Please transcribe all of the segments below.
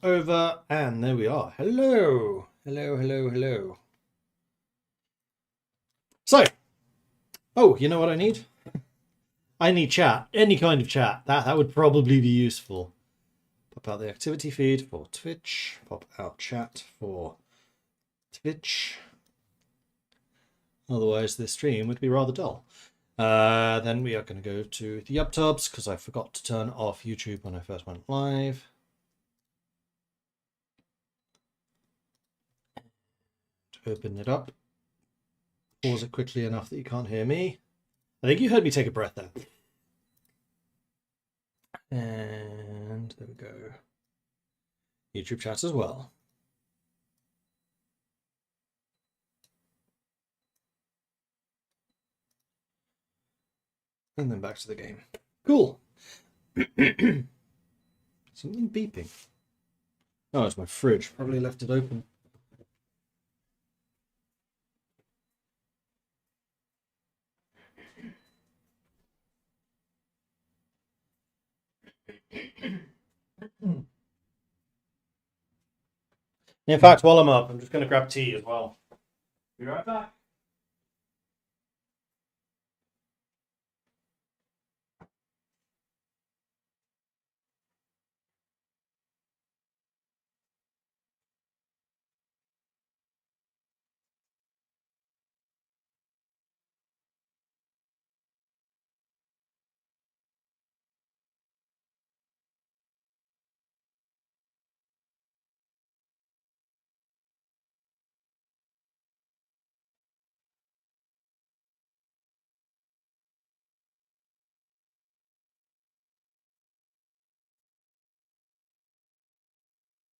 over, and there we are. Hello. Hello, hello, hello. So, you know what I need? I need chat. Any kind of chat. That would probably be useful. Pop out the activity feed for Twitch. Pop out chat for Twitch. Otherwise, this stream would be rather dull. Then we are going to go to the UpTubs because I forgot to turn off YouTube when I first went live. Open it up. Pause it quickly enough that you can't hear me. I think you heard me take a breath there. And there we go. YouTube chat as well. And then back to the game. Cool. Something beeping. Oh, it's my fridge. Probably left it open. In fact, while I'm up, I'm just going to grab tea as well. Be right back.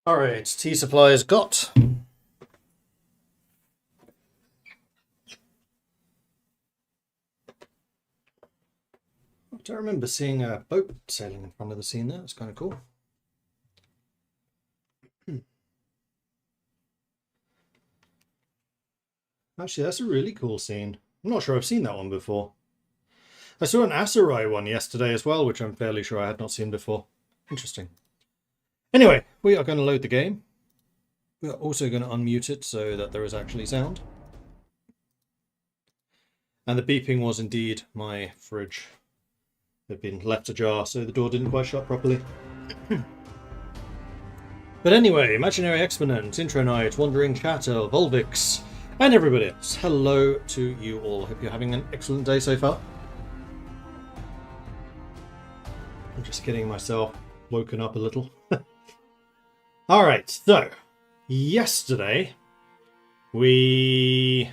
All right, tea supply is got. I remember seeing a boat sailing in front of the scene there. It's kind of cool. Actually, that's a really cool scene. I'm not sure I've seen that one before. I saw an Aserai one yesterday as well, which I'm fairly sure I had not seen before. Interesting. Anyway, we are going to load the game. We are also going to unmute it so that there is actually sound. And the beeping was indeed my fridge. It had been left ajar, so the door didn't quite shut properly. But anyway, Imaginary Exponent, Intro Night, Wandering Chatter, Volvix, and everybody else. Hello to you all. Hope you're having an excellent day so far. I'm just getting myself woken up a little. Alright, so yesterday we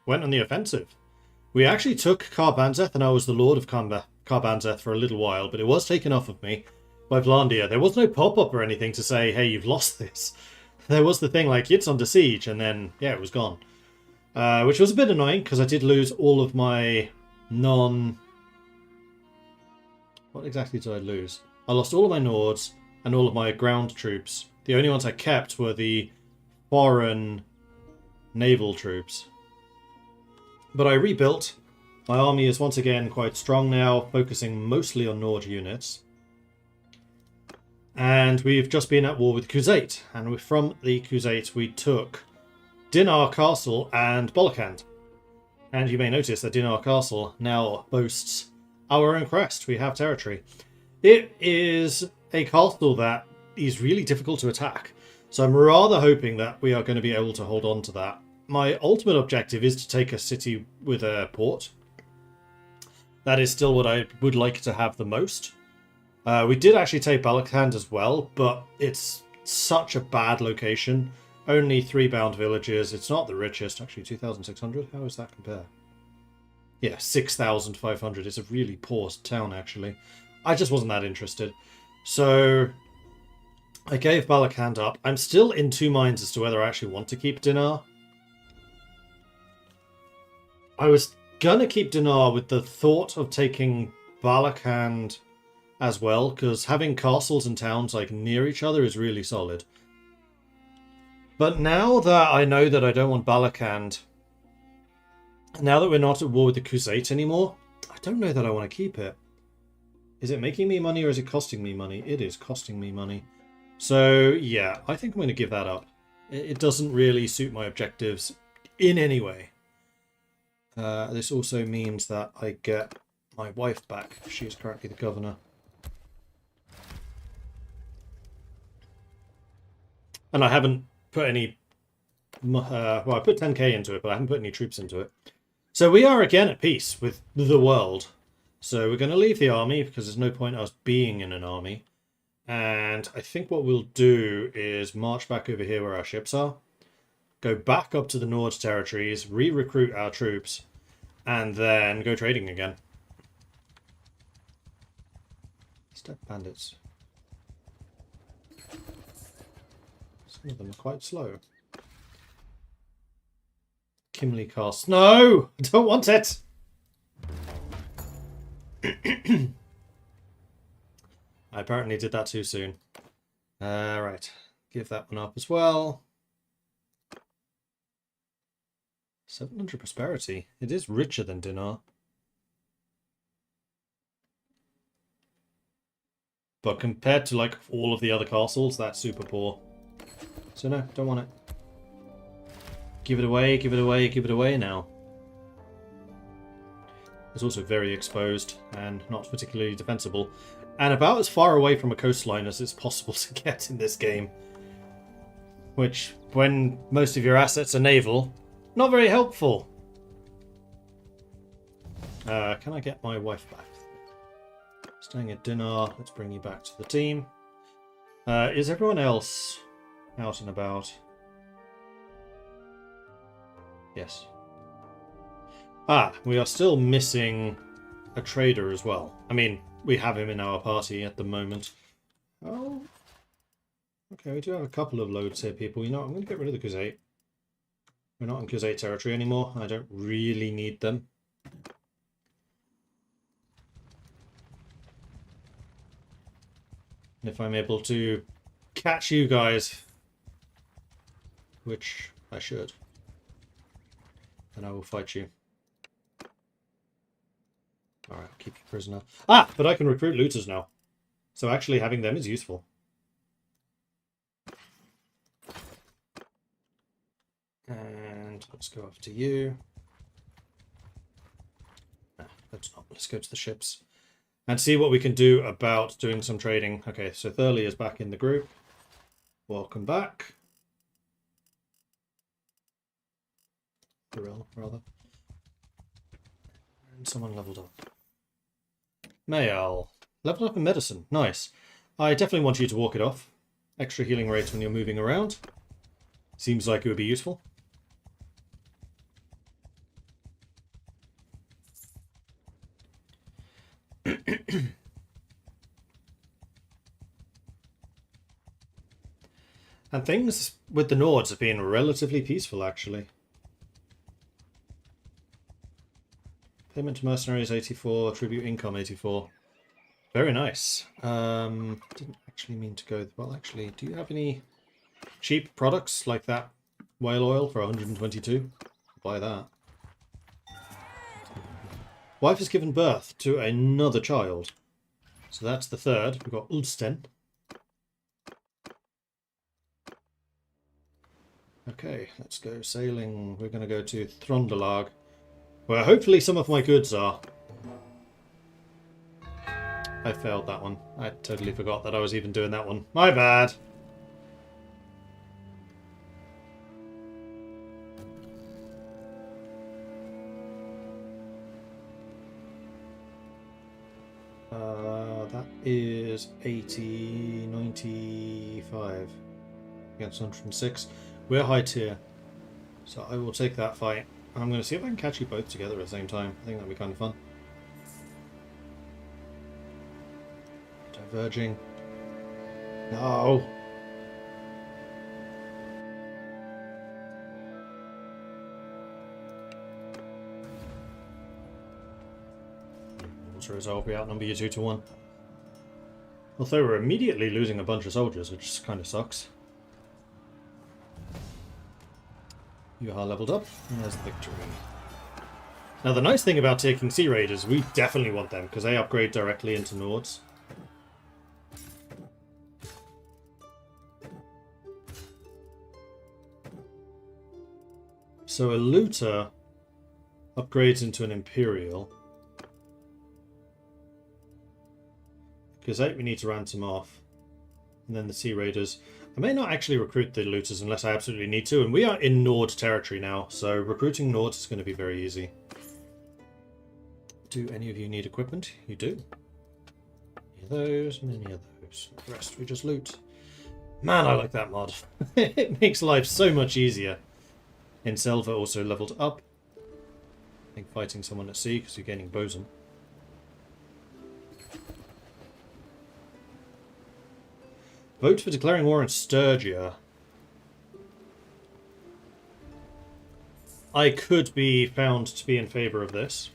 went on the offensive. We actually took Carbanzeth, and I was the Lord of Carbanzeth for a little while, but it was taken off of me by Vlandia. There was no pop-up or anything to say, hey, you've lost this. There was the thing like, it's under siege, and then, yeah, it was gone. Which was a bit annoying, because I did lose all of my What exactly did I lose? I lost all of my Nords and all of my ground troops. The only ones I kept were the foreign naval troops. But I rebuilt. My army is once again quite strong now, focusing mostly on Nord units. And we've just been at war with Khuzait. And from the Khuzait we took Dinar Castle and Bolokand. And you may notice that Dinar Castle now boasts our own crest. We have territory. It is a castle that is really difficult to attack. So I'm rather hoping that we are going to be able to hold on to that. My ultimate objective is to take a city with a port. That is still what I would like to have the most. We did actually take Balakand as well, but it's such a bad location. Only 3 bound villages. It's not the richest. Actually, 2,600. How does that compare? Yeah, 6,500. It's a really poor town, actually. I just wasn't that interested. So I gave Balakand up. I'm still in two minds as to whether I actually want to keep Dinar. I was gonna keep Dinar with the thought of taking Balakand as well, because having castles and towns like near each other is really solid. But now that I know that I don't want Balakand, now that we're not at war with the Khuzait anymore, I don't know that I want to keep it. Is it making me money or is it costing me money? It is costing me money. So, yeah, I think I'm going to give that up. It doesn't really suit my objectives in any way. This also means that I get my wife back. She is currently the governor. And I haven't put any... well, I put 10k into it, but I haven't put any troops into it. So we are again at peace with the world. So we're going to leave the army, because there's no point us being in an army. And I think what we'll do is march back over here where our ships are. Go back up to the Nords territories, re-recruit our troops, and then go trading again. Step bandits. Some of them are quite slow. Kimley Castle. No! I don't want it! I apparently did that too soon. Right. Give that one up as well. 700 prosperity. It is richer than Dinar. But compared to like all of the other castles, that's super poor. So no, don't want it. Give it away, give it away, give it away now. It's also very exposed and not particularly defensible. And about as far away from a coastline as it's possible to get in this game. Which, when most of your assets are naval, not very helpful. Can I get my wife back? Staying at dinner. Let's bring you back to the team. Is everyone else out and about? Yes. We are still missing a trader as well. I mean, we have him in our party at the moment. Oh. Okay, we do have a couple of loads here, people. You know what? I'm going to get rid of the Khuzait. We're not in Khuzait territory anymore. I don't really need them. And if I'm able to catch you guys, which I should, then I will fight you. Alright, I'll keep you prisoner. But I can recruit looters now. So actually having them is useful. And let's go after you. Let's not. Let's go to the ships. And see what we can do about doing some trading. Okay, so Thurley is back in the group. Welcome back. Thurl, rather. And someone leveled up. Mayal. Leveled up in medicine. Nice. I definitely want you to walk it off. Extra healing rates when you're moving around. Seems like it would be useful. And things with the Nords have been relatively peaceful, actually. Payment to mercenaries 84, tribute income 84. Very nice. Didn't actually mean to go... Well, actually, do you have any cheap products like that whale oil for 122? Buy that. Wife has given birth to another child. So that's the third. We've got Ulsten. Okay, let's go sailing. We're going to go to Throndalag, where hopefully some of my goods are. I failed that one. I totally forgot that I was even doing that one. My bad. That is 80, 95 against 106. We're high tier, so I will take that fight. I'm going to see if I can catch you both together at the same time. I think that'd be kind of fun. Diverging. No! Water resolve, we outnumber you 2-1. Although we're immediately losing a bunch of soldiers, which kind of sucks. You are leveled up, and there's the victory. Now the nice thing about taking Sea Raiders, we definitely want them, because they upgrade directly into Nords. So a looter upgrades into an Imperial. Because 8 we need to ransom off. And then the Sea Raiders. I may not actually recruit the looters unless I absolutely need to. And we are in Nord territory now. So recruiting Nords is going to be very easy. Do any of you need equipment? You do. Many of those, many of those. The rest we just loot. Man, I like that mod. It makes life so much easier. In Selva also leveled up. I think fighting someone at sea because you're gaining bosun. Vote for declaring war on Sturgia. I could be found to be in favour of this.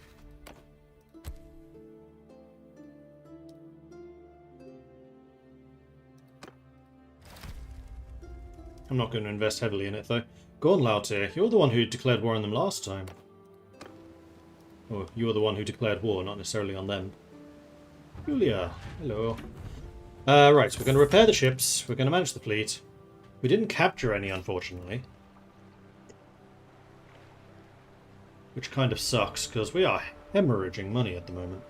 I'm not going to invest heavily in it, though. Gornlautir, you're the one who declared war on them last time. Or you're the one who declared war, not necessarily on them. Julia, hello. Right, so we're going to repair the ships. We're going to manage the fleet. We didn't capture any, unfortunately. Which kind of sucks, because we are hemorrhaging money at the moment.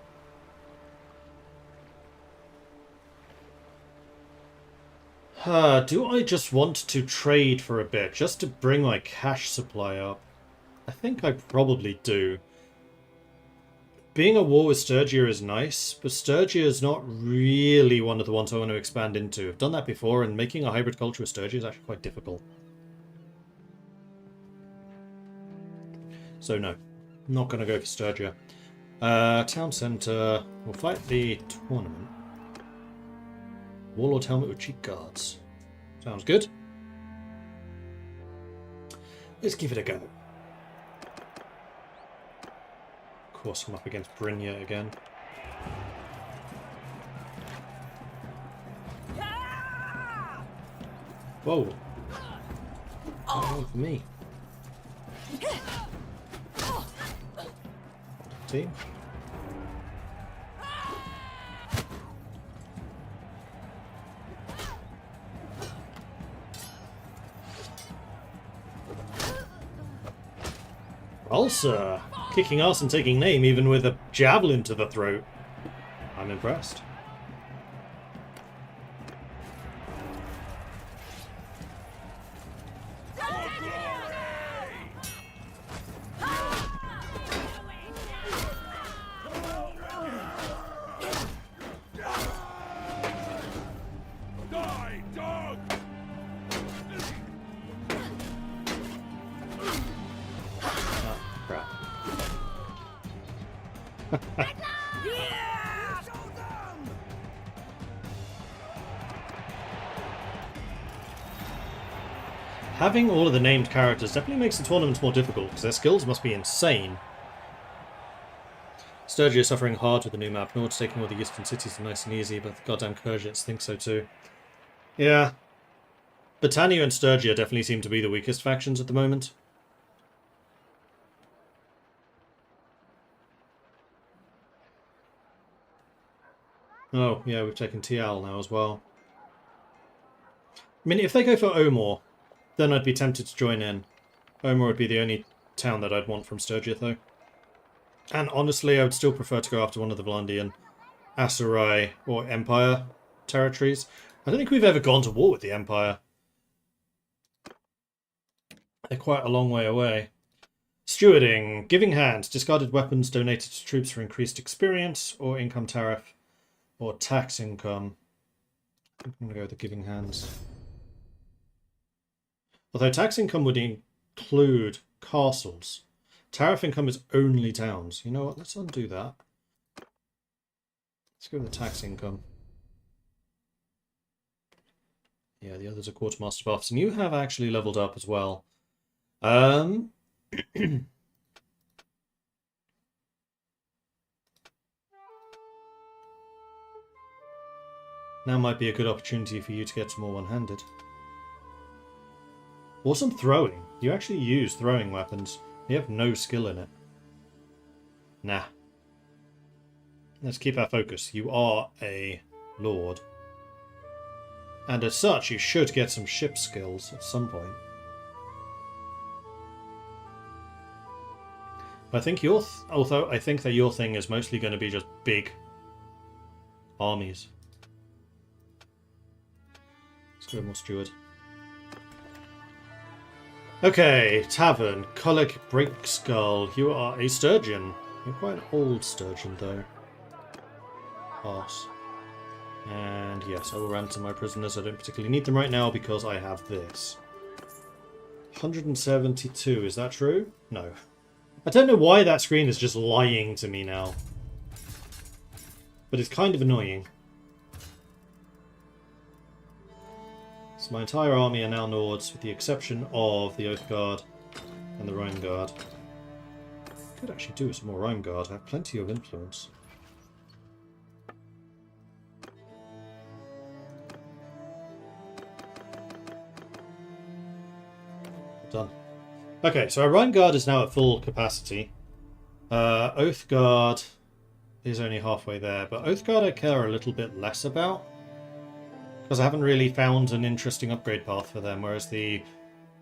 Do I just want to trade for a bit, just to bring my cash supply up? I think I probably do. Being at war with Sturgia is nice, but Sturgia is not really one of the ones I want to expand into. I've done that before, and making a hybrid culture with Sturgia is actually quite difficult. So no, I'm not going to go for Sturgia. Town centre, we'll fight the tournament. Warlord helmet with cheek guards. Sounds good. Let's give it a go. Of course, I'm up against Brynja again. Whoa. Oh, for me. Team. Ulcer! Kicking ass and taking name even with a javelin to the throat. I'm impressed. Having all of the named characters definitely makes the tournaments more difficult, because their skills must be insane. Sturgia is suffering hard with the new map. Nords taking all the eastern cities are nice and easy, but the goddamn Khergits think so too. Yeah. Britannia and Sturgia definitely seem to be the weakest factions at the moment. Oh, yeah, we've taken Tial now as well. I mean, if they go for Omor, then I'd be tempted to join in. Omor would be the only town that I'd want from Sturgia, though. And honestly, I would still prefer to go after one of the Vlandian, Asurai, or Empire territories. I don't think we've ever gone to war with the Empire. They're quite a long way away. Stewarding. Giving hand. Discarded weapons donated to troops for increased experience, or income tariff, or tax income. I'm going to go with the giving hands. Although tax income would include castles. Tariff income is only towns. You know what? Let's undo that. Let's go with the tax income. Yeah, the others are quartermaster buffs. And you have actually leveled up as well. Now might be a good opportunity for you to get some more one-handed. Or some throwing. You actually use throwing weapons. You have no skill in it. Nah. Let's keep our focus. You are a lord. And as such, you should get some ship skills at some point. I think although I think that your thing is mostly going to be just big armies. Let's go more steward. Okay, tavern, Colic Breakskull. You are a sturgeon. You're quite an old sturgeon, though. Arse. And yes, I will ransom my prisoners. I don't particularly need them right now because I have this. 172, is that true? No. I don't know why that screen is just lying to me now. But it's kind of annoying. So my entire army are now Nords, with the exception of the Oath Guard and the Rhine Guard. I could actually do some more Rhine Guard. I have plenty of influence. Done. Okay, so our Rhine Guard is now at full capacity. Oath Guard is only halfway there, but Oath Guard I care a little bit less about. Because I haven't really found an interesting upgrade path for them, whereas the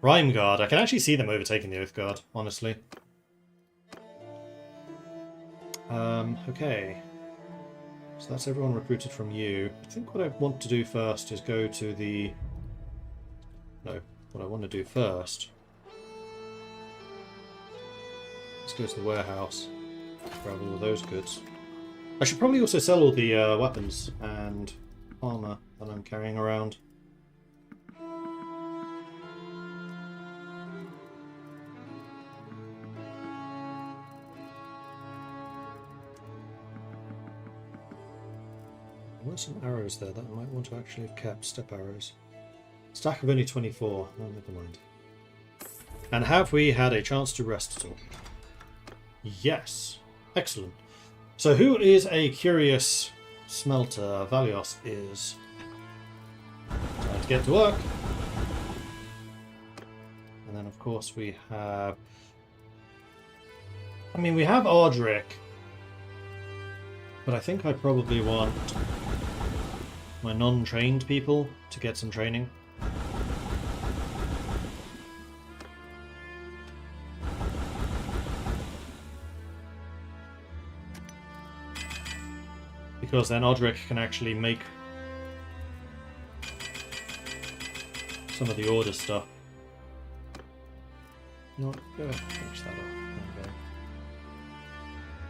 Rhine Guard, I can actually see them overtaking the Oath Guard, honestly. Okay. So that's everyone recruited from you. I think what I want to do first is go to the... No, what I want to do first... Let's go to the warehouse, grab all of those goods. I should probably also sell all the weapons and armor that I'm carrying around. There were some arrows there that I might want to actually have kept, step arrows. Stack of only 24, no, never mind. And have we had a chance to rest at all? Yes. Excellent. So who is a curious smelter? Valios is. Time to get to work. And then of course we have... I mean, we have Ardric. But I think I probably want my non-trained people to get some training. Because then Ardric can actually make some of the order stuff. No, finish that off. There we go.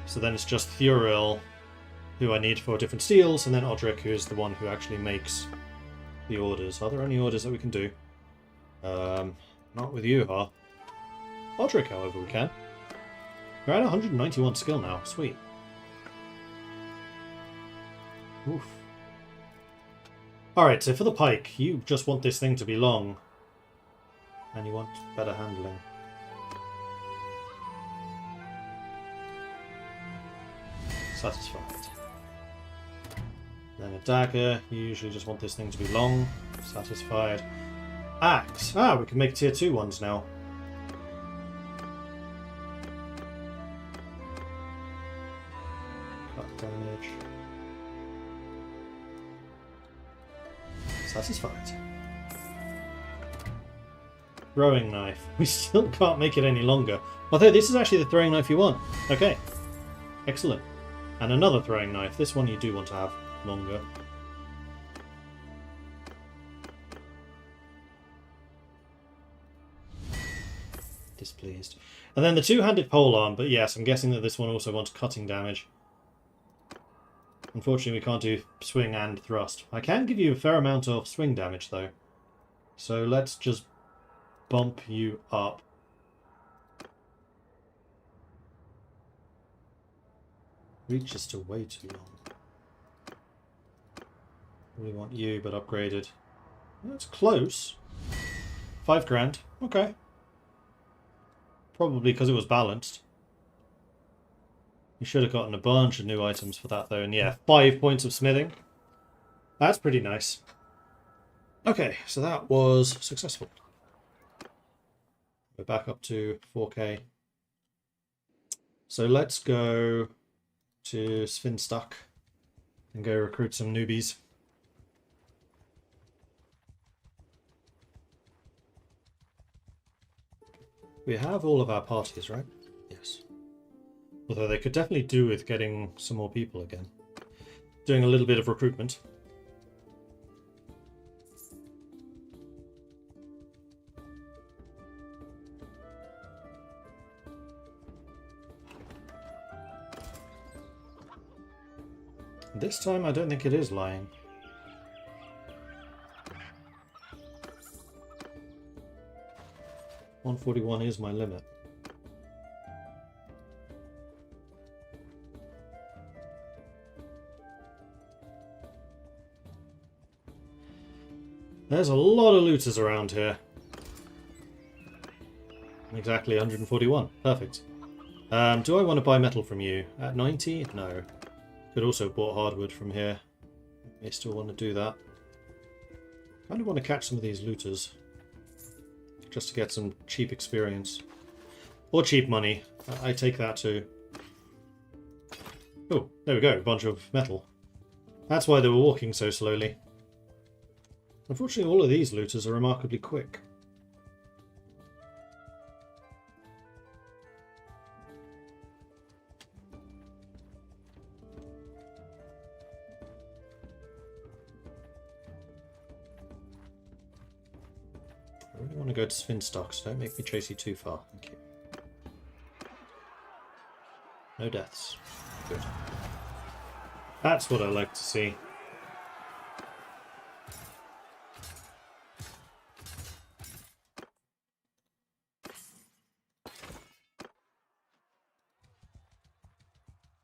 So then it's just Thuril, who I need for different steels, and then Ardric, who is the one who actually makes the orders. Are there any orders that we can do? Not with you, huh? Ardric, however, we can. We're at 191 skill now. Sweet. Oof. Alright, so for the pike, you just want this thing to be long. And you want better handling. Satisfied. Then a dagger, you usually just want this thing to be long. Satisfied. Axe! Ah, we can make tier 2 ones now. Cut damage. Satisfied. Throwing knife. We still can't make it any longer. Although this is actually the throwing knife you want. Okay. Excellent. And another throwing knife. This one you do want to have longer. Displeased. And then the two-handed polearm, but yes, I'm guessing that this one also wants cutting damage. Unfortunately, we can't do swing and thrust. I can give you a fair amount of swing damage, though. So let's just bump you up. Reach is still way too long. We want you, but upgraded. That's close. 5 grand. Okay. Probably because it was balanced. You should have gotten a bunch of new items for that, though. And yeah, 5 points of smithing. That's pretty nice. Okay, so that was successful. We're back up to 4K. So let's go to Svinstuck and go recruit some newbies. We have all of our parties, right? Yes. Although they could definitely do with getting some more people again. Doing a little bit of recruitment. This time I don't think it is lying. $141 is my limit. There's a lot of looters around here. Exactly 141. Perfect. Do I want to buy metal from you? At 90? No. Could also have bought hardwood from here. May still want to do that. Kind of want to catch some of these looters. Just to get some cheap experience. Or cheap money. I take that too. Oh, there we go. A bunch of metal. That's why they were walking so slowly. Unfortunately, all of these looters are remarkably quick. I really want to go to Svinstock, so don't make me chase you too far. Thank you. No deaths. Good. That's what I like to see.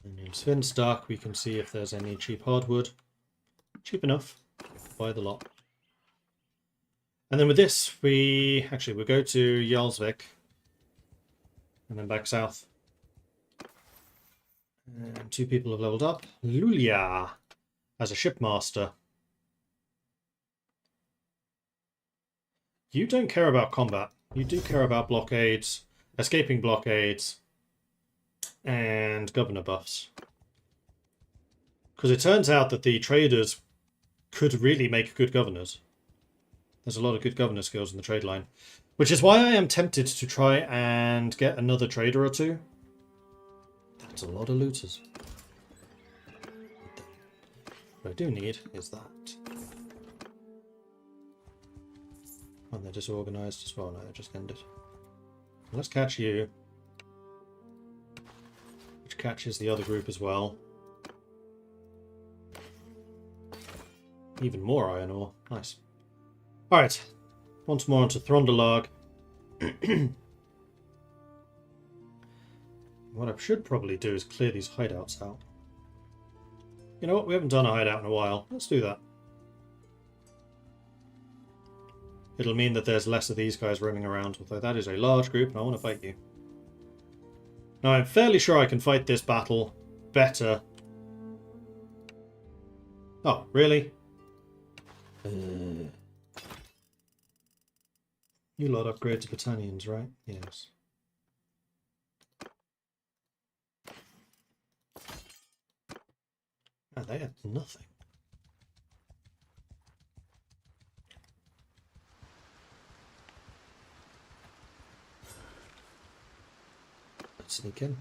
And in Svinstock we can see if there's any cheap hardwood. Cheap enough. Buy the lot. And then with this, we'll go to Jarlsvik. And then back south. And 2 people have leveled up. Lulia as a shipmaster. You don't care about combat. You do care about blockades, escaping blockades, and governor buffs. Because it turns out that the traders could really make good governors. There's a lot of good governor skills in the trade line. Which is why I am tempted to try and get another trader or two. That's a lot of looters. What I do need is that. Oh, they're disorganized as well. No, they're just ended. Let's catch you. Which catches the other group as well. Even more iron ore. Nice. Alright. Once more onto Throndalag. What I should probably do is clear these hideouts out. You know what? We haven't done a hideout in a while. Let's do that. It'll mean that there's less of these guys roaming around, although that is a large group and I want to fight you. Now I'm fairly sure I can fight this battle better. Oh, really? You lot upgrade to battalions, right? Yes. Ah, they have nothing. Let's sneak in.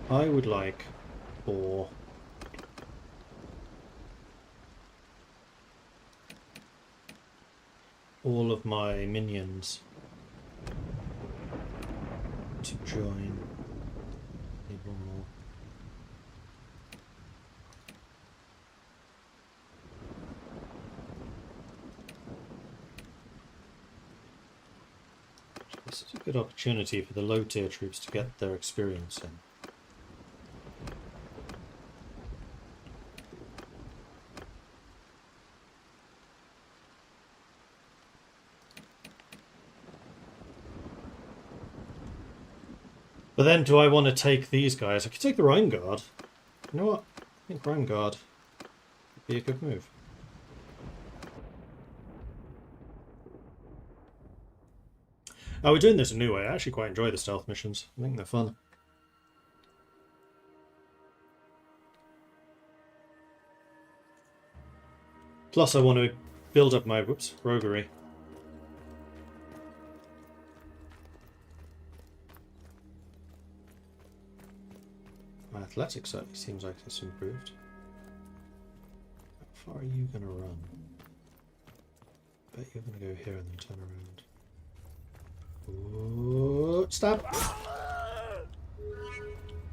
I would like for all of my minions to join. Need one more. This is a good opportunity for the low tier troops to get their experience in. But then, do I want to take these guys? I could take the Rhine Guard. You know what? I think Rhine Guard would be a good move. Oh, we're doing this a new way. I actually quite enjoy the stealth missions. I think they're fun. Plus, I want to build up my roguery. My athletics certainly seems like it's improved. How far are you going to run? Bet you're going to go here and then turn around. Ooh, stab!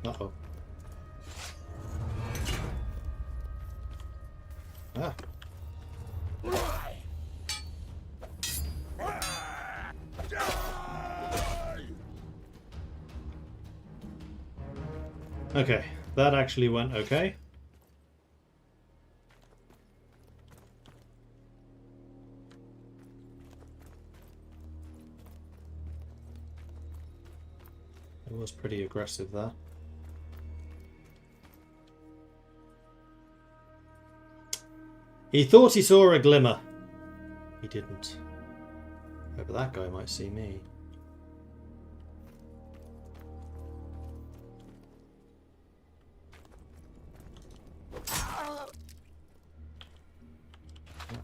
Uh-oh. Ah. Okay, that actually went okay. It was pretty aggressive there. He thought he saw a glimmer. He didn't. However, that guy might see me.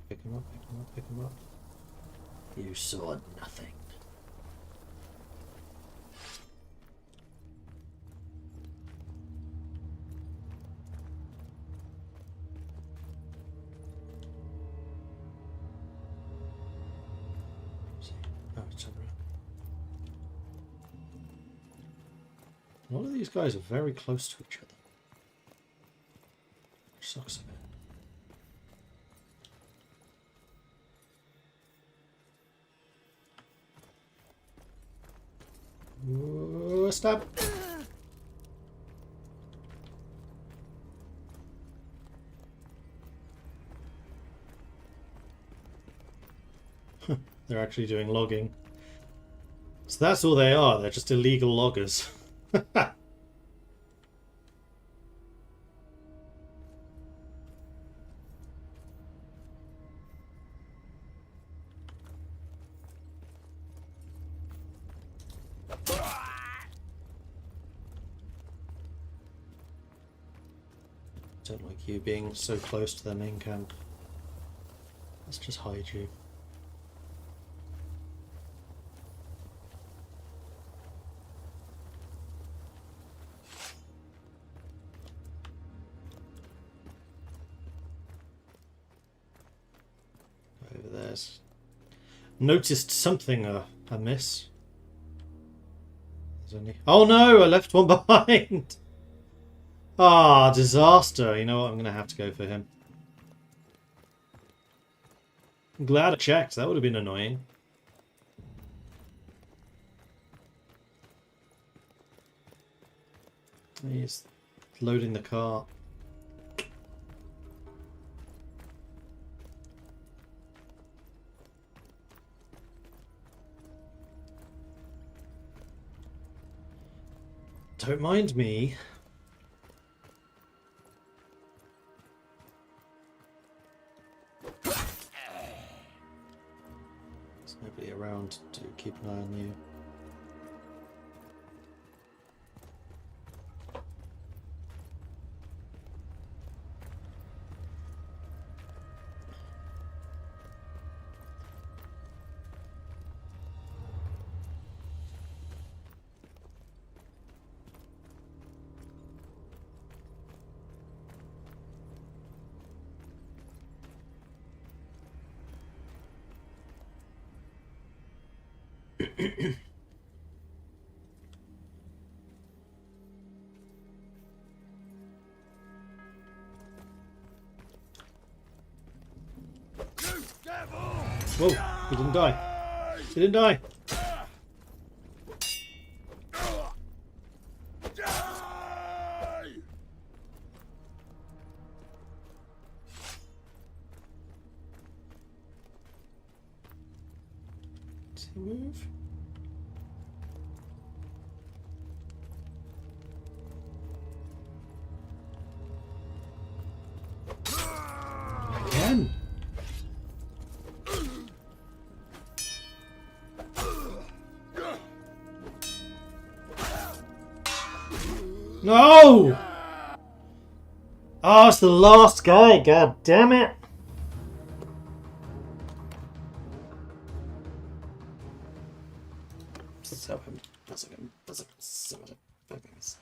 Pick him up, pick him up, pick him up. You saw nothing. Oh, it's over. All of these guys are very close to each other. Which sucks a bit. Ooh, stab! They're actually doing logging. So that's all they are, they're just illegal loggers. Don't like you being so close to their main camp. Let's just hide you. Over there's noticed something amiss. There's only... Oh no! I left one behind. Ah, disaster. You know what? I'm going to have to go for him. I'm glad I checked. That would have been annoying. He's loading the cart. Don't mind me. There's nobody around to keep an eye on you. Whoa, he didn't die. He didn't die. Does he move? Again? No! Oh, it's the last guy. God damn it! So him. That's like him. That's like some of the things.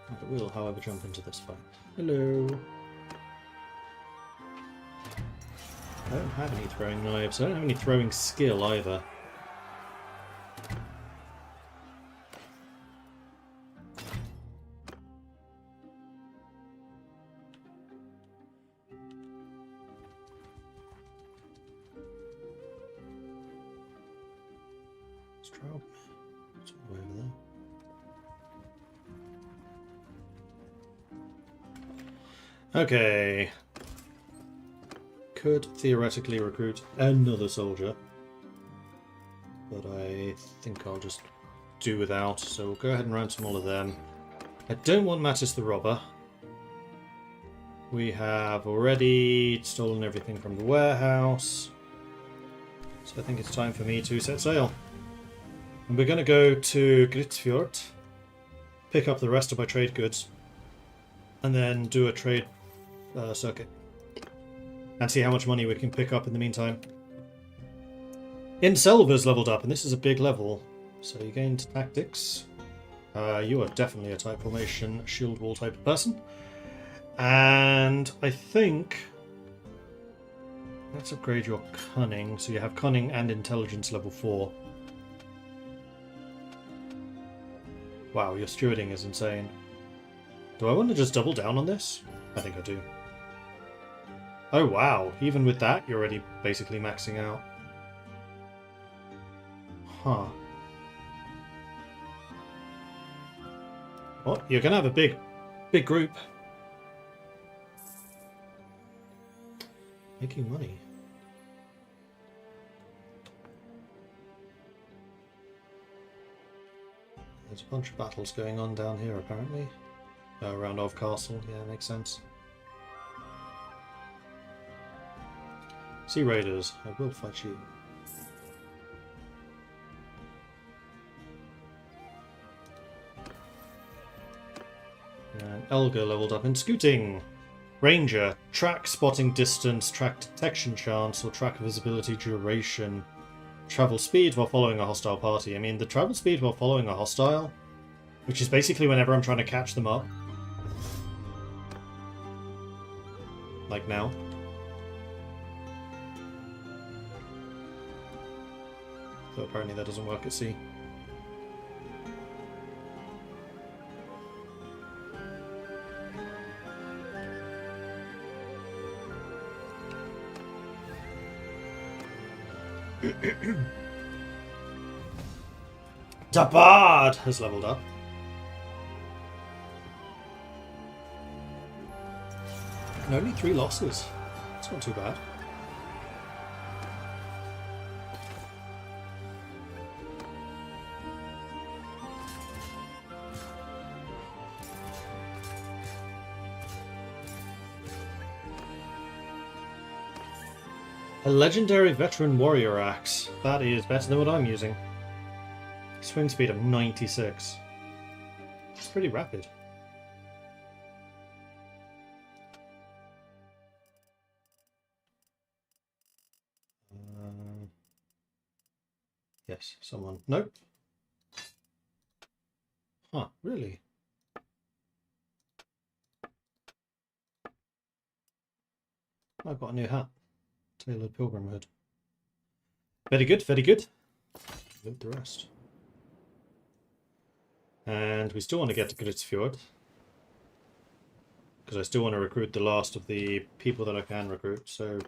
I will, however, jump into this fight. Hello. I don't have any throwing knives. I don't have any throwing skill either. Strobe. It's all the way over there. Okay. Could theoretically recruit another soldier, but I think I'll just do without, so we'll go ahead and ransom all of them. I don't want Mattis the Robber. We have already stolen everything from the warehouse, so I think it's time for me to set sail. And we're going to go to Gritsfjord, pick up the rest of my trade goods, and then do a trade circuit. And see how much money we can pick up in the meantime. Inselva's leveled up, and this is a big level. So you gained tactics. You are definitely a type formation, shield wall type of person. And I think... let's upgrade your cunning. So you have cunning and intelligence level 4. Wow, your stewarding is insane. Do I want to just double down on this? I think I do. Oh wow, even with that, you're already basically maxing out. Huh. Well, you're gonna have a big group. Making money. There's a bunch of battles going on down here, apparently. Around Ov Castle, yeah, makes sense. Sea Raiders, I will fight you. And Elga leveled up in Scooting. Ranger, track spotting distance, track detection chance, or track visibility duration. Travel speed while following a hostile party. I mean, the travel speed while following a hostile, which is basically whenever I'm trying to catch them up. Like now. Though apparently that doesn't work at sea. Tabard has leveled up. And only 3 losses. It's not too bad. A legendary veteran warrior axe. That is better than what I'm using. Swing speed of 96. It's pretty rapid. Yes, someone. Nope. Huh, really? I've got a new hat. Tailored pilgrim hood. Very good, very good. Loot the rest. And we still want to get to Gritsfjord. Because I still want to recruit the last of the people that I can recruit, so...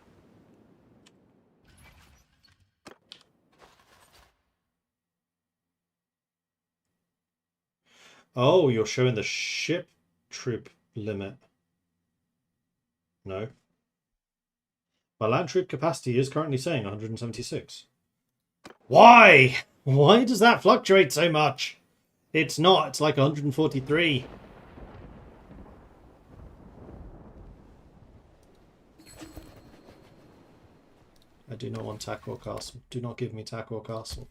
Oh, you're showing the ship troop limit. No. My land troop capacity is currently saying 176. Why? Why does that fluctuate so much? It's not. It's like 143. I do not want Takor Castle. Do not give me Takor Castle.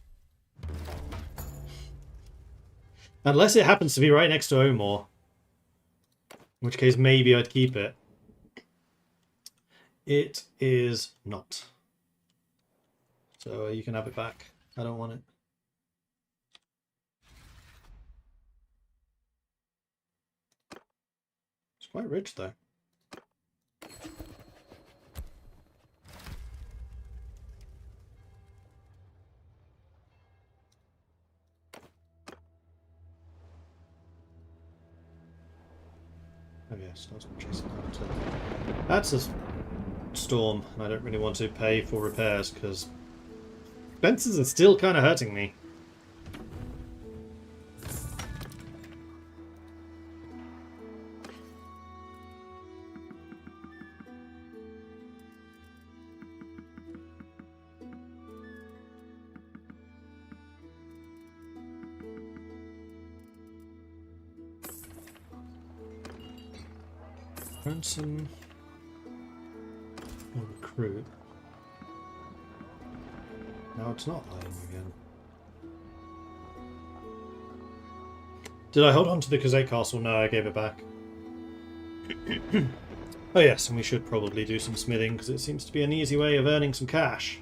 Unless it happens to be right next to Omor. In which case maybe I'd keep it. It is not. So you can have it back. I don't want it. It's quite rich though. Oh yes, that's chasing after. That's a storm, and I don't really want to pay for repairs because expenses are still kind of hurting me. Ransom or recruit. Now it's not lying again. Did I hold on to the Kuzate Castle? No, I gave it back. Oh yes, and we should probably do some smithing because it seems to be an easy way of earning some cash.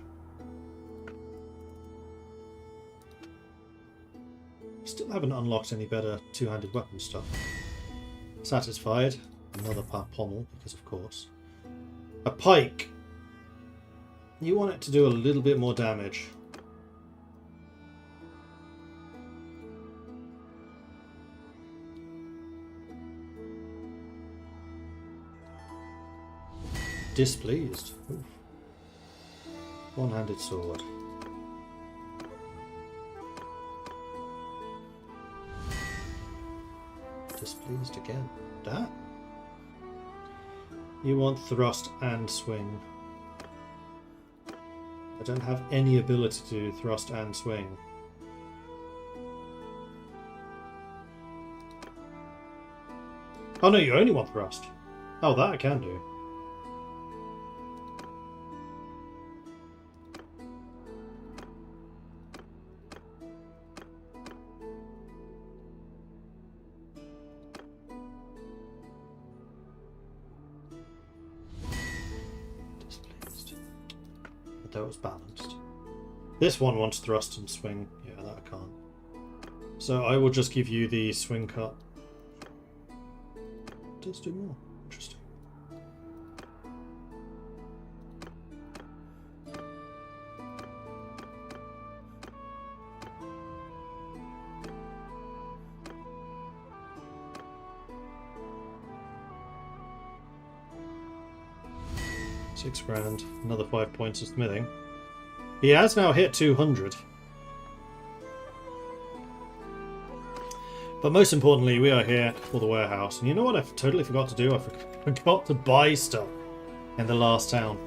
Still haven't unlocked any better two-handed weapon stuff. Satisfied. Another pommel, because of course. A pike. You want it to do a little bit more damage. Displeased. Oof. One-handed sword. Displeased again. That? You want thrust and swing. I don't have any ability to do thrust and swing. Oh no, you only want thrust. Oh, that I can do. That was balanced. This one wants thrust and swing. Yeah, that I can't. So I will just give you the swing cut. It does do more. Interesting. £6,000, another 5 points of smithing. He has now hit 200. But most importantly, we are here for the warehouse. And you know what I totally forgot to do? I forgot to buy stuff in the last town.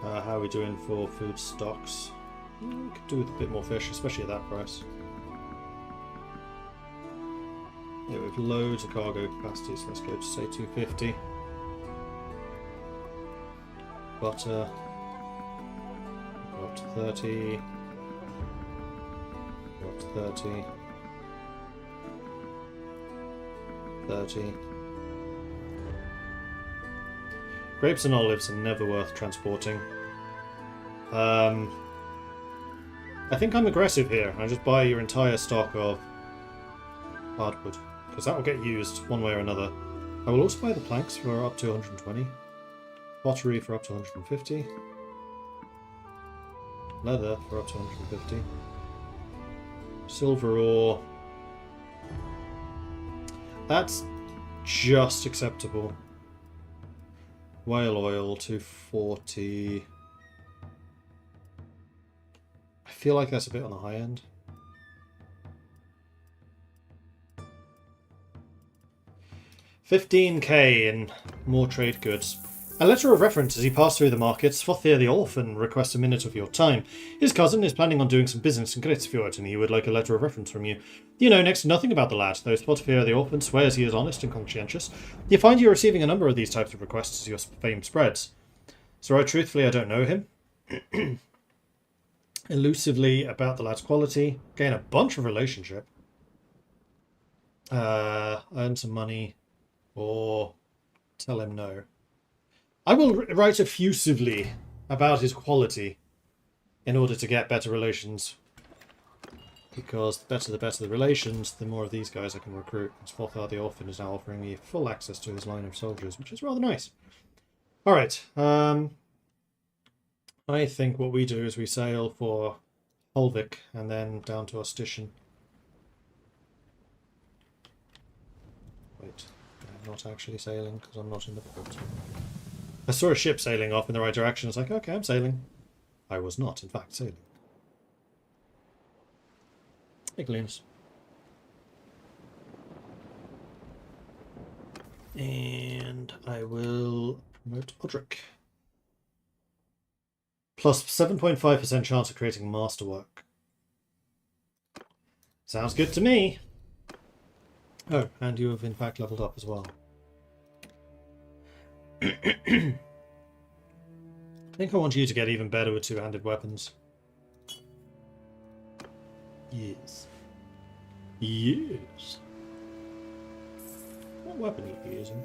How are we doing for food stocks? We could do with a bit more fish, especially at that price. Yeah, we have loads of cargo capacity, so let's go to say 250. Butter. Go up to 30. Go up to 30. 30. Grapes and olives are never worth transporting. I think I'm aggressive here. I just buy your entire stock of hardwood, because that will get used one way or another. I will also buy the planks for up to 120. Pottery for up to 150. Leather for up to 150. Silver ore. That's just acceptable. Whale oil 240. I feel like that's a bit on the high end. $15k in more trade goods. A letter of reference as he passed through the markets. Fothier the Orphan requests a minute of your time. His cousin is planning on doing some business in Gritzfjord, and he would like a letter of reference from you. You know next to nothing about the lad, though Fothier the Orphan swears he is honest and conscientious. You find you're receiving a number of these types of requests as your fame spreads. So truthfully, I don't know him. Elusively about the lad's quality. Gain a bunch of relationship. Earn some money. Or tell him no. I will write effusively about his quality in order to get better relations. Because the better the relations, the more of these guys I can recruit. Svothar the Orphan is now offering me full access to his line of soldiers, which is rather nice. Alright, I think what we do is we sail for Holvik and then down to Ostitian. Wait, I'm not actually sailing because I'm not in the port. I saw a ship sailing off in the right direction. I was like, okay, I'm sailing. I was not, in fact, sailing. Hey, Gleams. And I will promote Odric. Plus 7.5% chance of creating masterwork. Sounds good to me. Oh, and you have in fact leveled up as well. I think I want you to get even better with two-handed weapons. Yes. Yes. What weapon are you using?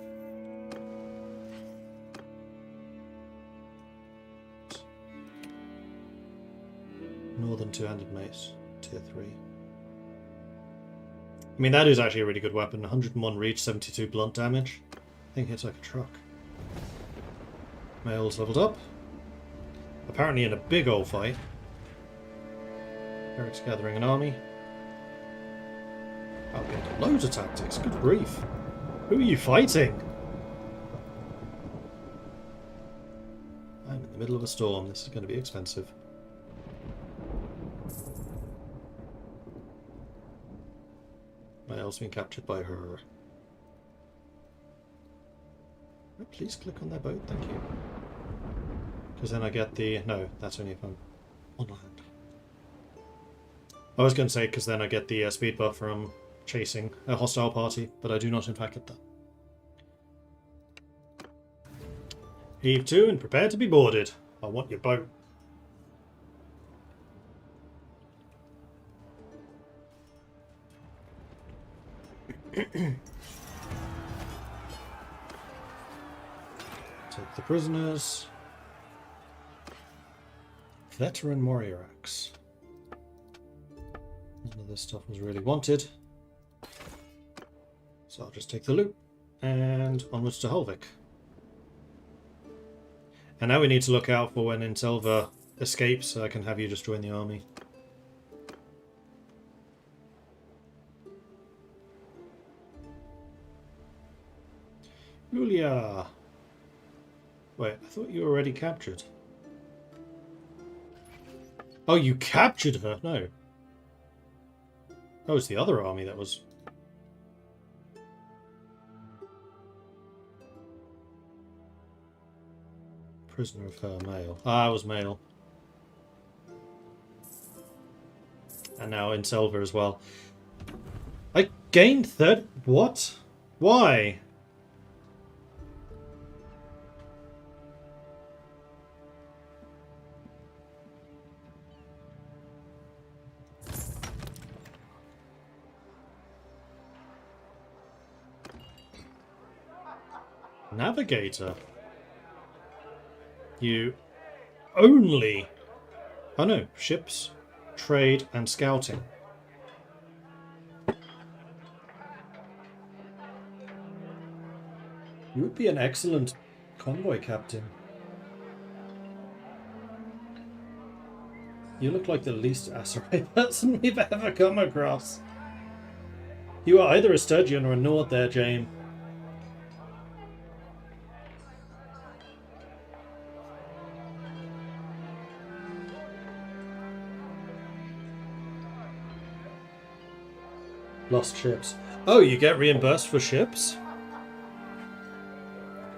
Northern two-handed mace, tier 3. I mean, that is actually a really good weapon. 101 reach, 72 blunt damage. I think it's like a truck. Male's leveled up. Apparently in a big old fight. Eric's gathering an army. I'll get loads of tactics. Good grief. Who are you fighting? I'm in the middle of a storm. This is going to be expensive. Male's been captured by her. Oh, please click on their boat, thank you. Because then I get the... No, that's only if I'm on land. I was going to say because then I get the speed buff from chasing a hostile party, but I do not in fact get that. Heave to and prepare to be boarded. I want your boat. Take the prisoners. Veteran warrior axe. None of this stuff was really wanted. So I'll just take the loot. And onwards to Holvik. And now we need to look out for when Inselva escapes, so I can have you just join the army. Julia! Wait, I thought you were already captured. Oh, you captured her? No. Oh, it's the other army that was... Prisoner of her, male. Ah, I was male. And now in Selva as well. I gained third... What? Why? Navigator. You only... Oh no, ships, trade and scouting. You would be an excellent convoy captain. You look like the least Aserai person we've ever come across. You are either a Sturgeon or a Nord there, Jane. Lost ships. Oh, you get reimbursed for ships?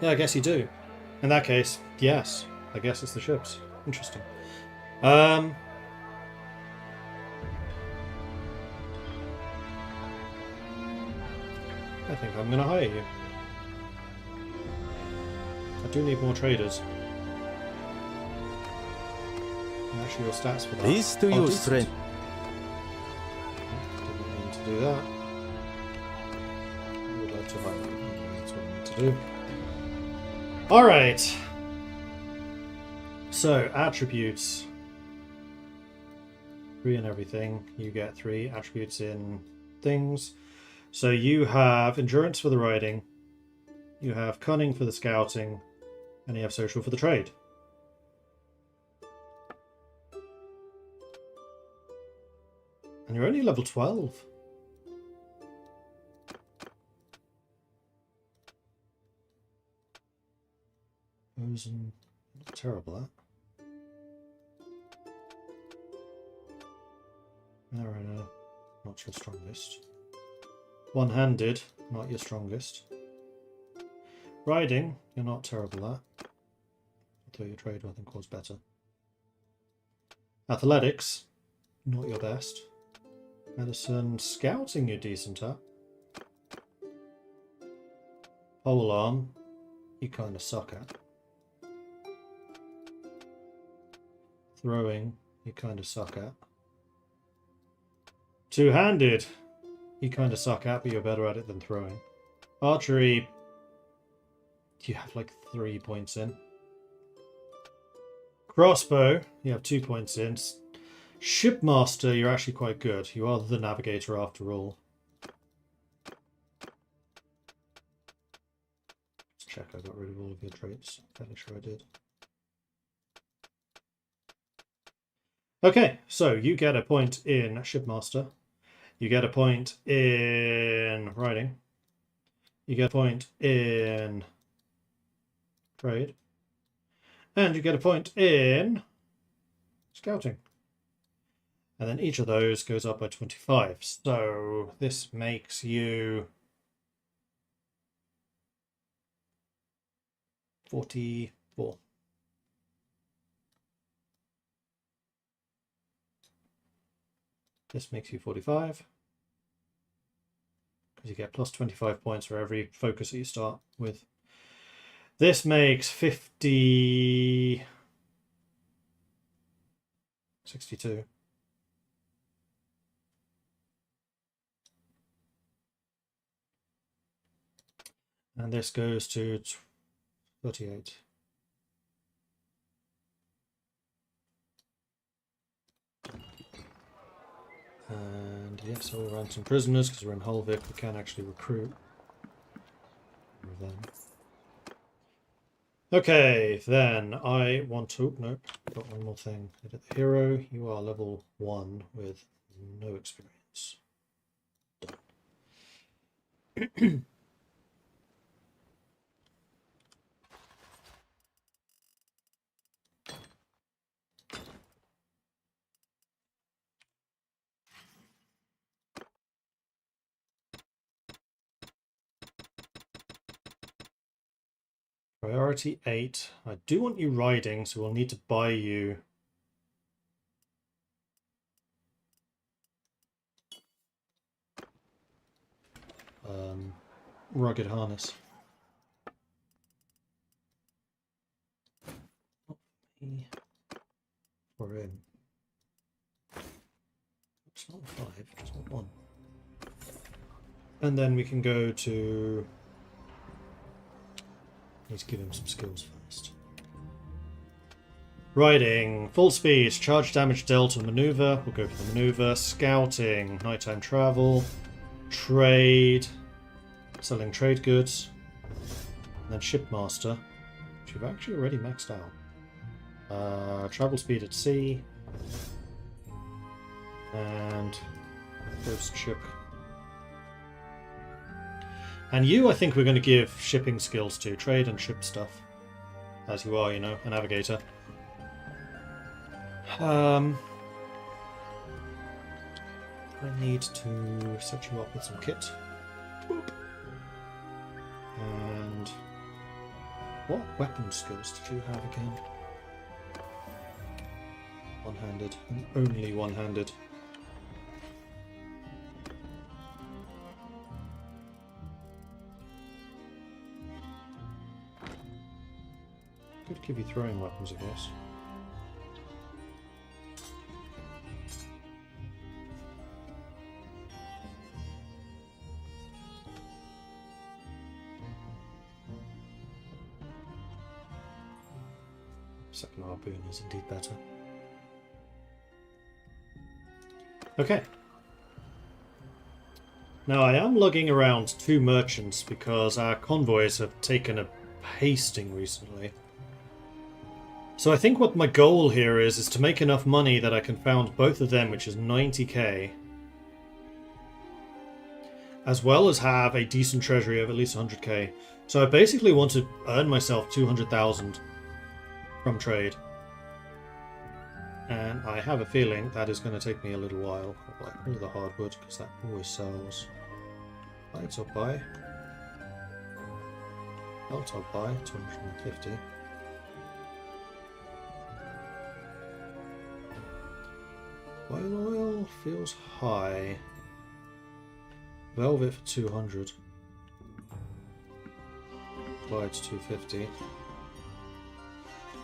Yeah, I guess you do. In that case, yes. I guess it's the ships. Interesting. I think I'm going to hire you. I do need more traders. And actually, your stats for that. Peace to you, strength. Didn't mean to do that. I would like to hire you. That's what I need to do. Alright. So, attributes. 3 in everything. You get 3 attributes in things. So you have endurance for the riding, you have cunning for the scouting, and you have social for the trade. And you're only level 12. Not terrible, that. Mariner, not your strongest. One-handed, not your strongest. Riding, you're not terrible at. Although your trade, I think, was better. Athletics, not your best. Medicine, scouting, you're decent at. Polearm, you kind of suck at. Throwing, you kind of suck at. Two-handed, you kind of suck at, but you're better at it than throwing. Archery, you have like 3 points in. Crossbow, you have 2 points in. Shipmaster, you're actually quite good. You are the navigator after all. Let's check I got rid of all of your traits. Fairly sure I did. Okay, so you get a point in Shipmaster. You get a point in riding. You get a point in trade. And you get a point in scouting. And then each of those goes up by 25. So this makes you 44. This makes you 45. Because you get plus 25 points for every focus that you start with. This makes 50... 62. And this goes to 38. And yes, I will run some prisoners because we're in Holvik. We can actually recruit them. Okay, then I want to... Nope, got one more thing. Edit the hero. You are level 1 with no experience. Done. Priority 8. I do want you riding, so we'll need to buy you... rugged harness. For him. It's not 5, just not 1. And then we can go to... Need to give him some skills first. Riding, full speed, charge damage dealt on maneuver. We'll go for the maneuver. Scouting, nighttime travel, trade, selling trade goods, and then shipmaster, which we've actually already maxed out. Travel speed at sea, and ghost ship. And you, I think we're going to give shipping skills to, trade and ship stuff, as you are, you know, a navigator. I need to set you up with some kit. Boop. And what weapon skills did you have again? One-handed, and only one-handed. Could give you throwing weapons, I guess. Second harpoon is indeed better. Okay. Now I am lugging around 2 merchants because our convoys have taken a pasting recently. So I think what my goal here is to make enough money that I can found both of them, which is 90k. As well as have a decent treasury of at least 100k. So I basically want to earn myself 200,000 from trade. And I have a feeling that is going to take me a little while. I'll buy all the hardwood, because that always sells. Lights I'll buy. Belt I'll buy, 250. Whale oil feels high. Velvet for 200. Glides 250.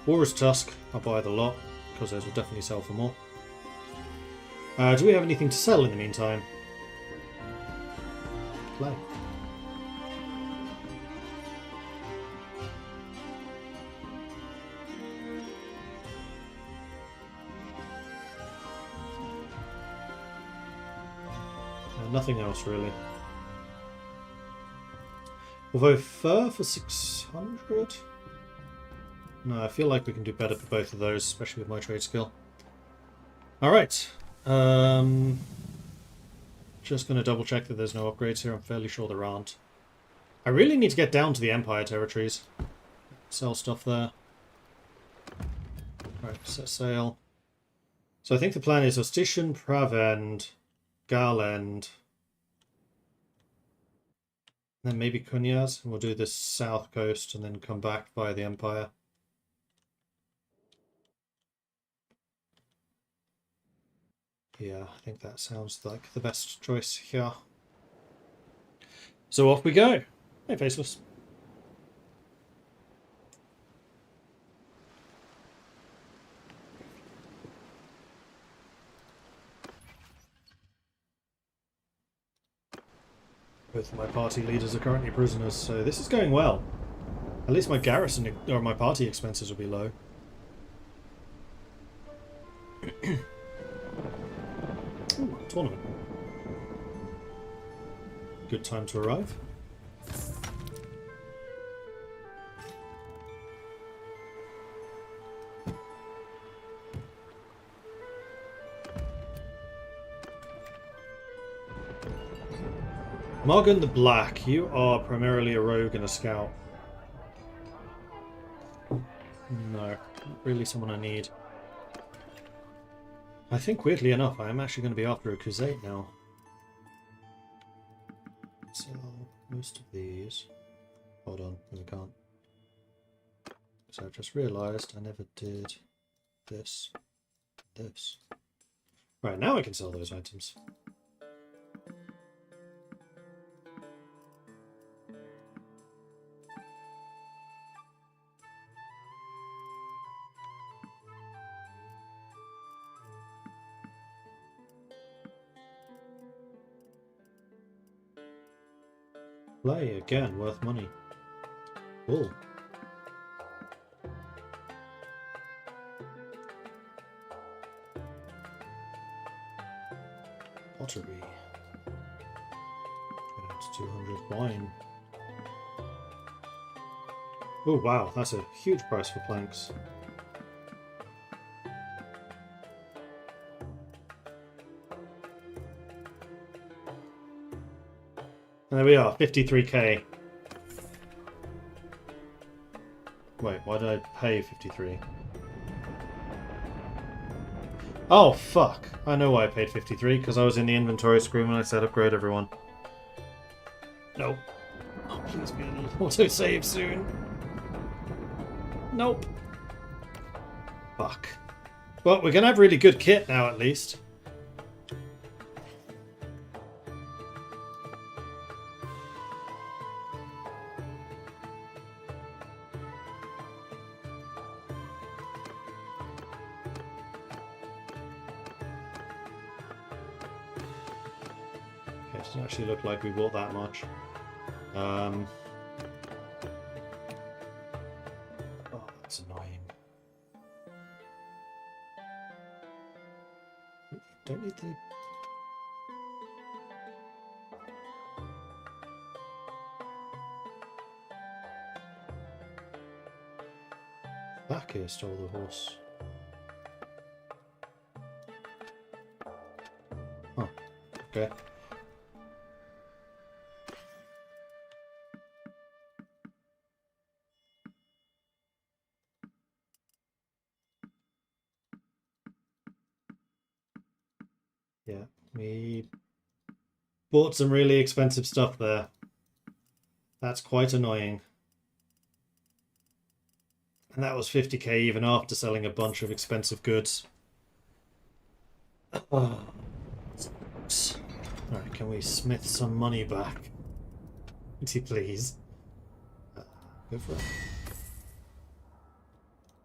Walrus Tusk, I'll buy the lot, because those will definitely sell for more. Do we have anything to sell in the meantime? Play. Nothing else really. Although fur for 600? No, I feel like we can do better for both of those, especially with my trade skill. Alright. Just going to double check that there's no upgrades here. I'm fairly sure there aren't. I really need to get down to the Empire territories. Sell stuff there. Right, set sail. So I think the plan is Ostitian, Pravend, Garland, then maybe Kunyaz, and we'll do this south coast and then come back via the Empire. Yeah, I think that sounds like the best choice here. So off we go. Hey, Faceless. Both of my party leaders are currently prisoners, so this is going well. At least my garrison or my party expenses will be low. Ooh, tournament. Good time to arrive. Morgan the Black, you are primarily a rogue and a scout. No, not really someone I need. I think, weirdly enough, I am actually going to be after a Crusade now. So, most of these... Hold on, I can't. So I've just realised I never did this. Right, now I can sell those items. Play again, worth money. Cool. Pottery. That's 200 wine. Oh wow, that's a huge price for planks. And there we are, 53k. Wait, why did I pay 53? Oh, fuck. I know why I paid 53, because I was in the inventory screen when I said upgrade everyone. Nope. Oh, please be an auto-save soon. Nope. Fuck. Well, we're going to have really good kit now, at least. Doesn't actually look like we bought that much. Oh, that's annoying. don't need the... Back here stole the horse. Oh, okay. Yeah, we bought some really expensive stuff there. That's quite annoying. And that was 50k even after selling a bunch of expensive goods. Oh. Alright, can we smith some money back? Please. Go for it.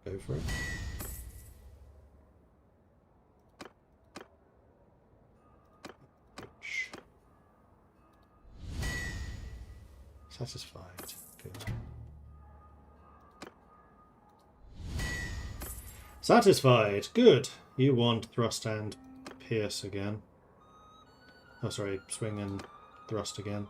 Go for it. Satisfied. Good. Satisfied. Good. You want thrust and pierce again. Oh, sorry. Swing and thrust again.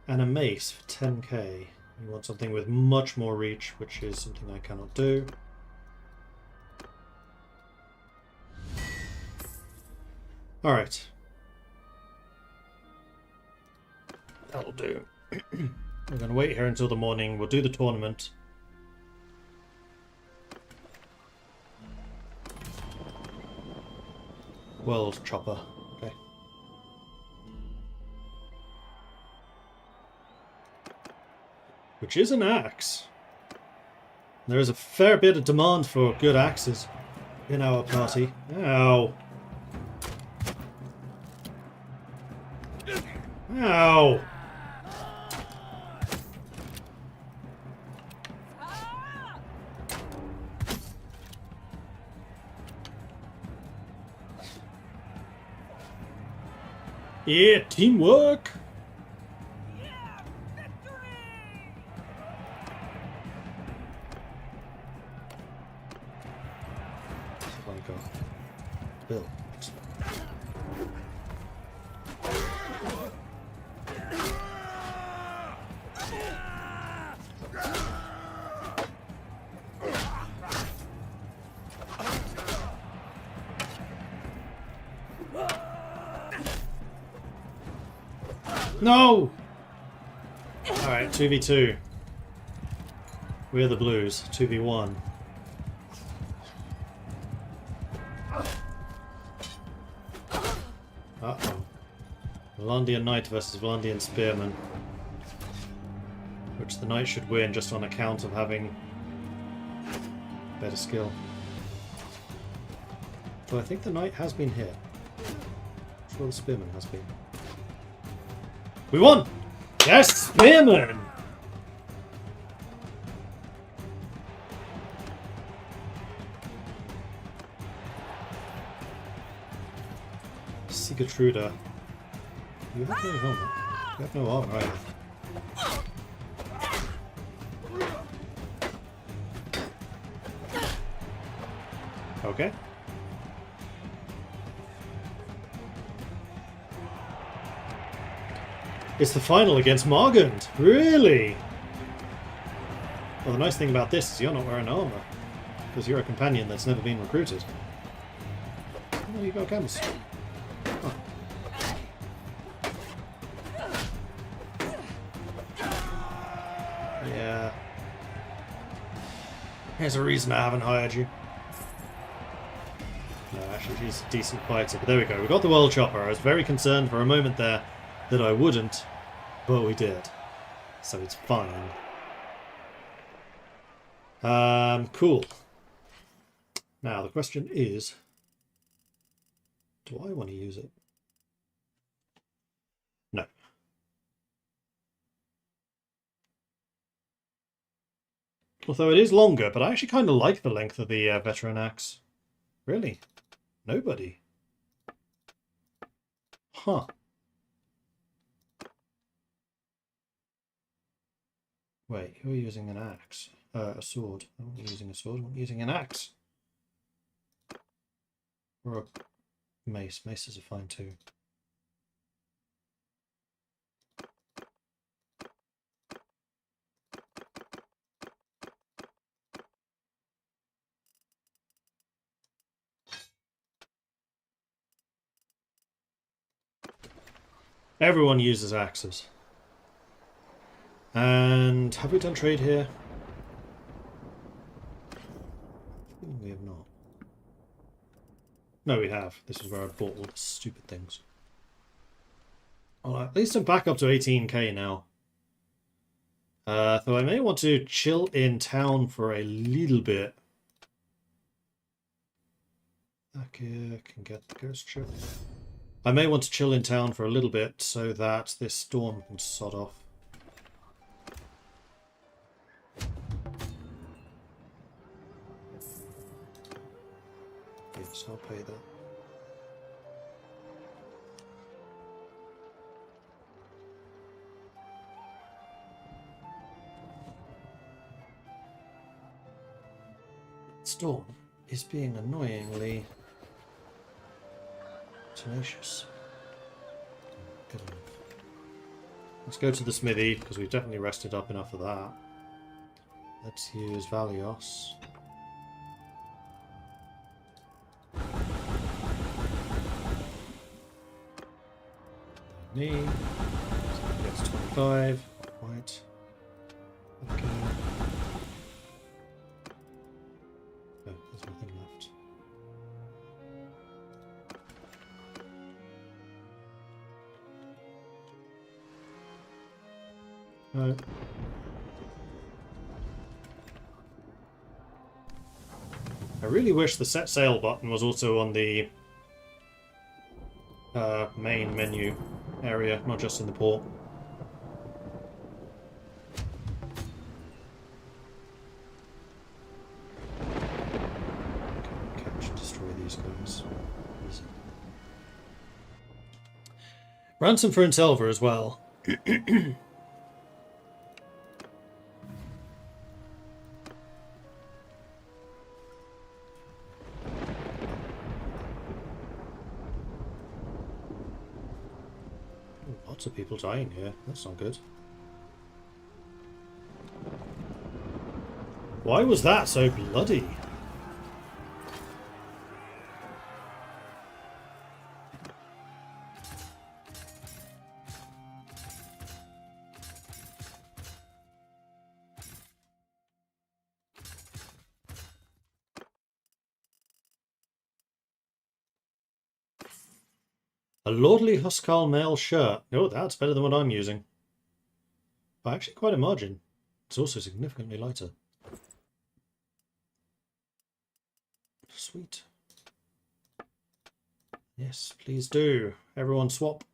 And a mace for 10k. You want something with much more reach, which is something I cannot do. Alright. That'll do. We're going to wait here until the morning. We'll do the tournament. World chopper. Okay. Which is an axe. There is a fair bit of demand for good axes in our party. Ow. Ow. Yeah, teamwork. Oh my god. Bill. No! Alright, 2v2. We're the Blues. 2v1. Uh-oh. Valandian Knight versus Valandian Spearman. Which the Knight should win just on account of having better skill. Though I think the Knight has been hit. I'm sure the Spearman has been. We won! Yes, Spearman! Sigertruda. You have no helmet. You have no armor either. Okay. It's the final against Margund. Really? Well, the nice thing about this is you're not wearing armor. Because you're a companion that's never been recruited. Oh, you got cams. Oh. Yeah. There's a reason I haven't hired you. No, actually, she's a decent fighter. But there we go. We got the World Chopper. I was very concerned for a moment there that I wouldn't, but we did. So it's fine. Cool. Now, the question is, do I want to use it? No. Although it is longer, but I actually kind of like the length of the veteran axe. Really? Nobody? Huh. Wait, who are using an axe? A sword. I'm not using a sword, I'm using an axe. Or a mace. Maces are fine too. Everyone uses axes. And have we done trade here? We have not. No, we have. This is where I bought all the stupid things. Well, at least I'm back up to 18k now. Though I may want to chill in town for a little bit. Okay, I can get the ghost ship. I may want to chill in town for a little bit so that this storm can sod off. Yes, I'll pay that. Storm is being annoyingly tenacious. Good enough. Let's go to the smithy because we've definitely rested up enough of that. Let's use Valios. Me. So that's 25. Right. Okay. Oh, there's nothing left. No. I really wish the set sail button was also on the main menu area, not just in the port. Catch and destroy these guys. Easy. Ransom for Intelva as well. Lots of people dying here. That's not good. Why was that so bloody? A lordly Huskal mail shirt. Oh, that's better than what I'm using. But actually quite a margin. It's also significantly lighter. Sweet. Yes, please do. Everyone swap.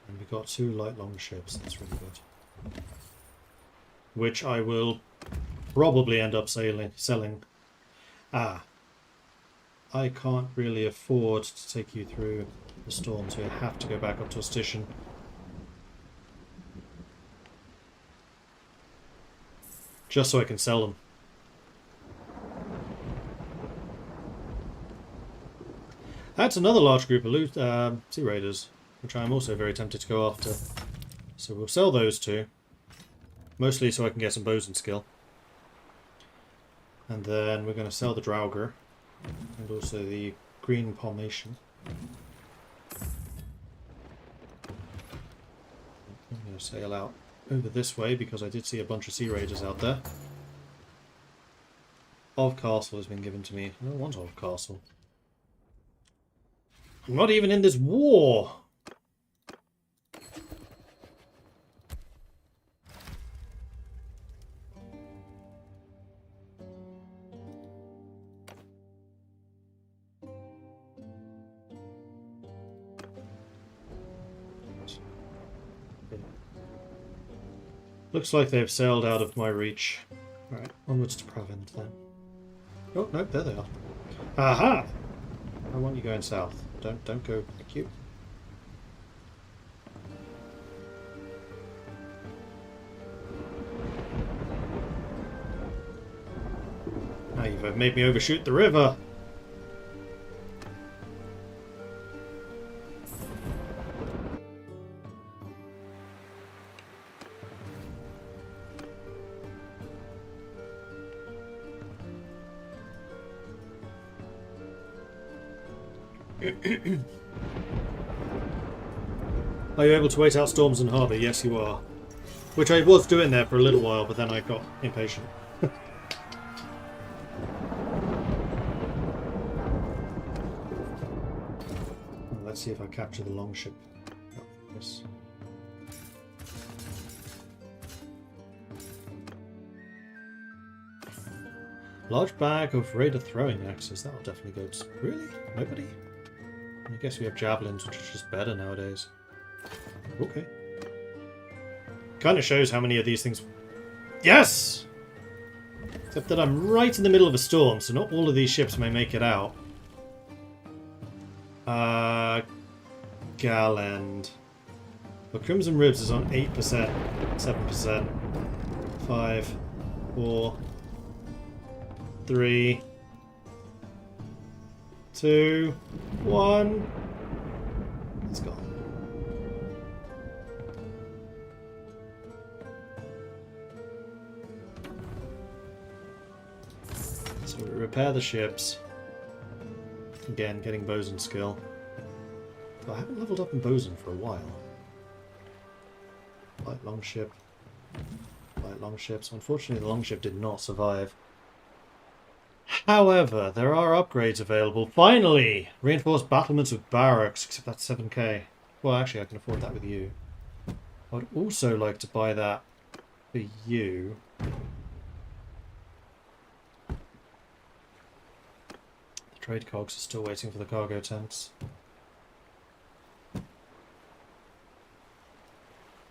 And we got 2 light long ships. That's really good. Which I will probably end up selling. Ah. I can't really afford to take you through the storm, so you have to go back up to a station. Just so I can sell them. That's another large group of Sea Raiders, which I'm also very tempted to go after. So we'll sell those 2. Mostly so I can get some bows and skill. And then we're going to sell the Draugr. And also the green palmation. I'm going to sail out over this way because I did see a bunch of Sea Raiders out there. Of Castle has been given to me. I don't want Of Castle. I'm not even in this war! Looks like they've sailed out of my reach. Alright, onwards to Provence then. Oh, no, there they are. Aha! I want you going south. Don't go. Thank you. Now you've made me overshoot the river. Are you able to wait out storms in harbour? Yes, you are. Which I was doing there for a little while, but then I got impatient. Let's see if I capture the longship. Oh, yes. Large bag of raider throwing axes. That'll definitely go to... Really? Nobody? I guess we have javelins, which is just better nowadays. Okay. Kind of shows how many of these things... Yes! Except that I'm right in the middle of a storm, so not all of these ships may make it out. Galend. But Crimson Ribs is on 8%, 7%, 5, 4, 3, 2, 1. It's gone. So we repair the ships. Again, getting bosun skill. But I haven't leveled up in bosun for a while. Light longship. Light longships. Unfortunately, the longship did not survive. However, there are upgrades available. Finally! Reinforced battlements with barracks, except that's 7k. Well, actually, I can afford that with you. I would also like to buy that for you. The trade cogs are still waiting for the cargo tanks.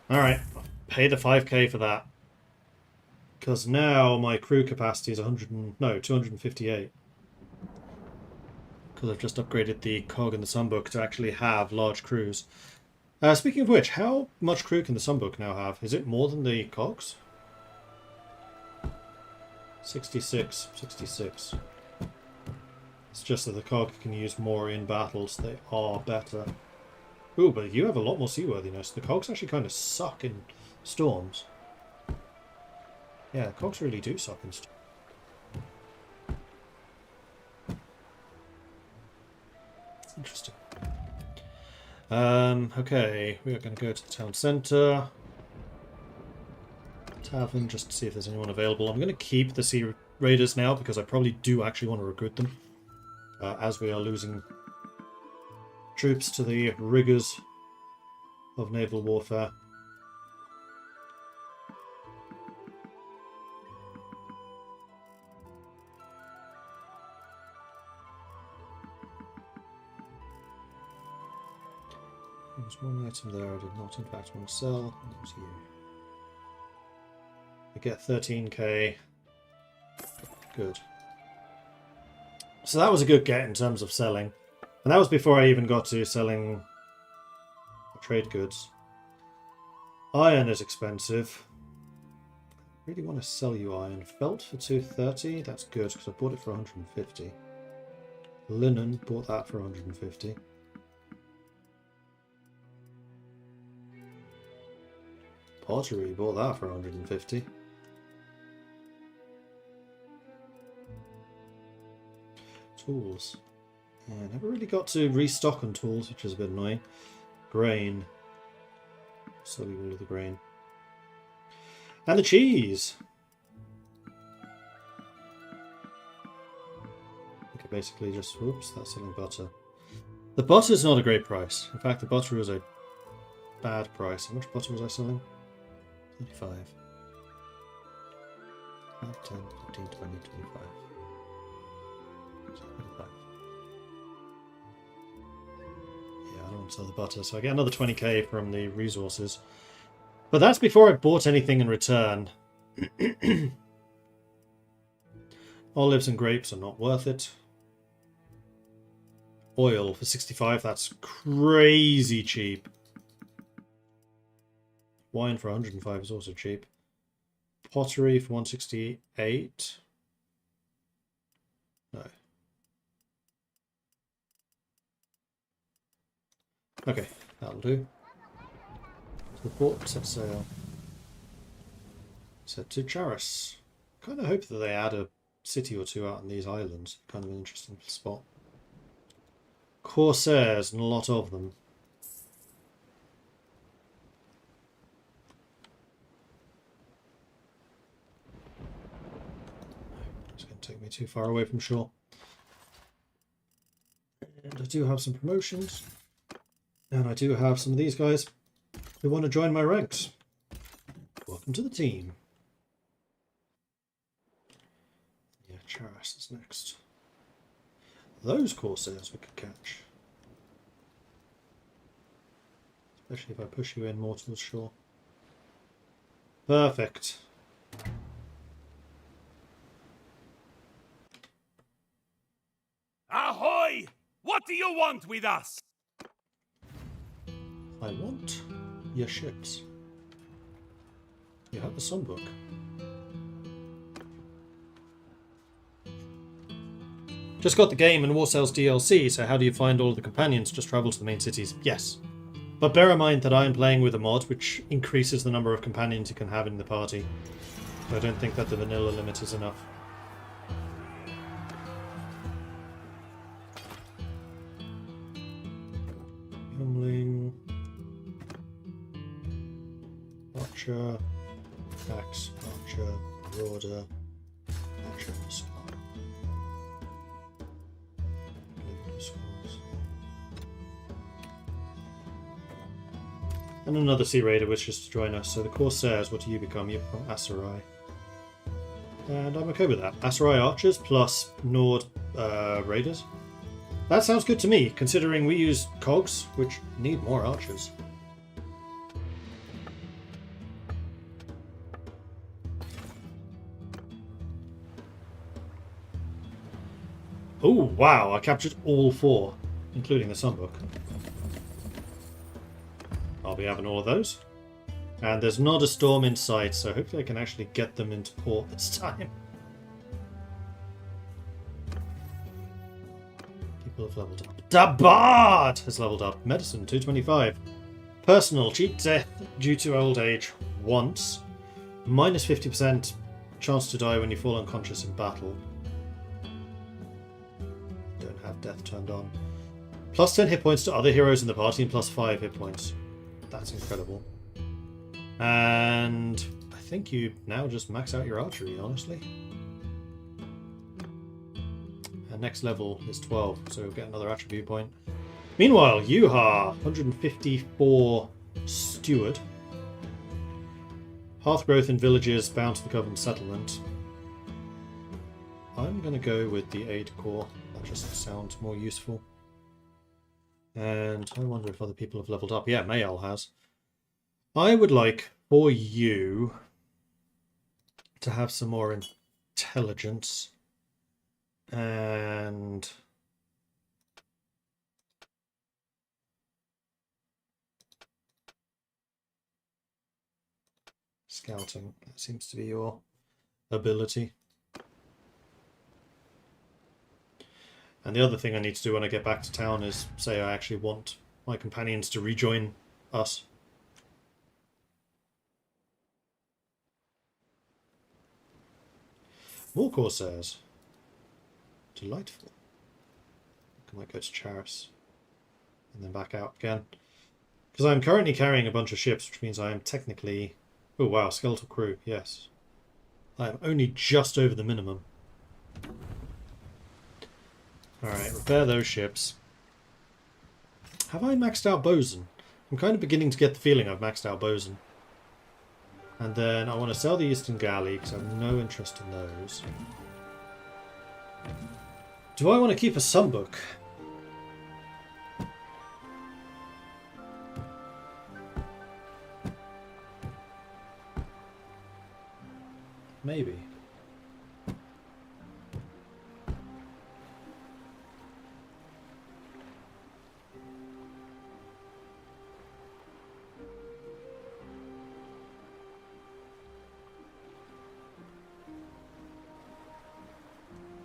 Alright, pay the 5k for that. Because now my crew capacity is 258. Because I've just upgraded the cog in the Sunbook to actually have large crews. Speaking of which, how much crew can the Sunbook now have? Is it more than the cogs? 66. 66. It's just that the cog can use more in battles. They are better. Ooh, but you have a lot more seaworthiness. The cogs actually kind of suck in storms. Yeah, cogs really do suck in storms. Interesting. Okay, we are going to go to the town centre. Tavern, just to see if there's anyone available. I'm going to keep the Sea Raiders now, because I probably do actually want to recruit them. As we are losing troops to the rigours of naval warfare. There's one item there I did not in fact want to sell, and it was you. I get 13k. Good. So that was a good get in terms of selling. And that was before I even got to selling trade goods. Iron is expensive. I really want to sell you iron. Felt for 230. That's good because I bought it for 150. Linen, bought that for 150. Pottery, bought that for 150. Tools. Yeah, never really got to restock on tools, which is a bit annoying. Grain. Sell you all of the grain. And the cheese! Okay, basically just... Whoops, that's selling butter. The butter's not a great price. In fact, the butter was a bad price. How much butter was I selling? 35. 5, 10, 15, 20, 25. 25. Yeah, I don't want to sell the butter, so I get another 20k from the resources. But that's before I bought anything in return. Olives and grapes are not worth it. Oil for 65, that's crazy cheap. Wine for 105 is also cheap. Pottery for 168. Okay, that'll do. To the port, set sail. Set to Charis. Kind of hope that they add a city or two out on these islands. Kind of an interesting spot. Corsairs, and a lot of them. It's going to take me too far away from shore. And I do have some promotions. And I do have some of these guys who want to join my ranks. Welcome to the team. Yeah, Charis is next. Those Corsairs we could catch. Especially if I push you in more towards shore. Perfect. Ahoy! What do you want with us? I want your ships. You have the songbook. Just got the game and Warsales DLC, so how do you find all of the companions? Just travel to the main cities. Yes. But bear in mind that I am playing with a mod which increases the number of companions you can have in the party. So I don't think that the vanilla limit is enough. Youngling. Archer. Axe. Archer. Marauder. Archer. Scar. And another Sea Raider wishes to join us. So the Corsairs, what do you become? You become Aserai. And I'm okay with that. Aserai Archers plus Nord Raiders. That sounds good to me, considering we use cogs, which need more archers. Oh, wow, I captured all 4, including the Sunbook. I'll be having all of those. And there's not a storm in sight, so hopefully I can actually get them into port this time. People have leveled up. Dabard has leveled up. Medicine, 225. Personal, cheap death due to old age, once. Minus 50% chance to die when you fall unconscious in battle. Don't have death turned on. Plus 10 hit points to other heroes in the party and plus 5 hit points. That's incredible. And I think you now just max out your archery, honestly. And next level is 12, so you'll get another attribute point. Meanwhile, Yuha, 154 Steward. Hearth growth in villages bound to the Covenant settlement. I'm going to go with the Aid Corps. That just sounds more useful. And I wonder if other people have leveled up. Yeah, Mayel has. I would like for you to have some more intelligence. And scouting. That seems to be your ability. And the other thing I need to do when I get back to town is say I actually want my companions to rejoin us. More Corsairs. Delightful. I might go to Charis and then back out again. Because I'm currently carrying a bunch of ships, which means I am technically... Oh wow, skeletal crew, yes. I am only just over the minimum. Alright, repair those ships. Have I maxed out Bosun? I'm kind of beginning to get the feeling I've maxed out Bosun. And then I want to sell the Eastern Galley, because I have no interest in those. Do I want to keep a Sunbook? Maybe.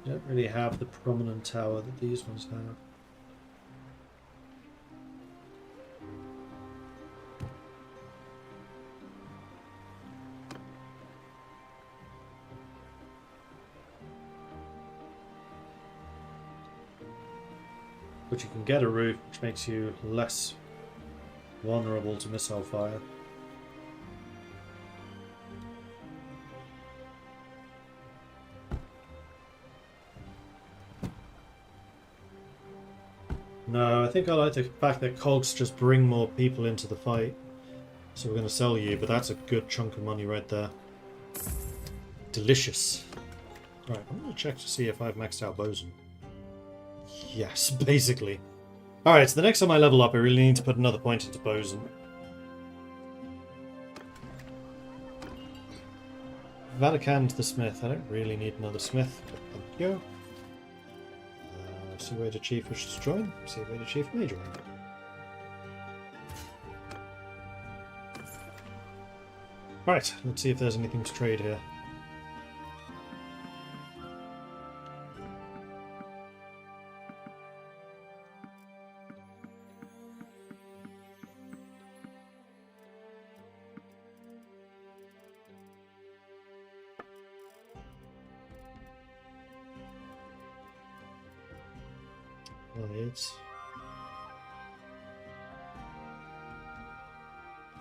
Don't really have the prominent tower that these ones have. But you can get a roof, which makes you less vulnerable to missile fire. No, I think I like the fact that cogs just bring more people into the fight. So we're going to sell you, but that's a good chunk of money right there. Delicious. Right, I'm going to check to see if I've maxed out Bosun. Yes, basically. Alright, so the next time I level up, I really need to put another point into Bosun. Vatican the Smith. I don't really need another Smith, but thank you. See where the Chief wishes to join. See where the Chief may join. Right, let's see if there's anything to trade here. It's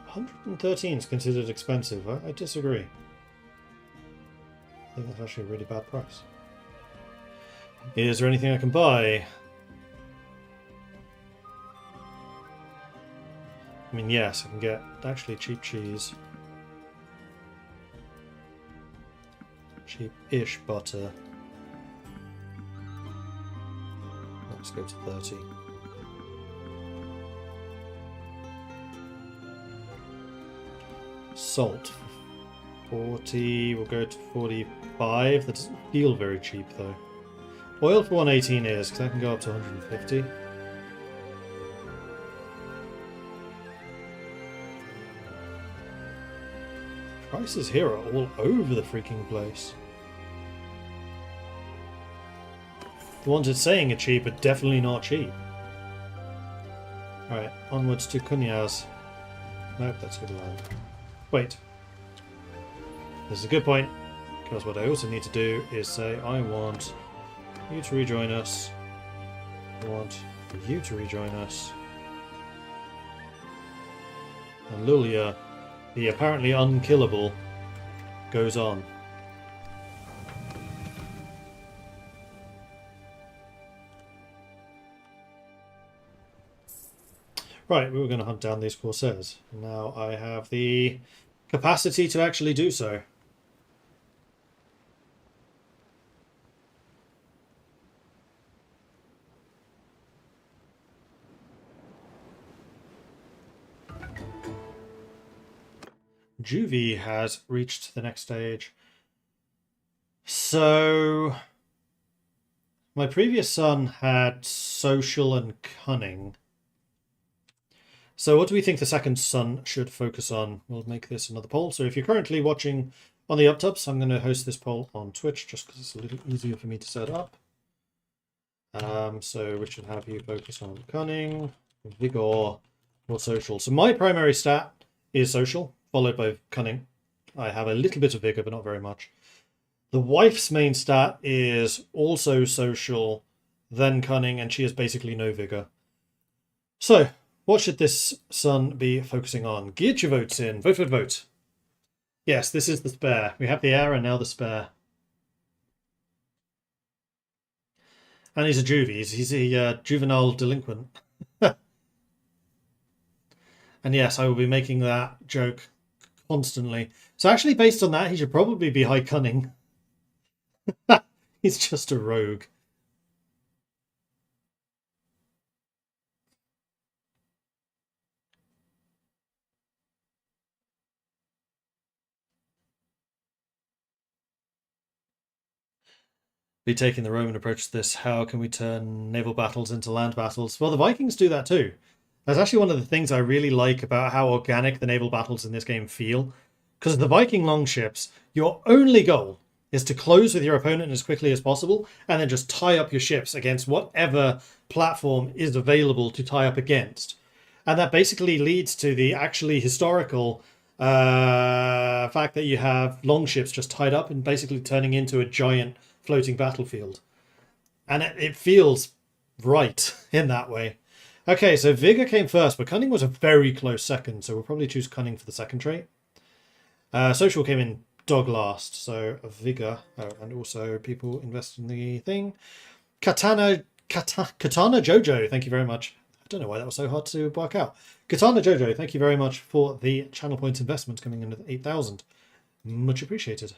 113 is considered expensive. I disagree. I think that's actually a really bad price. Is there anything I can buy? I mean, yes, I can get actually cheap cheese. Cheap-ish butter. Let's go to 30. Salt. 40. We'll go to 45. That doesn't feel very cheap, though. Oil for 118 is, because that can go up to 150. Prices here are all over the freaking place. The ones it's saying are cheap are definitely not cheap. Alright, onwards to Kunyaz. Nope, that's good land. Wait. This is a good point, because what I also need to do is say, I want you to rejoin us. I want you to rejoin us. And Lulia, the apparently unkillable, goes on. Right, we were going to hunt down these Corsairs. Now I have the capacity to actually do so. Juvie has reached the next stage. So my previous son had social and cunning. So what do we think the second son should focus on? We'll make this another poll. So if you're currently watching on the UpTubs, I'm going to host this poll on Twitch just because it's a little easier for me to set up. So we should have you focus on cunning, vigor, or social. So my primary stat is social, followed by cunning. I have a little bit of vigor, but not very much. The wife's main stat is also social, then cunning, and she has basically no vigor. So what should this son be focusing on? Get your votes in. Vote, vote, vote. Yes, this is the spare. We have the heir and now the spare. And he's a juvie. He's a juvenile delinquent. And yes, I will be making that joke constantly. So actually, based on that, he should probably be high cunning. He's just a rogue. Be taking the Roman approach to this. How can we turn naval battles into land battles? Well, the Vikings do that too. That's actually one of the things I really like about how organic the naval battles in this game feel. Because the Viking longships, your only goal is to close with your opponent as quickly as possible and then just tie up your ships against whatever platform is available to tie up against. And that basically leads to the actually historical fact that you have longships just tied up and basically turning into a giant floating battlefield. And it feels right in that way. Okay, so Vigor came first, but Cunning was a very close second, so we'll probably choose Cunning for the second trait. Social came in dog last, so Vigor, and also people invest in the thing. Katana Jojo, thank you very much. I don't know why that was so hard to work out. Katana Jojo, thank you very much for the channel points investment coming in at 8,000. Much appreciated.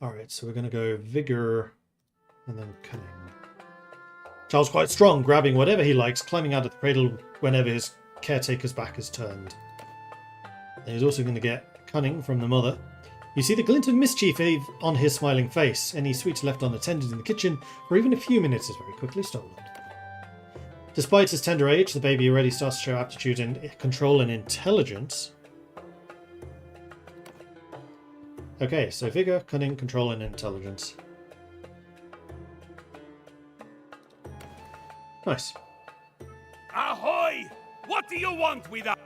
Alright, so we're going to go Vigor and then Cunning. Charles quite strong, grabbing whatever he likes, climbing out of the cradle whenever his caretaker's back is turned. And he's also going to get Cunning from the mother. You see the glint of mischief on his smiling face. Any sweets left unattended in the kitchen for even a few minutes is very quickly stolen. Despite his tender age, the baby already starts to show aptitude in control and intelligence. Okay, so Vigor, Cunning, Control, and Intelligence. Nice. Ahoy! What do you want with us?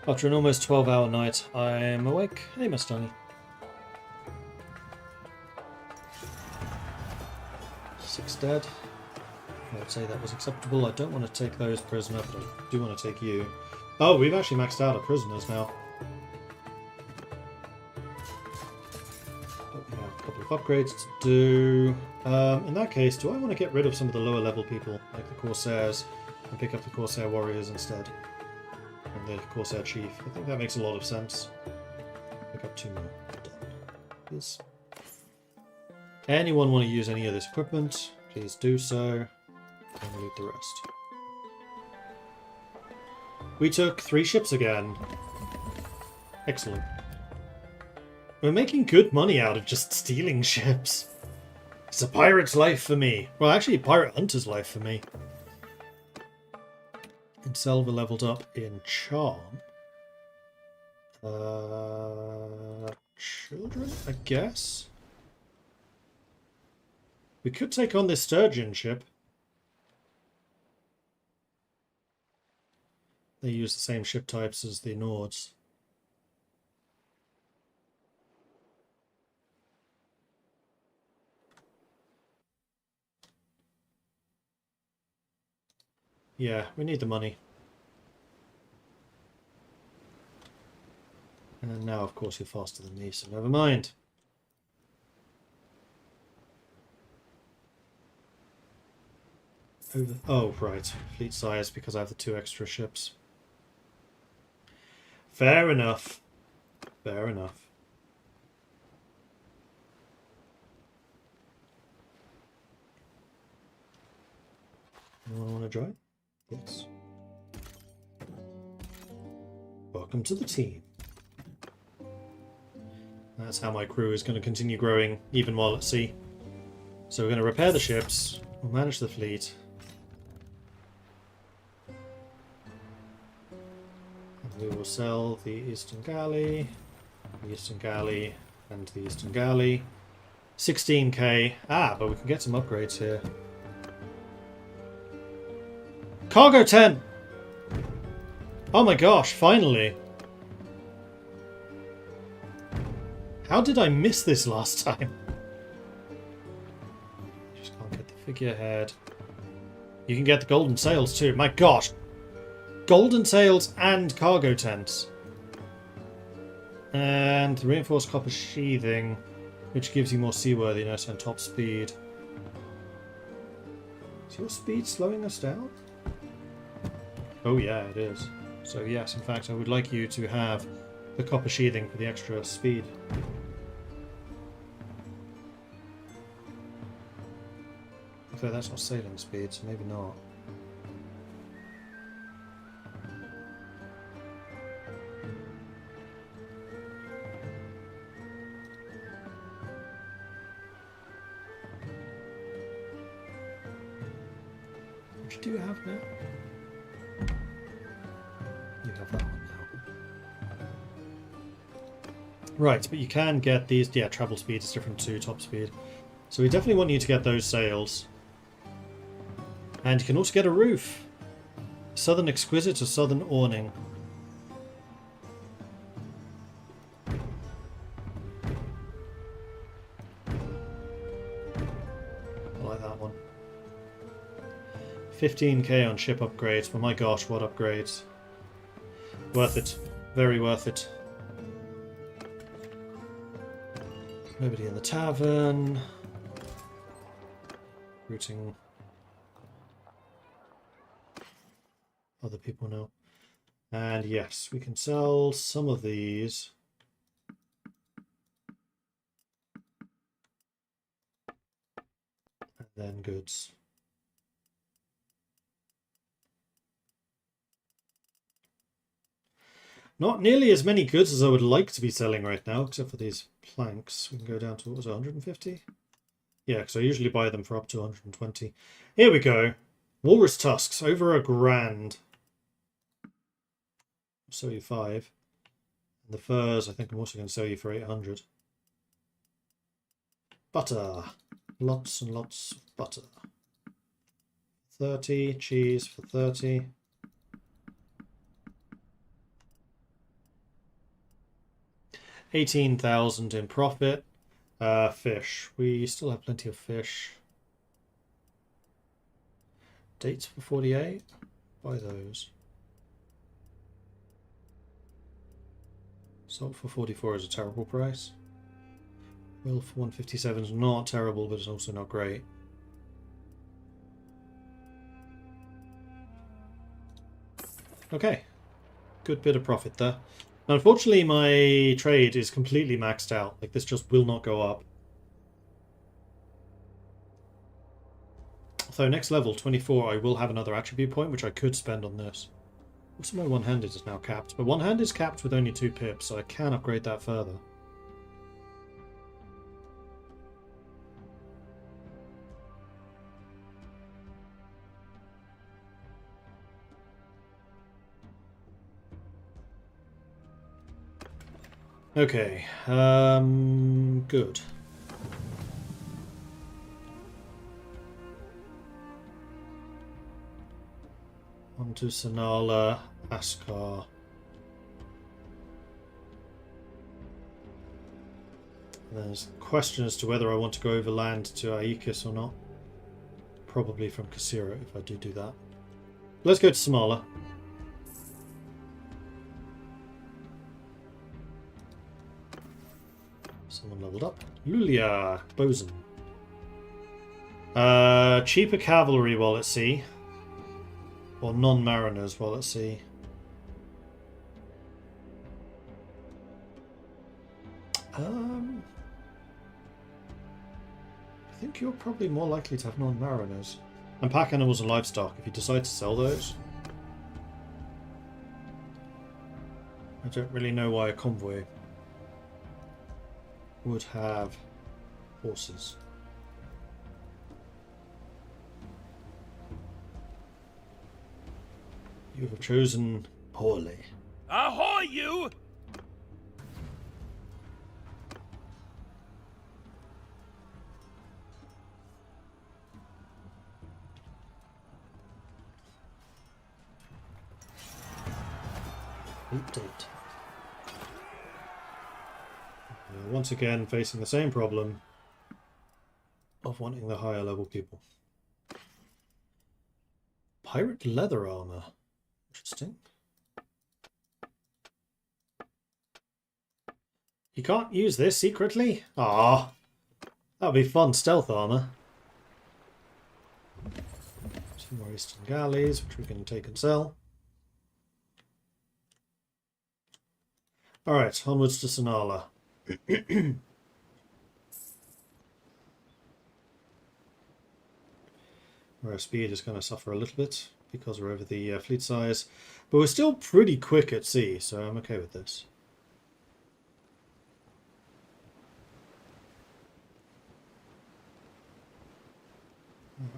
After an almost 12-hour night, I'm awake. Hey, Mustang. 6 dead. I would say that was acceptable. I don't want to take those prisoner, but I do want to take you. Oh, we've actually maxed out our prisoners now. But we have a couple of upgrades to do. In that case, do I want to get rid of some of the lower level people, like the Corsairs, and pick up the Corsair Warriors instead? And the Corsair Chief. I think that makes a lot of sense. Pick up 2 more. Done. Yes. Anyone want to use any of this equipment? Please do so. And loot the rest. We took 3 ships again. Excellent. We're making good money out of just stealing ships. It's a pirate's life for me. Well, actually, a pirate hunter's life for me. And Selva leveled up in Charm. Children, I guess? We could take on this Sturgeon ship. They use the same ship types as the Nords. Yeah, we need the money. And now, of course, you're faster than me, so never mind. Oh, right. Fleet size, because I have the 2 extra ships. Fair enough. Fair enough. Anyone want to join? Yes. Welcome to the team. That's how my crew is going to continue growing, even while at sea. So we're going to repair the ships. We'll manage the fleet. And we will sell the Eastern Galley, the Eastern Galley, and the Eastern Galley. 16k. Ah, but we can get some upgrades here. Cargo 10! Oh my gosh, finally! How did I miss this last time? Just can't get the figurehead. You can get the golden sails too. My gosh! Golden sails and cargo tents. And the reinforced copper sheathing, which gives you more seaworthiness and top speed. Is your speed slowing us down? Oh yeah, it is. So yes, in fact, I would like you to have the copper sheathing for the extra speed. Okay, that's not sailing speed, so maybe not. Which do you have now? You have that one now. Right, but you can get these. Yeah, travel speed is different to top speed. So we definitely want you to get those sails. And you can also get a roof. Southern Exquisite or Southern Awning. 15k on ship upgrades, but my gosh, what upgrades. Worth it. Very worth it. Nobody in the tavern. Routing other people now. And yes, we can sell some of these. And then goods. Not nearly as many goods as I would like to be selling right now, except for these planks. We can go down to, what was it, 150? Yeah, because I usually buy them for up to 120. Here we go. Walrus tusks, over $1,000. I'll sell you 5. And the furs, I think I'm also going to sell you for 800. Butter. Lots and lots of butter. 30. Cheese for 30. $18,000 in profit. Fish. We still have plenty of fish. Dates for 48. Buy those. Salt for 44 is a terrible price. Oil for 157 is not terrible, but it's also not great. Okay. Good bit of profit there. Now, unfortunately, my trade is completely maxed out. Like, this just will not go up. So next level, 24, I will have another attribute point, which I could spend on this. Also, my one-handed is now capped. But one-hand is capped with only 2 pips, so I can upgrade that further. Okay, good. On to Sanala, Askar. There's a question as to whether I want to go overland to Aegis or not. Probably from Kasira if I do that. Let's go to Samala. Someone leveled up. Lulia, Bosun. Cheaper cavalry while at sea. Or non-mariners while at sea. I think you're probably more likely to have non-mariners. And pack animals and livestock if you decide to sell those. I don't really know why a convoy would have horses. You have chosen poorly. Ahoy, you! Update. Once again, facing the same problem of wanting the higher level people. Pirate leather armor. Interesting. You can't use this secretly? Ah, that would be fun. Stealth armor. Some more Eastern galleys, which we can take and sell. Alright, onwards to Sanala. Where our speed is going to suffer a little bit because we're over the fleet size. But we're still pretty quick at sea, so I'm okay with this.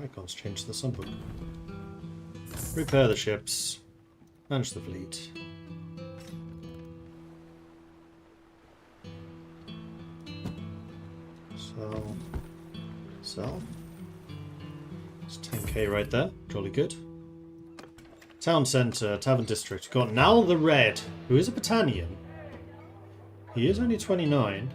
Icons change the sunbook. Repair the ships. Manage the fleet. Sell. It's 10k right there. Jolly good. Town centre, Tavern District. Got Nal the Red, who is a Battanian. He is only 29.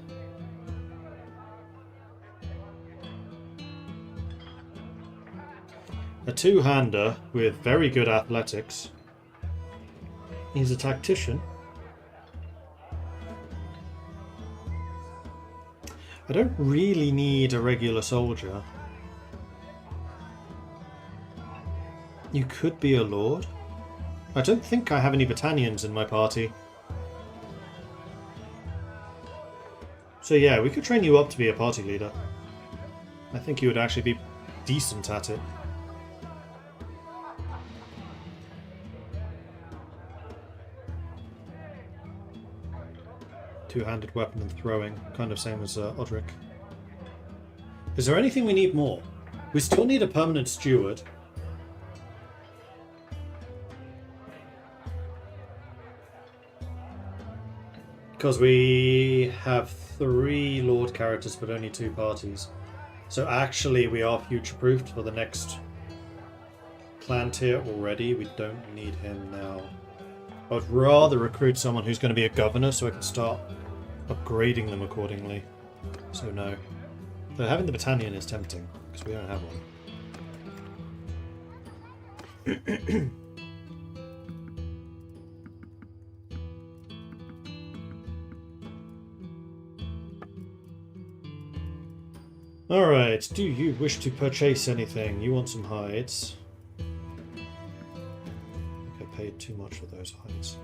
A two-hander with very good athletics. He's a tactician. I don't really need a regular soldier. You could be a lord. I don't think I have any battalions in my party. So yeah, we could train you up to be a party leader. I think you would actually be decent at it. Two-handed weapon and throwing, kind of same as Odric. Is there anything we need more? We still need a permanent steward. Because we have 3 Lord characters but only 2 parties. So actually we are future-proofed for the next clan tier already. We don't need him now. I'd rather recruit someone who's going to be a governor so I can start upgrading them accordingly. So no. Though having the battalion is tempting, because we don't have one. Alright, do you wish to purchase anything? You want some hides. I think I paid too much for those hides.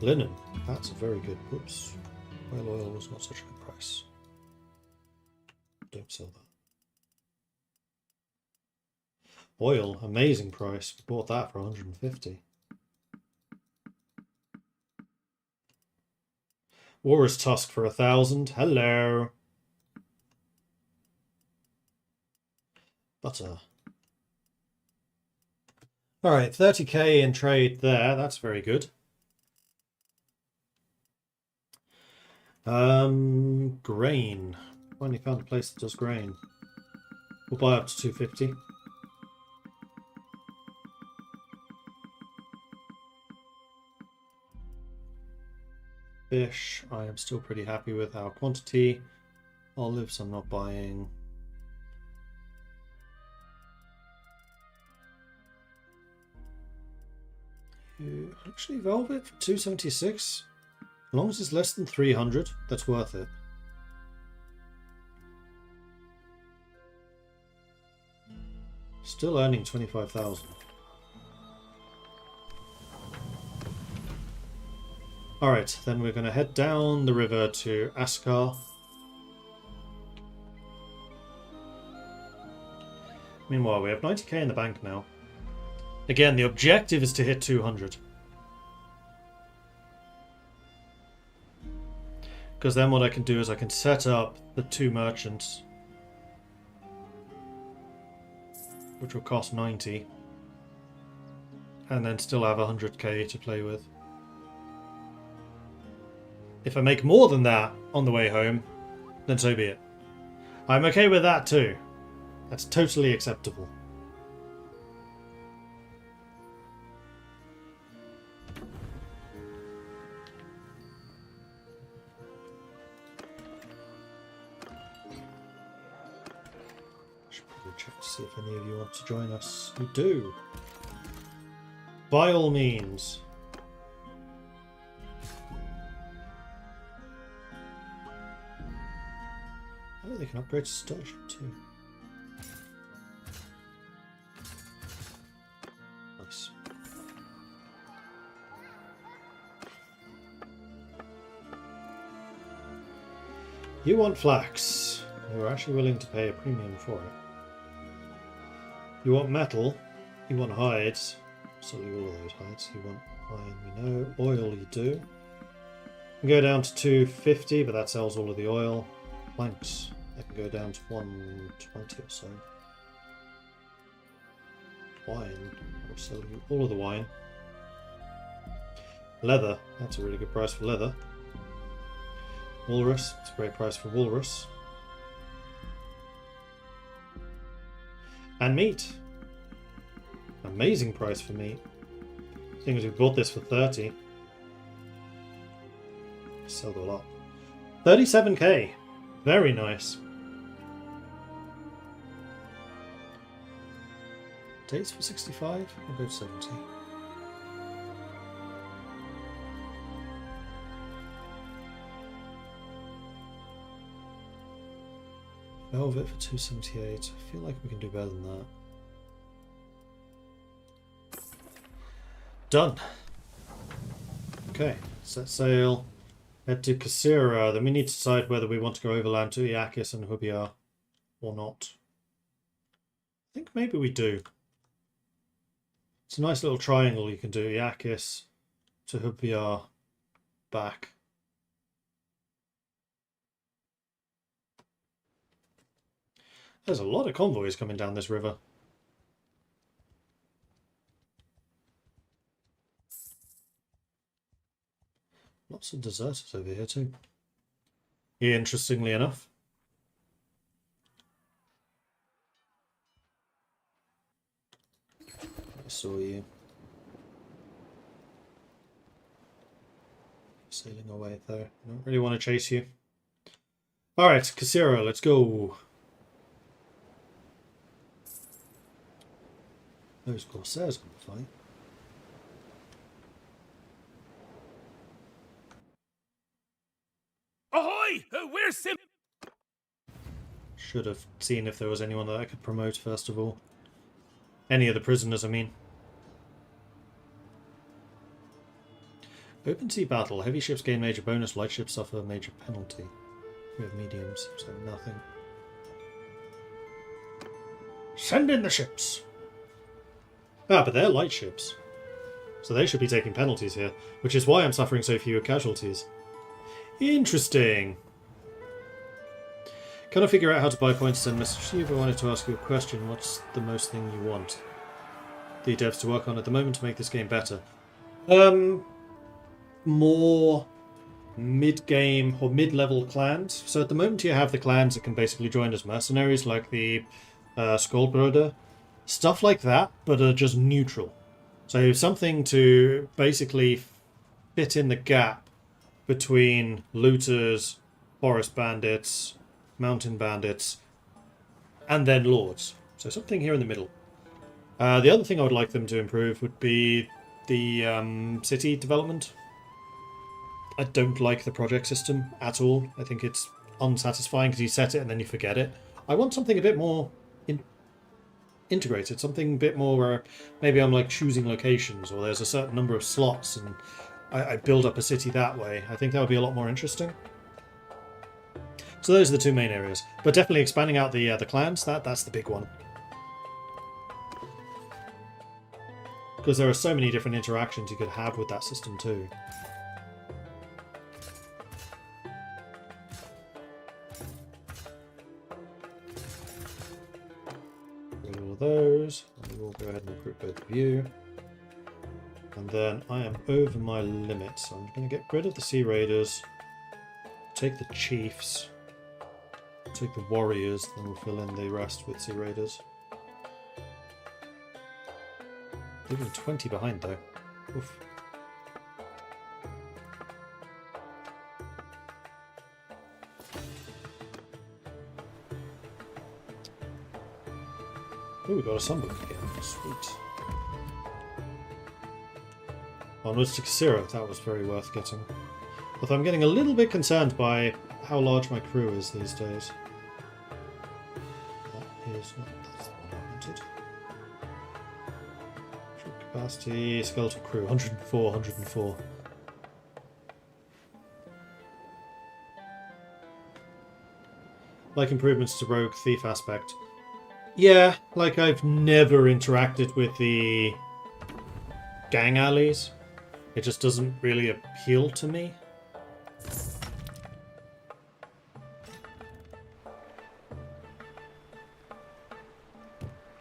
Linen. That's a very good. Whoops. Whale oil was not such a good price. Don't sell that. Oil, amazing price. We bought that for 150. Walrus tusk for 1,000. Hello. Butter. Alright, 30k in trade there. That's very good. Grain. Finally found a place that does grain. We'll buy up to 250. Fish, I am still pretty happy with our quantity. Olives, I'm not buying. Actually, velvet for 276. As long as it's less than 300, that's worth it. Still earning 25,000. Alright, then we're going to head down the river to Askar. Meanwhile, we have 90k in the bank now. Again, the objective is to hit 200. Because then what I can do is I can set up the 2 merchants, which will cost 90, and then still have 100k to play with. If I make more than that on the way home, then so be it. I'm okay with that too. That's totally acceptable. Should probably check to see if any of you want to join us. You do. By all means. Oh, they can upgrade to starship too. Nice. You want flax. You're actually willing to pay a premium for it. You want metal. You want hides. Sell you all of those hides. You want iron, we know. Oil, you do. You can go down to 250, but that sells all of the oil. Planks. I can go down to 120 or so. Wine. I'll sell you all of the wine. Leather. That's a really good price for leather. Walrus. It's a great price for walrus. And meat. Amazing price for meat. Seeing as we bought this for 30. Sold a lot. 37k. Very nice. Dates for 65? I'll go 70. Velvet for 278. I feel like we can do better than that. Done. Okay, set sail. Head to Kasira. Then we need to decide whether we want to go overland to Iakis and Hubiar or not. I think maybe we do. It's a nice little triangle you can do. Iakis to Hubiar back. There's a lot of convoys coming down this river. Lots of deserters over here too. Interestingly enough. I saw you. Sailing away though. I don't really want to chase you. Alright, Kasira, let's go. Those Corsairs are going to fight. Ahoy! Where's Sim? Should have seen if there was anyone that I could promote first of all. Any of the prisoners, I mean. Open sea battle. Heavy ships gain major bonus. Light ships suffer major penalty. We have mediums, so nothing. Send in the ships! Ah, but they're light ships. So they should be taking penalties here, which is why I'm suffering so few casualties. Interesting. Can I figure out how to buy points and message you? If I wanted to ask you a question, what's the most thing you want the devs to work on at the moment to make this game better? More mid-game or mid-level clans. So at the moment you have the clans that can basically join as mercenaries, like the Skullbroder. Stuff like that, but are just neutral. So something to basically fit in the gap between looters, forest bandits, mountain bandits, and then lords. So something here in the middle. The other thing I would like them to improve would be the city development. I don't like the project system at all. I think it's unsatisfying because you set it and then you forget it. I want something a bit more integrated, something a bit more where maybe I'm like choosing locations or there's a certain number of slots and I build up a city that way. I think that would be a lot more interesting. So those are the two main areas, but definitely expanding out the clans. That's the big one, because there are so many different interactions you could have with that system too. All of those. And we'll go ahead and recruit both of you. And then I am over my limit, so I'm going to get rid of the Sea Raiders, take the Chiefs, take the Warriors, then we'll fill in the rest with Sea Raiders. Leaving 20 behind though. Oof. Oh, we got a sunbook again. Sweet. Onwards to Kasira. That was very worth getting. Although I'm getting a little bit concerned by how large my crew is these days. That is not... That's the one I wanted. Troop capacity, skeletal crew, 104, 104. Like improvements to rogue thief aspect. Yeah, like I've never interacted with the gang alleys. It just doesn't really appeal to me.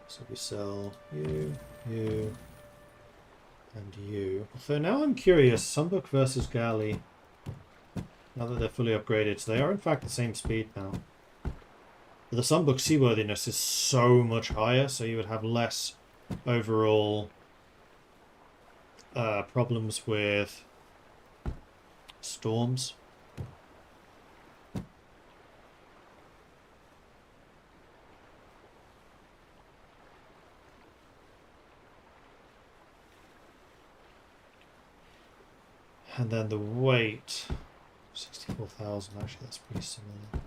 So we sell you, you, and you. So now I'm curious, Sunbook versus Galley. Now that they're fully upgraded, so they are in fact the same speed now. But the Sunbook seaworthiness is so much higher, so you would have less overall problems with storms. And then the weight, 64,000. Actually, that's pretty similar.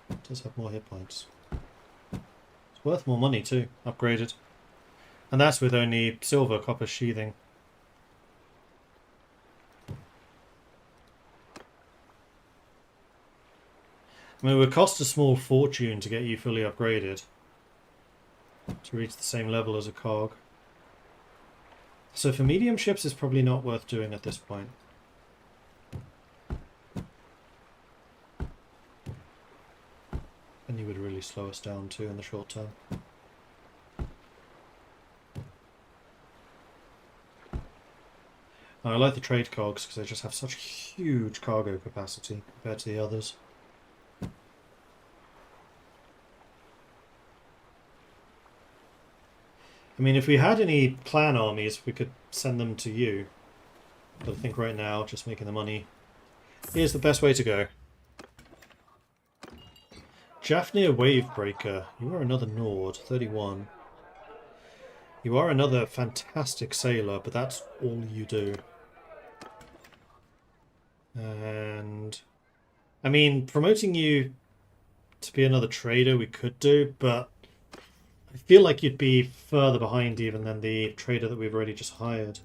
It does have more hit points. It's worth more money too, upgraded. And that's with only silver copper sheathing. I mean, it would cost a small fortune to get you fully upgraded to reach the same level as a cog. So for medium ships, it's probably not worth doing at this point. And you would really slow us down too in the short term. I like the trade cogs because they just have such huge cargo capacity compared to the others. I mean, if we had any clan armies, we could send them to you. But I think right now, just making the money is the best way to go. Jafnir Wavebreaker. You are another Nord, 31. You are another fantastic sailor, but that's all you do. And I mean, promoting you to be another trader we could do, but I feel like you'd be further behind even than the trader that we've already just hired.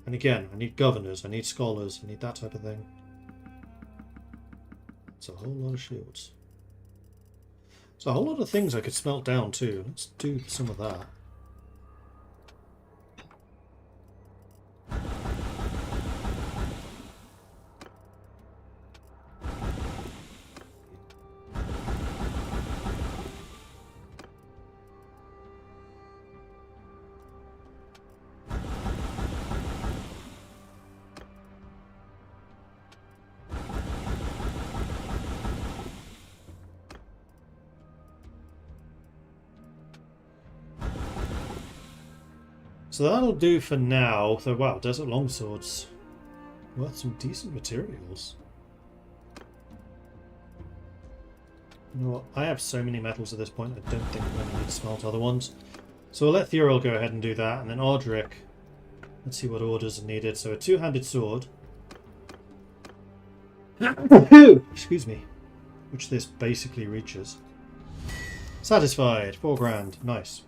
And again, I need governors, I need scholars, I need that type of thing. It's a whole lot of shields. There's a whole lot of things I could smelt down too. Let's do some of that. So that'll do for now. So wow, Desert Longswords. Worth some decent materials. You know what? I have so many metals at this point, I don't think I'm going to need to smelt other ones. So we'll let Thuril go ahead and do that, and then Ardric. Let's see what orders are needed. So a two-handed sword. Excuse me. Which this basically reaches. Satisfied. 4 grand. Nice.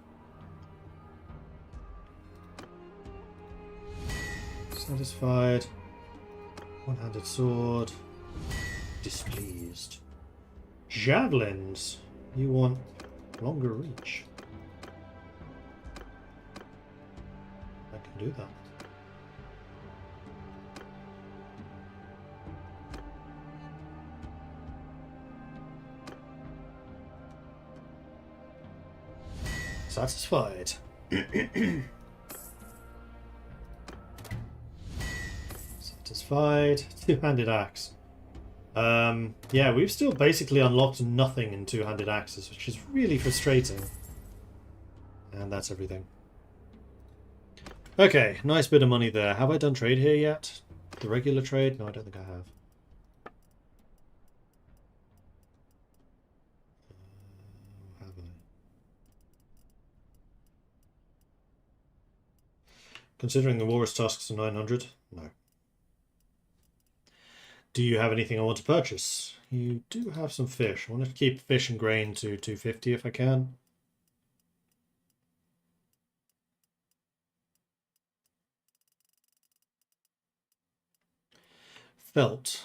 Satisfied. One-handed sword. Displeased. Javelins. You want longer reach. I can do that. Satisfied. Satisfied. Two-handed axe. Yeah, we've still basically unlocked nothing in two-handed axes, which is really frustrating. And that's everything. Okay, nice bit of money there. Have I done trade here yet? The regular trade? No, I don't think I have. Have I? Considering the Walrus tusks are 900? No. Do you have anything I want to purchase? You do have some fish. I want to keep fish and grain to 250 if I can. Felt.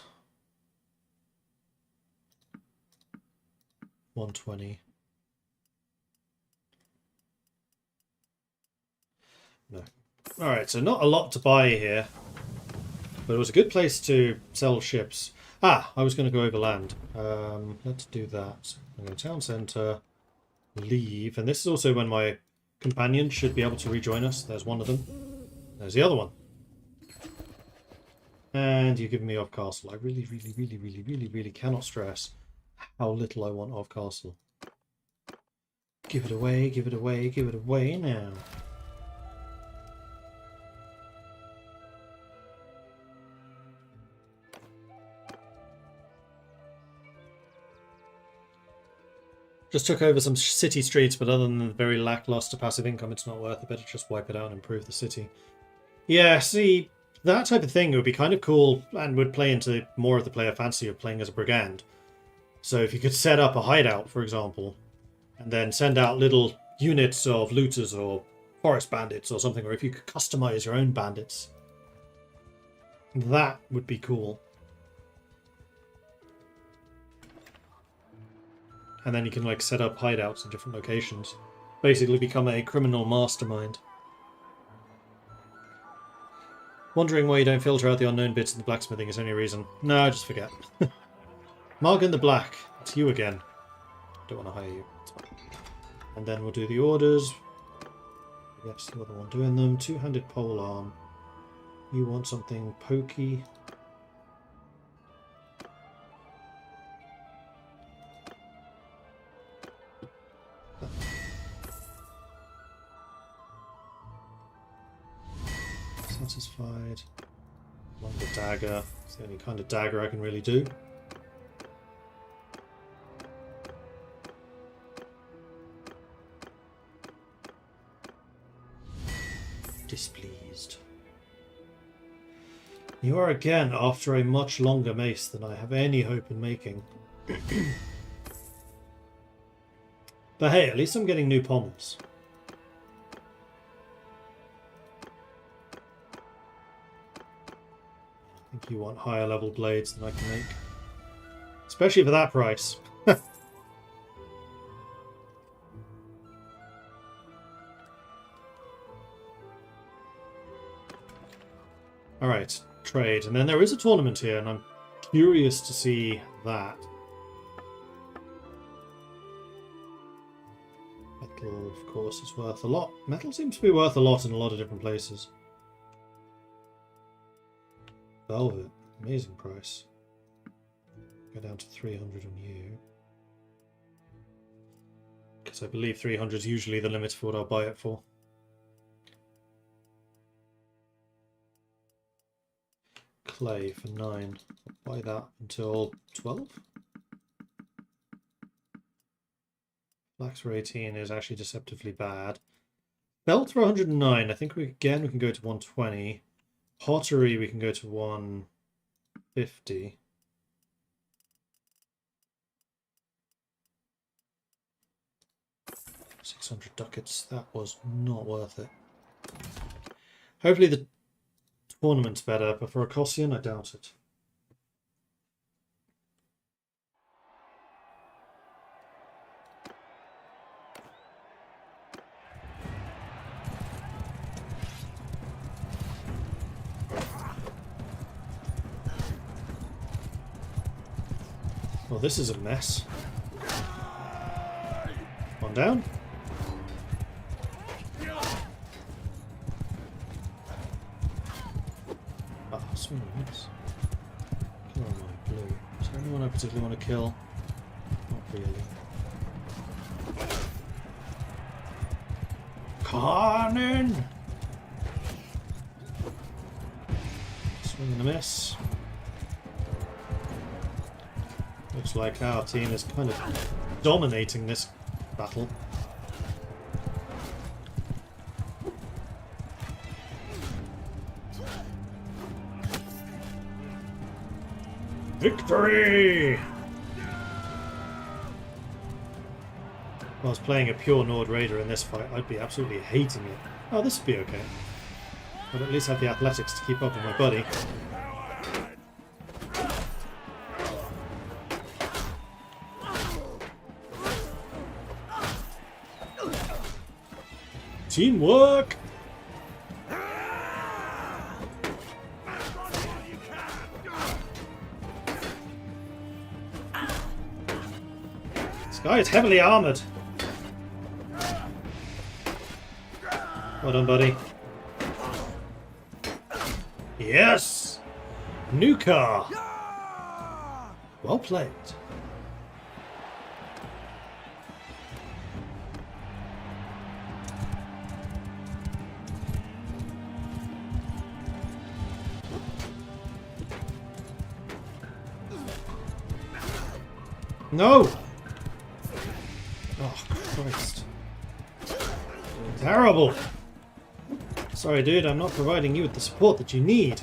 120. No. Alright, so not a lot to buy here. But it was a good place to sell ships. Ah, I was going to go overland. Let's do that. I'm going to town centre, leave, and this is also when my companions should be able to rejoin us. There's one of them. There's the other one. And you're giving me off castle. I really cannot stress how little I want off castle. Give it away, give it away, give it away now. Just took over some city streets, but other than the very lackluster passive income, it's not worth it. Better just wipe it out and improve the city. Yeah, see, that type of thing would be kind of cool and would play into more of the player fantasy of playing as a brigand. So if you could set up a hideout, for example, and then send out little units of looters or forest bandits or something, or if you could customize your own bandits, that would be cool. And then you can like set up hideouts in different locations. Basically become a criminal mastermind. Wondering why you don't filter out the unknown bits in the blacksmithing is any reason. No, just forget. Morgan the Black, it's you again. Don't want to hire you. It's fine. And then we'll do the orders. Yes, the other one doing them. Two-handed polearm. You want something pokey. Satisfied. Longer dagger. It's the only kind of dagger I can really do. Displeased. You are again after a much longer mace than I have any hope in making. But hey, at least I'm getting new pommels. I think you want higher level blades than I can make. Especially for that price. Alright, trade. And then there is a tournament here, and I'm curious to see that. Metal, of course, is worth a lot. Metal seems to be worth a lot in a lot of different places. Velvet, amazing price. Go down to 300 on you. Because I believe 300 is usually the limit for what I'll buy it for. Clay for 9. I'll buy that until 12. Flax for 18 is actually deceptively bad. Belt for 109. I think we can go to 120. Pottery we can go to 150. $600 ducats. That was not worth it. Hopefully the tournament's better, but for a Cossian, I doubt it. Well, this is a mess. One down. Oh, swing and miss. Kill on my blue. Is there anyone I particularly want to kill? Not really. Cannon! Swing and a miss. Looks like our team is kind of dominating this battle. Victory! If I was playing a pure Nord Raider in this fight, I'd be absolutely hating it. Oh, this would be okay. I'd at least have the athletics to keep up with my buddy. Teamwork! This guy is heavily armoured. Well done, buddy. Yes! New car! Well played. No! Terrible! Sorry, dude, I'm not providing you with the support that you need.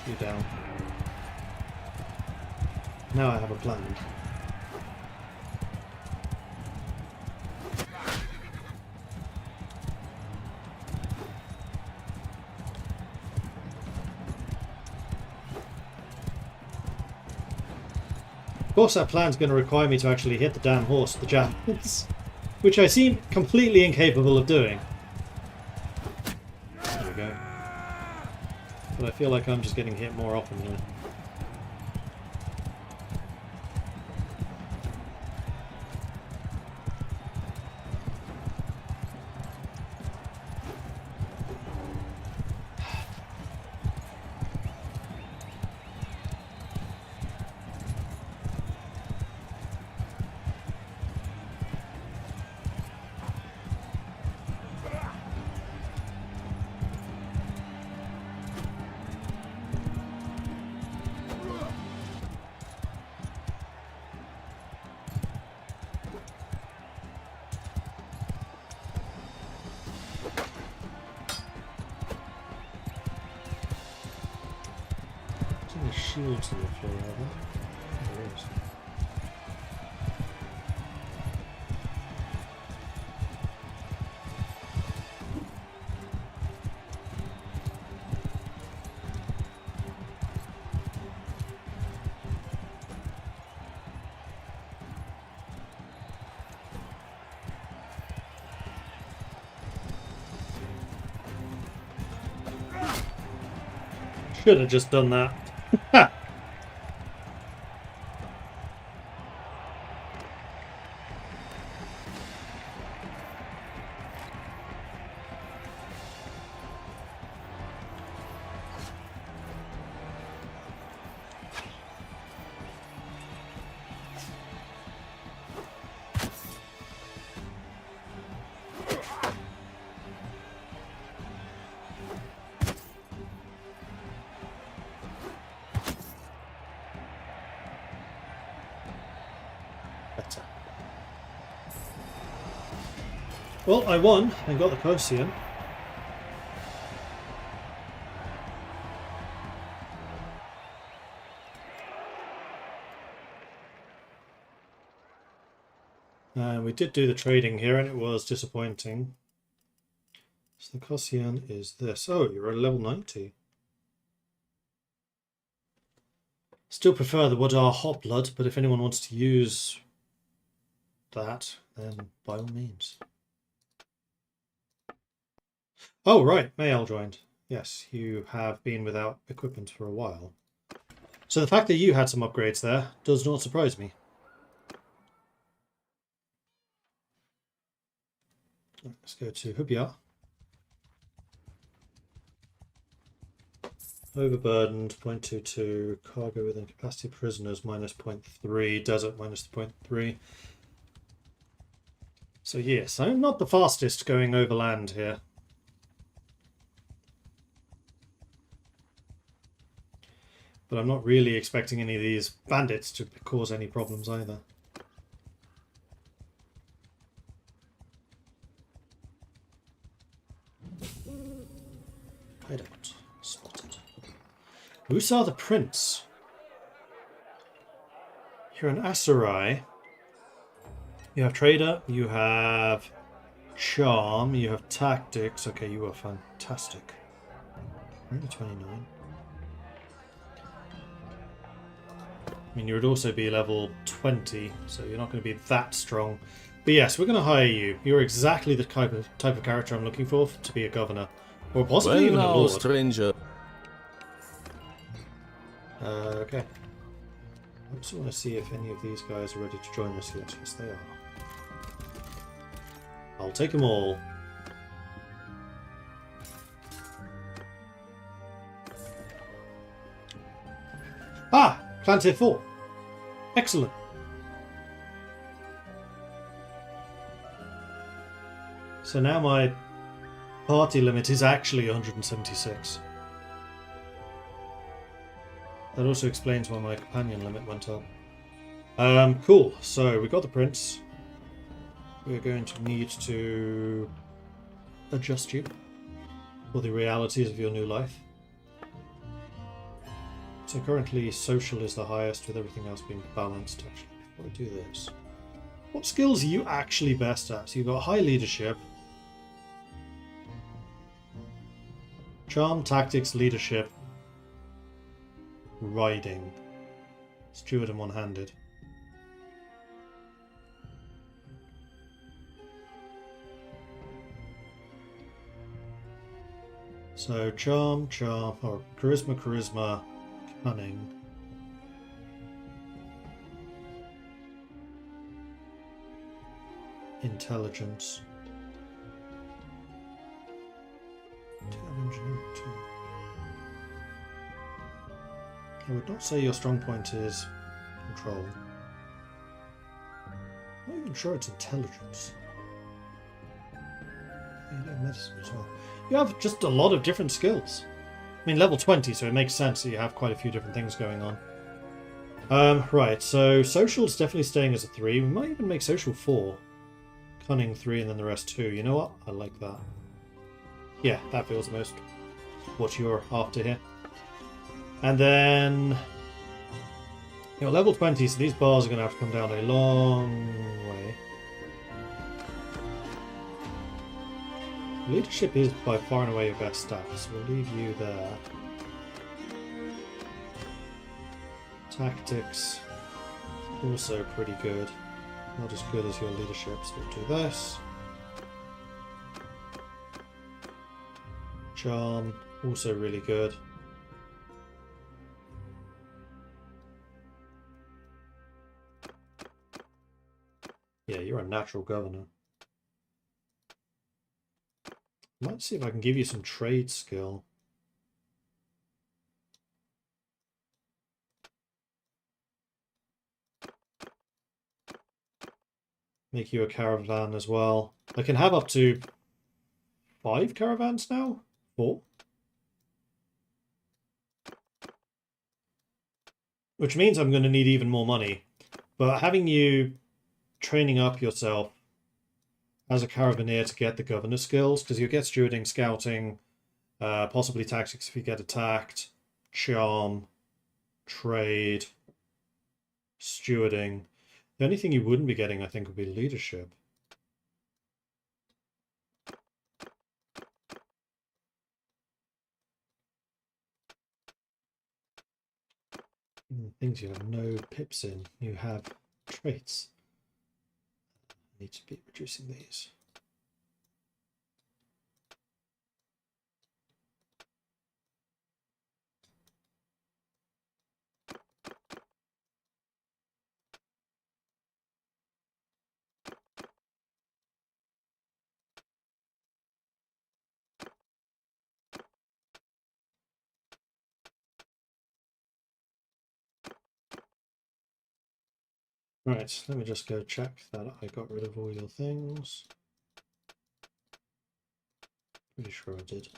You down. Now I have a plan. Of course that plan's going to require me to actually hit the damn horse, the giants, which I seem completely incapable of doing. There we go. But I feel like I'm just getting hit more often here. Any shields on the floor, are there? There is. Should have just done that. Ha! Better. Well, I won and got the Quotient. We did do the trading here and it was disappointing. So the Quotient is this. Oh, you're at level 90. Still prefer the Wadar Hot Blood, but if anyone wants to use that, then by all means. Oh, right, Mayal joined. Yes, you have been without equipment for a while. So the fact that you had some upgrades there does not surprise me. Let's go to Hubia. Overburdened, 0.22. Cargo within capacity prisoners, minus 0.3. Desert, minus 0.3. So yes, I'm not the fastest going overland here. But I'm not really expecting any of these bandits to cause any problems either. Hideout spotted. Usar the Prince. You're an Asarai. You have Trader, you have Charm, you have Tactics. Okay, you are fantastic. Only 29. I mean, you would also be level 20, so you're not going to be that strong. But yes, we're going to hire you. You're exactly the type of character I'm looking for to be a governor. Or possibly even a now, lord. stranger. Okay. I just want to see if any of these guys are ready to join us yet. Yes, they are. I'll take them all. Ah! Planted 4. Excellent. So now my party limit is actually 176. That also explains why my companion limit went up. Cool. So we got the prince. We're going to need to adjust you for the realities of your new life. So currently social is the highest, with everything else being balanced. Actually, before I do this, what skills are you actually best at? So you've got high leadership, charm, tactics, leadership, riding, steward and one-handed. So charm, or charisma, cunning. Intelligence. Engineering too. I would not say your strong point is control. I'm not even sure it's intelligence. You have medicine as well. You have just a lot of different skills. I mean, level 20, so it makes sense that you have quite a few different things going on. Right, so social's definitely staying as a 3. We might even make social 4. Cunning 3 and then the rest 2. You know what? I like that. Yeah, that feels the most what you're after here. And then you're level 20, so these bars are going to have to come down a long way. Leadership is by far and away your best stat, so we'll leave you there. Tactics, also pretty good. Not as good as your leadership, so we'll do this. Charm, also really good. Yeah, you're a natural governor. Might see if I can give you some trade skill. Make you a caravan as well. I can have up to 5 caravans now? 4? Which means I'm going to need even more money. But having you training up yourself as a caravaneer to get the governor skills, because you'll get stewarding, scouting, possibly tactics if you get attacked, charm, trade, stewarding. The only thing you wouldn't be getting, I think, would be leadership. Things you have no pips in, you have traits. I need to be reducing these. Right, let me just go check that I got rid of all your things. Pretty sure I did.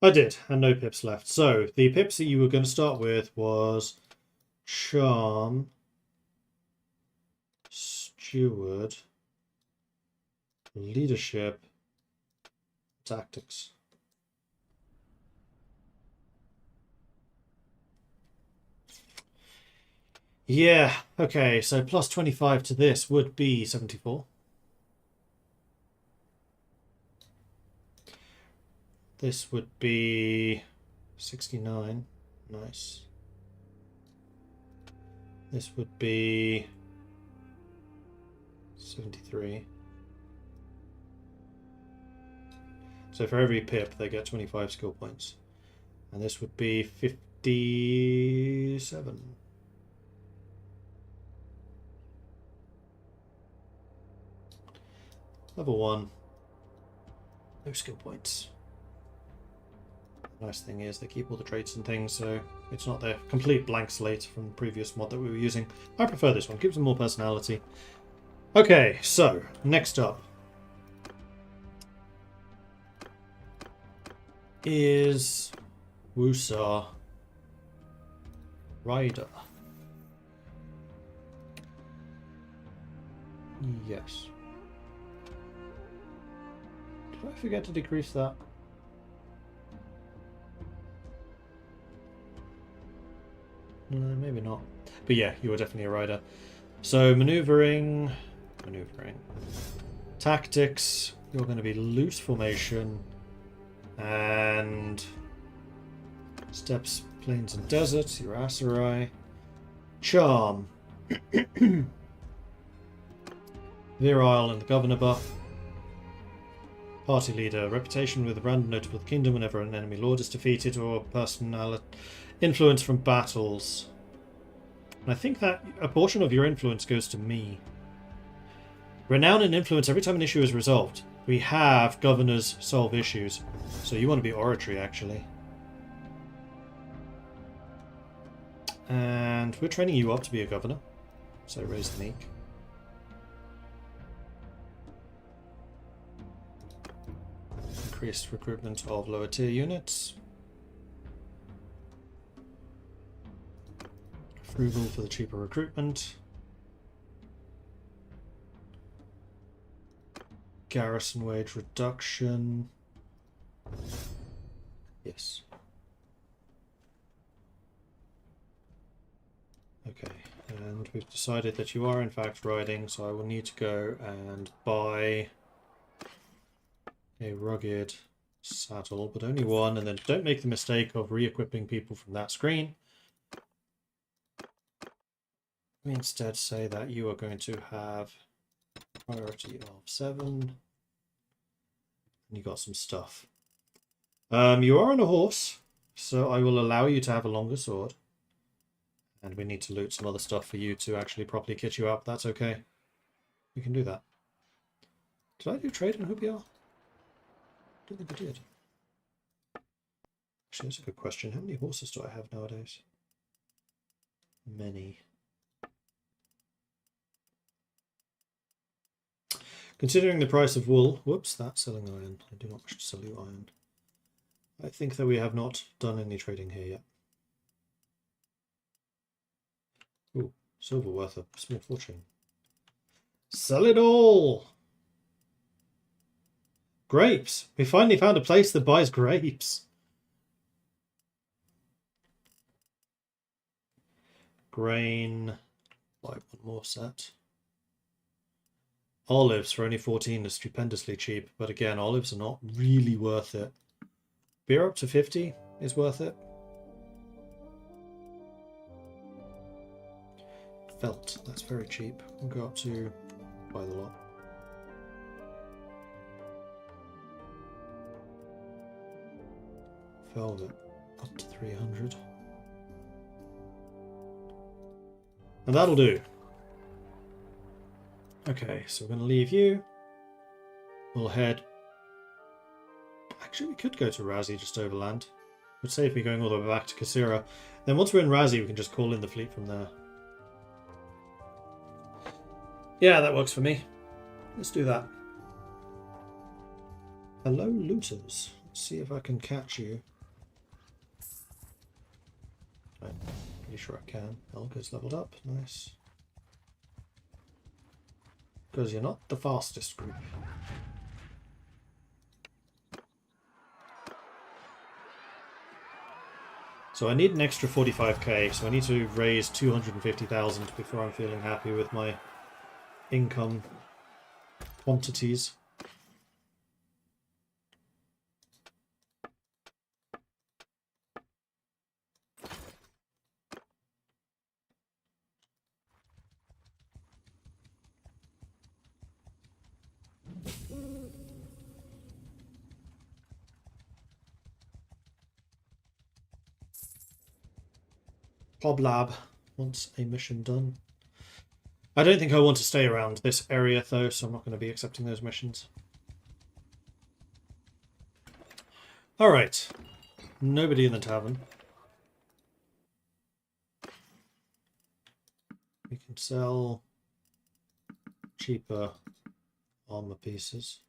I did, and no pips left. So, the pips that you were going to start with was Charm, Steward, Leadership, Tactics. Yeah, okay, so plus 25 to this would be 74. This would be 69. Nice. This would be 73. So for every pip, they get 25 skill points. And this would be 57. Level 1. No skill points. Nice thing is they keep all the traits and things, so it's not their complete blank slate from the previous mod that we were using. I prefer this one, gives them more personality. Okay, so next up is Wusar Rider. Yes. Did I forget to decrease that? No, maybe not. But yeah, you are definitely a rider. So maneuvering, tactics. You're going to be loose formation and steppes, plains, and deserts. You're Aserai. Charm. Virile and the governor buff. Party leader. Reputation with random notable kingdom whenever an enemy lord is defeated or personality. Influence from battles. And I think that a portion of your influence goes to me. Renown and influence every time an issue is resolved. We have governors solve issues. So you want to be oratory, actually. And we're training you up to be a governor. So raise the meek. Increased recruitment of lower tier units. Frugal for the cheaper recruitment. Garrison wage reduction. Yes. Okay, and we've decided that you are in fact riding, so I will need to go and buy a rugged saddle, but only one, and then don't make the mistake of re-equipping people from that screen. We instead say that you are going to have priority of 7, and you got some stuff. You are on a horse, so I will allow you to have a longer sword. And we need to loot some other stuff for you to actually properly kit you up. That's okay. We can do that. Did I do trade in Hubiar? I don't think I did. Actually, that's a good question. How many horses do I have nowadays? Many. Considering the price of wool... Whoops, that's selling iron. I do not wish to sell you iron. I think that we have not done any trading here yet. Ooh, silver worth a small fortune. Sell it all! Grapes! We finally found a place that buys grapes. Grain. Buy one more set. Olives for only 14 is stupendously cheap, but again, olives are not really worth it. Beer up to 50 is worth it. Felt, that's very cheap. We'll go up to buy the lot. Velvet up to 300. And that'll do. Okay, so we're going to leave you. We'll head... Actually, we could go to Razi just overland. It would save me going all the way back to Kasira. Then once we're in Razi, we can just call in the fleet from there. Yeah, that works for me. Let's do that. Hello, looters. Let's see if I can catch you. I'm pretty sure I can. Elga's leveled up. Nice. Because you're not the fastest group. So I need an extra 45k, so I need to raise 250,000 before I'm feeling happy with my income quantities. Pob Lab wants a mission done. I don't think I want to stay around this area, though, so I'm not going to be accepting those missions. Alright. Nobody in the tavern. We can sell cheaper armor pieces.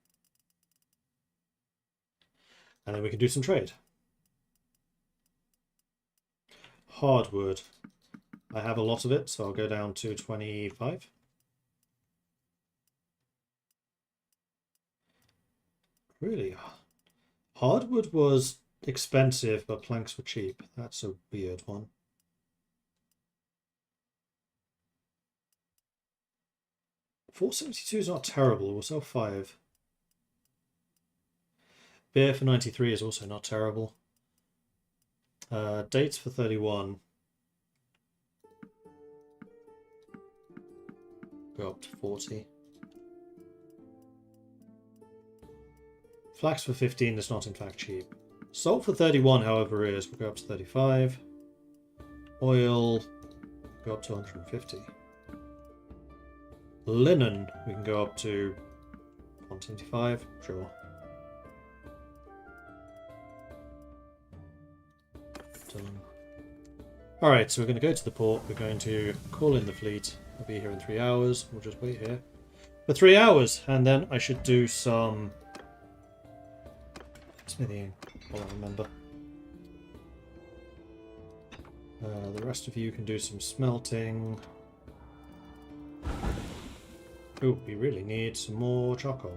And then we can do some trade. Hardwood. I have a lot of it, so I'll go down to 25. Really? Hardwood was expensive, but planks were cheap. That's a weird one. $4.72 is not terrible. We'll sell 5. Beer for 93 is also not terrible. Dates for 31. Go up to 40. Flax for 15 is not in fact cheap. Salt for 31, however, is. We'll go up to 35. Oil, go up to 150. Linen, we can go up to 175, sure. Done. Alright, so we're going to go to the port. We're going to call in the fleet. I'll be here in 3 hours. We'll just wait here for 3 hours, and then I should do some smithing, while I remember. The rest of you can do some smelting. Oh, we really need some more charcoal.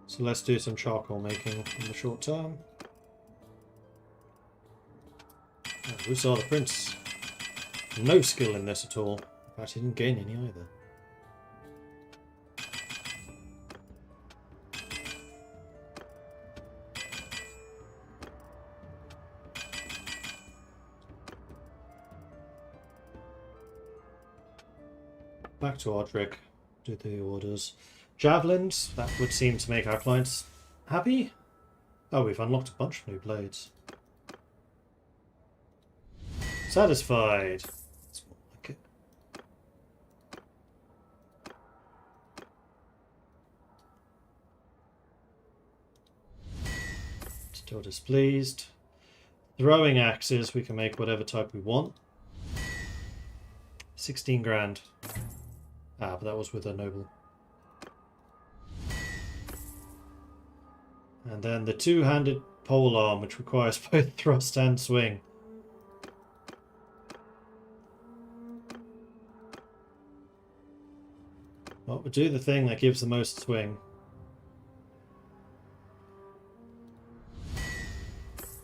So let's do some charcoal making in the short term. We saw the prince. No skill in this at all. In fact, he didn't gain any either. Back to Odric. Do the orders. Javelins. That would seem to make our clients happy. Oh, we've unlocked a bunch of new blades. Satisfied. That's more like it. Still displeased. Throwing axes, we can make whatever type we want. 16 grand. Ah, but that was with a noble. And then the two-handed polearm, which requires both thrust and swing. Well, we'll do the thing that gives the most swing.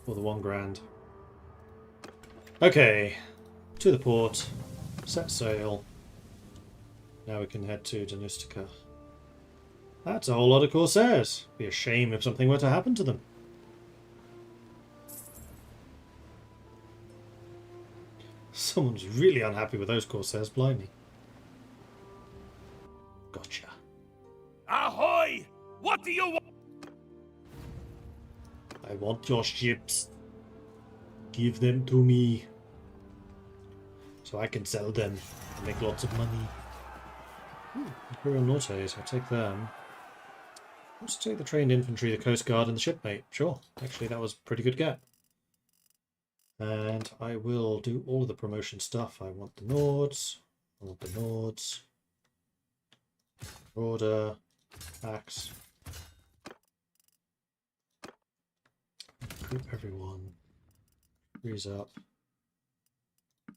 For the 1 grand. Okay, to the port. Set sail. Now we can head to Danustica. That's a whole lot of Corsairs. Be a shame if something were to happen to them. Someone's really unhappy with those Corsairs, blimey. Gotcha. Ahoy! What do you want? I want your ships. Give them to me. So I can sell them and make lots of money. Imperial Nortes, I'll take them. Let's take the trained infantry, the coast guard, and the shipmate. Sure, actually that was a pretty good get. And I will do all of the promotion stuff. I want the Nords. I want the Nords. Order. Axe. Group everyone. Freeze up.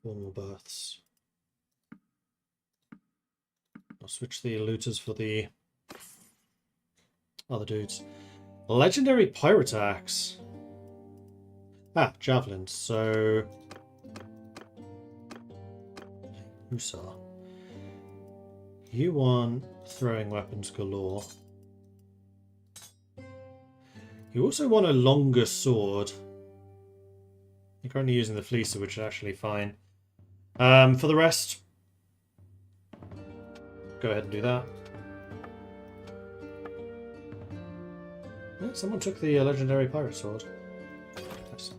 4 more berths. I'll switch the looters for the other dudes. Legendary pirate axe. Ah, javelins. So Hussar. You want throwing weapons galore. You also want a longer sword. You're currently using the fleecer, which is actually fine. For the rest, go ahead and do that. Yeah, someone took the legendary pirate sword. Nice.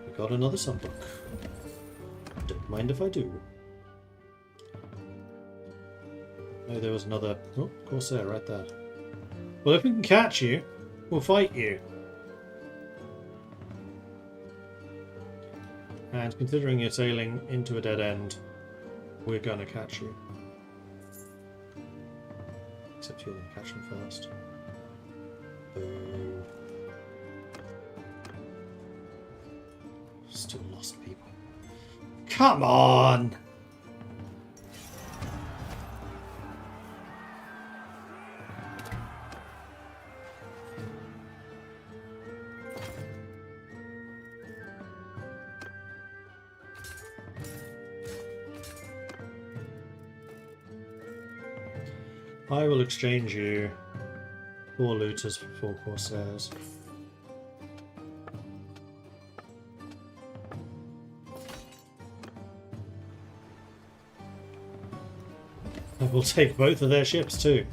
We got another sunbook. Don't mind if I do. No, there was another... Oh, Corsair right there. Well, if we can catch you, we'll fight you. And considering you're sailing into a dead end, we're going to catch you. Except you're going to catch them first. Boo. Still lost people. Come on! I will exchange you 4 looters for 4 corsairs. I will take both of their ships too.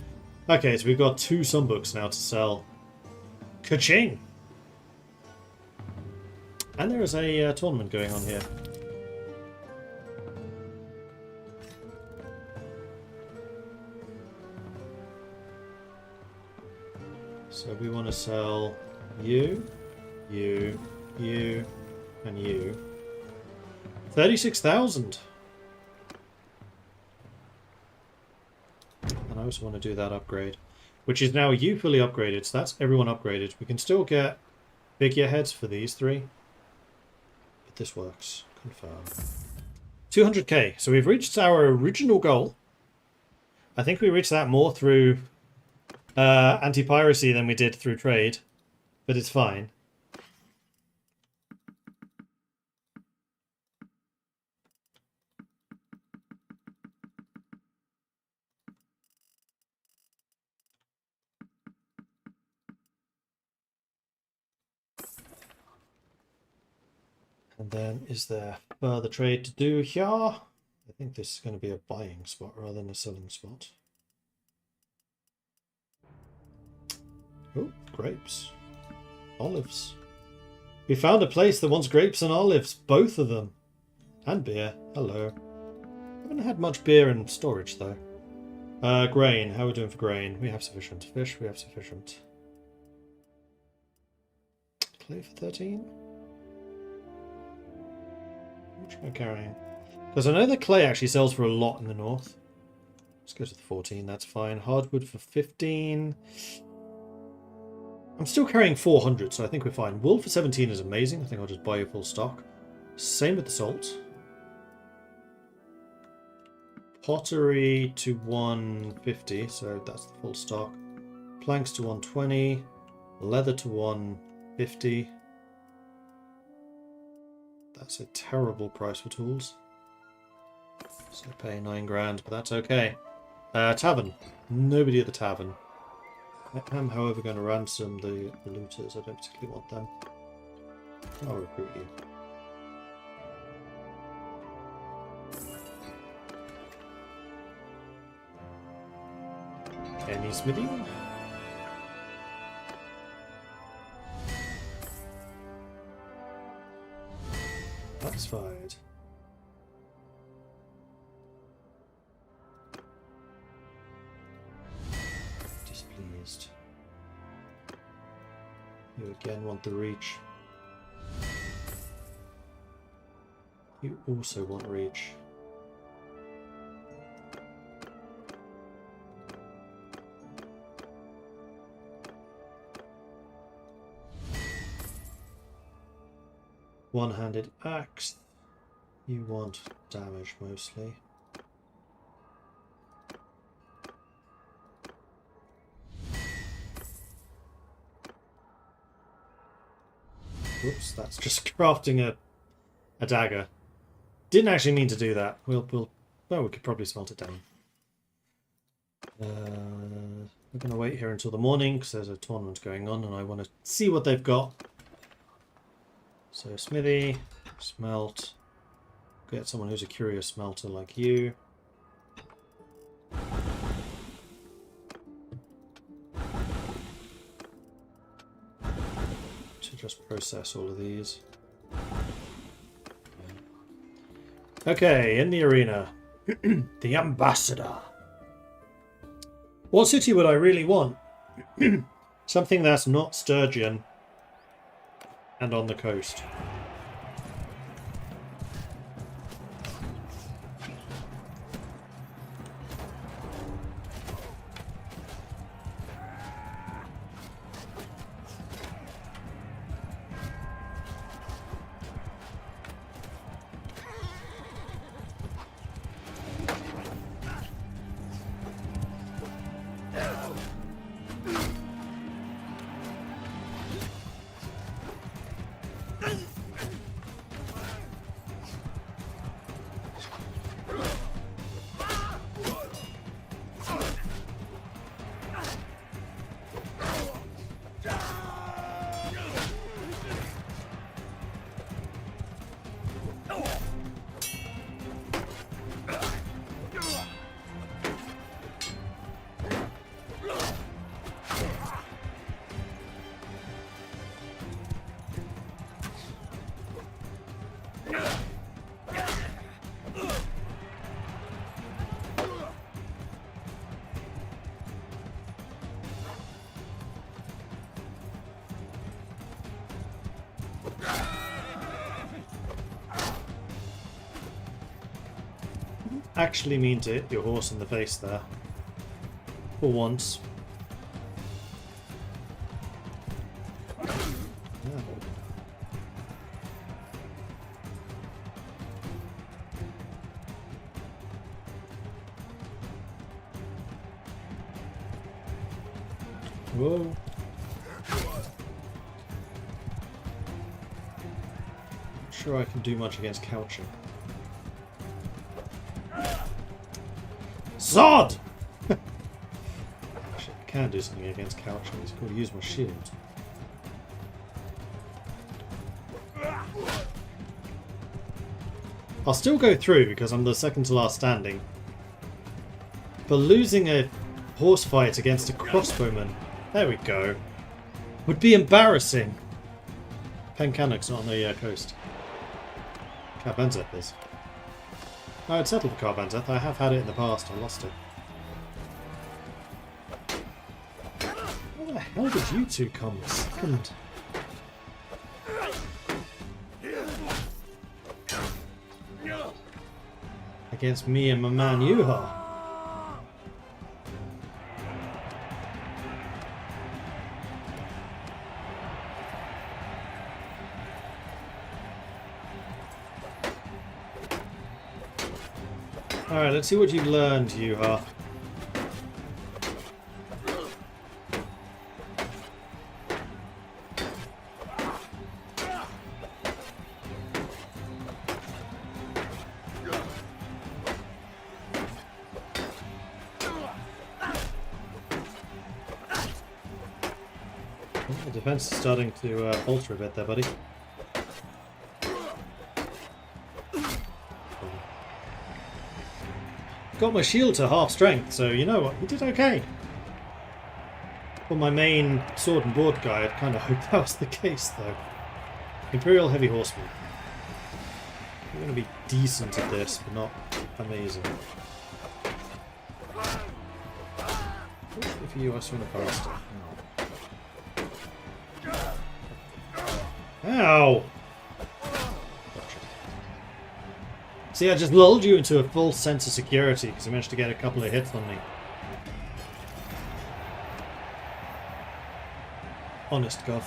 Okay, so we've got 2 sunbooks now to sell. Ka-ching! And there is a tournament going on here. So we want to sell you, you, you, and you. 36,000! And I also want to do that upgrade, which is now you fully upgraded, so that's everyone upgraded. We can still get figureheads for these 3, but this works. Confirm. 200k, so we've reached our original goal. I think we reached that more through anti-piracy than we did through trade, but it's fine. And then is there further trade to do here? I think this is going to be a buying spot rather than a selling spot. Oh, grapes. Olives. We found a place that wants grapes and olives. Both of them. And beer. Hello. Haven't had much beer in storage, though. Grain. How are we doing for grain? We have sufficient. Fish, we have sufficient. Clay for 13? How much am I carrying? Because I know that clay actually sells for a lot in the north. Let's go to the 14. That's fine. Hardwood for 15. I'm still carrying 400, so I think we're fine. Wool for 17 is amazing. I think I'll just buy a full stock. Same with the salt. Pottery to 150, so that's the full stock. Planks to 120. Leather to 150. That's a terrible price for tools. So pay 9 grand, but that's okay. Tavern. Nobody at the tavern. I am, however, going to ransom the looters. I don't particularly want them. I'll recruit you. Any smithy? That's fired. Displeased. You again want the reach. You also want reach. One-handed axe. You want damage mostly. Whoops, that's just crafting a dagger. Didn't actually mean to do that. Well, we could probably smelt it down. We're going to wait here until the morning because there's a tournament going on and I want to see what they've got. So smithy, smelt, Get someone who's a curious smelter like you. To just process all of these. Okay, in the arena. The Ambassador. What city would I really want? Something that's not Sturgeon and on the coast. Actually mean to hit your horse in the face there. For once. Yeah. Whoa. Not sure I can do much against couching. Zod! Actually, I can do something against couching. It's called use my shield. I'll still go through because I'm the second to last standing. But losing a horse fight against a crossbowman, there we go, would be embarrassing. Pencannock's not on the coast. Carbenzeth is. I would settle for Carbenzeth. I have had it in the past. I lost it. Where the hell did you two come second? Against me and my man Yuha. Alright, let's see what you've learned, Yuha. The defense is starting to falter a bit there, buddy. Got my shield to half strength, so you know what, we did okay. For my main sword and board guy, I'd kind of hoped that was the case, though. Imperial Heavy Horseman. We're going to be decent at this, but not amazing. Fortunately for you, I swing faster. Ow! See, I just lulled you into a false sense of security because I managed to get a couple of hits on me. Honest, Gov.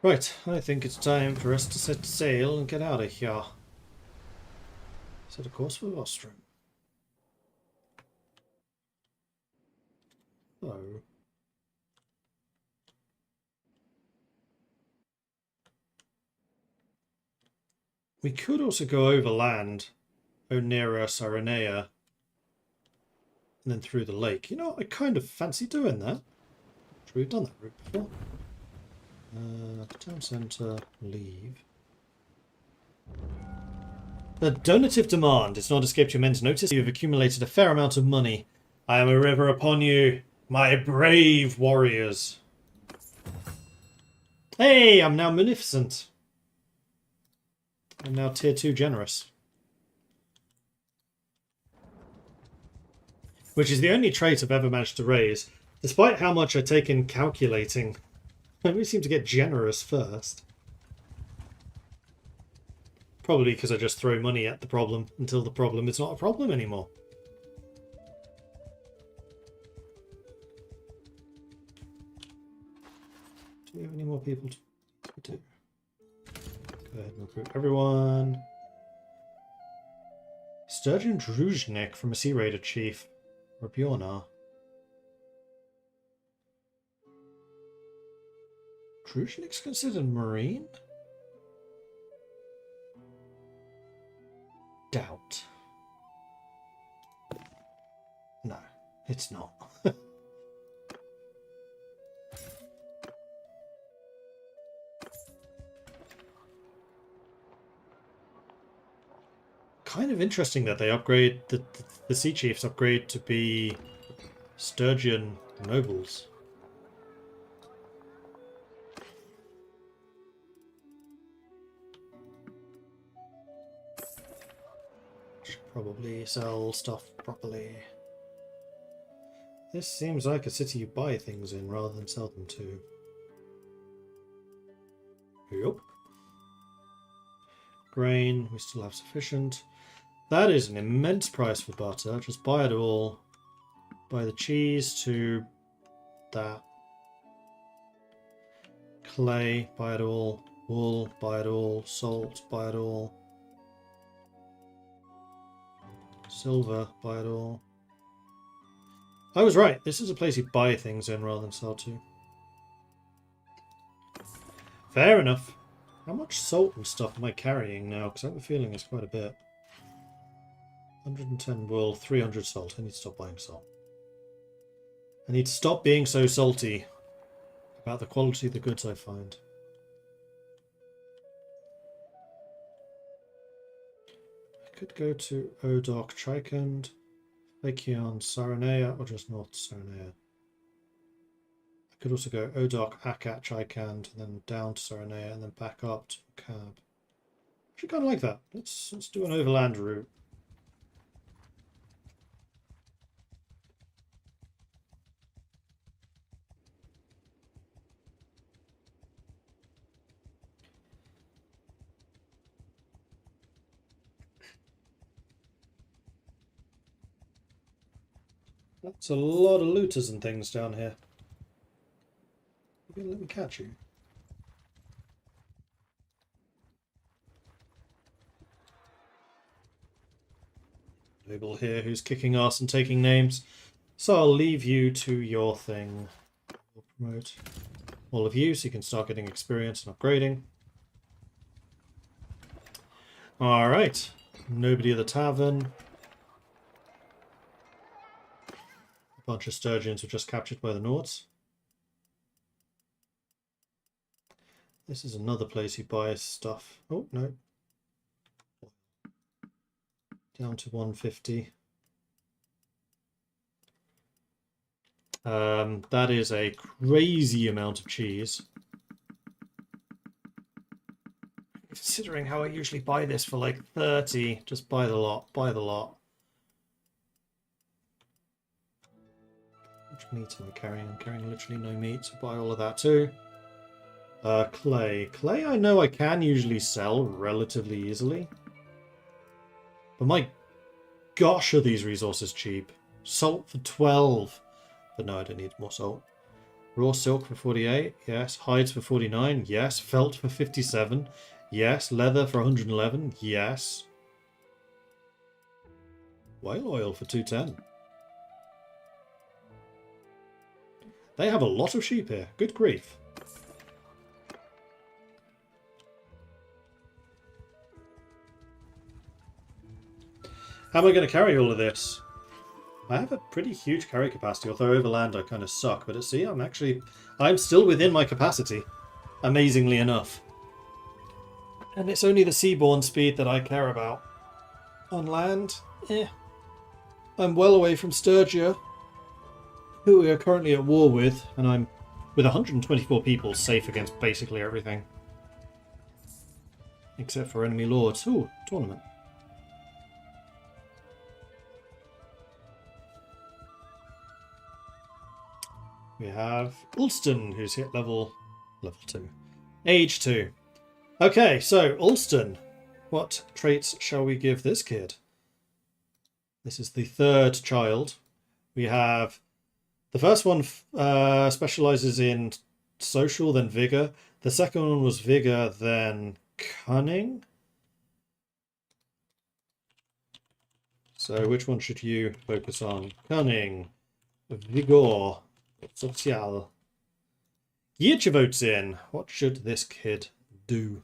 Right, I think it's time for us to set sail and get out of here. Set a course for Ostrom. Oh. We could also go overland, Onera, Saranea, and then through the lake. You know, I kind of fancy doing that. I'm sure we've done that route before. Town centre, leave. The donative demand. It's not escaped your men's notice. You've accumulated a fair amount of money. I am a river upon you, my brave warriors. Hey, I'm now munificent. I'm now tier 2 generous. Which is the only trait I've ever managed to raise. Despite how much I take in calculating, I always seem to get generous first. Probably because I just throw money at the problem until the problem is not a problem anymore. Do we have any more people to do? Go ahead and recruit everyone. Sturgeon Druzhnik from a Sea Raider Chief. Or Bjornar. Druzhnik's considered Marine? Doubt. No, it's not. Kind of interesting that they upgrade, the Sea Chiefs upgrade to be Sturgeon Nobles. Should probably sell stuff properly. This seems like a city you buy things in rather than sell them to. Yup. Grain, we still have sufficient. That is an immense price for butter. Just buy it all. Buy the cheese to that. Clay, buy it all. Wool, buy it all. Salt, buy it all. Silver, buy it all. I was right. This is a place you buy things in rather than sell to. Fair enough. How much salt and stuff am I carrying now? Because I have a feeling it's quite a bit. 110 wool, 300 salt. I need to stop buying salt. I need to stop being so salty about the quality of the goods I find. I could go to Odok, Trikand, Fakion, Saranea, or just North Saranea. I could also go Odok, Akat, Trikand, and then down to Saranea, and then back up to Cab. Actually, kind of like that. Let's do an overland route. That's a lot of looters and things down here. You gonna let me catch you? Noble here who's kicking ass and taking names. So I'll leave you to your thing. We'll promote all of you so you can start getting experience and upgrading. Alright. Nobody at the tavern. A bunch of sturgeons were just captured by the Nords. This is another place you buy stuff. Oh, no. Down to 150. That is a crazy amount of cheese. Considering how I usually buy this for like 30. Just buy the lot. Buy the lot. Which meat am I carrying? I'm carrying literally no meat, so buy all of that too. Clay. Clay I know I can usually sell relatively easily. But my gosh, are these resources cheap. Salt for 12. But no, I don't need more salt. Raw silk for 48. Yes. Hides for 49. Yes. Felt for 57. Yes. Leather for 111. Yes. Whale oil for 210. They have a lot of sheep here. Good grief. How am I going to carry all of this? I have a pretty huge carry capacity, although overland I kind of suck. But see, I'm still within my capacity. amazingly enough. And it's only the seaborne speed that I care about. On land, I'm well away from Sturgia, who we are currently at war with, and I'm, with 124 people, safe against basically everything. Except for enemy lords. Ooh, tournament. We have Ulston, who's hit level 2. Age 2. Okay, so Ulston. What traits shall we give this kid? This is the third child. We have... The first one specializes in social, then vigor. The second one was vigor, then cunning. So which one should you focus on? Cunning, vigor, social. Yearcha votes in. What should this kid do?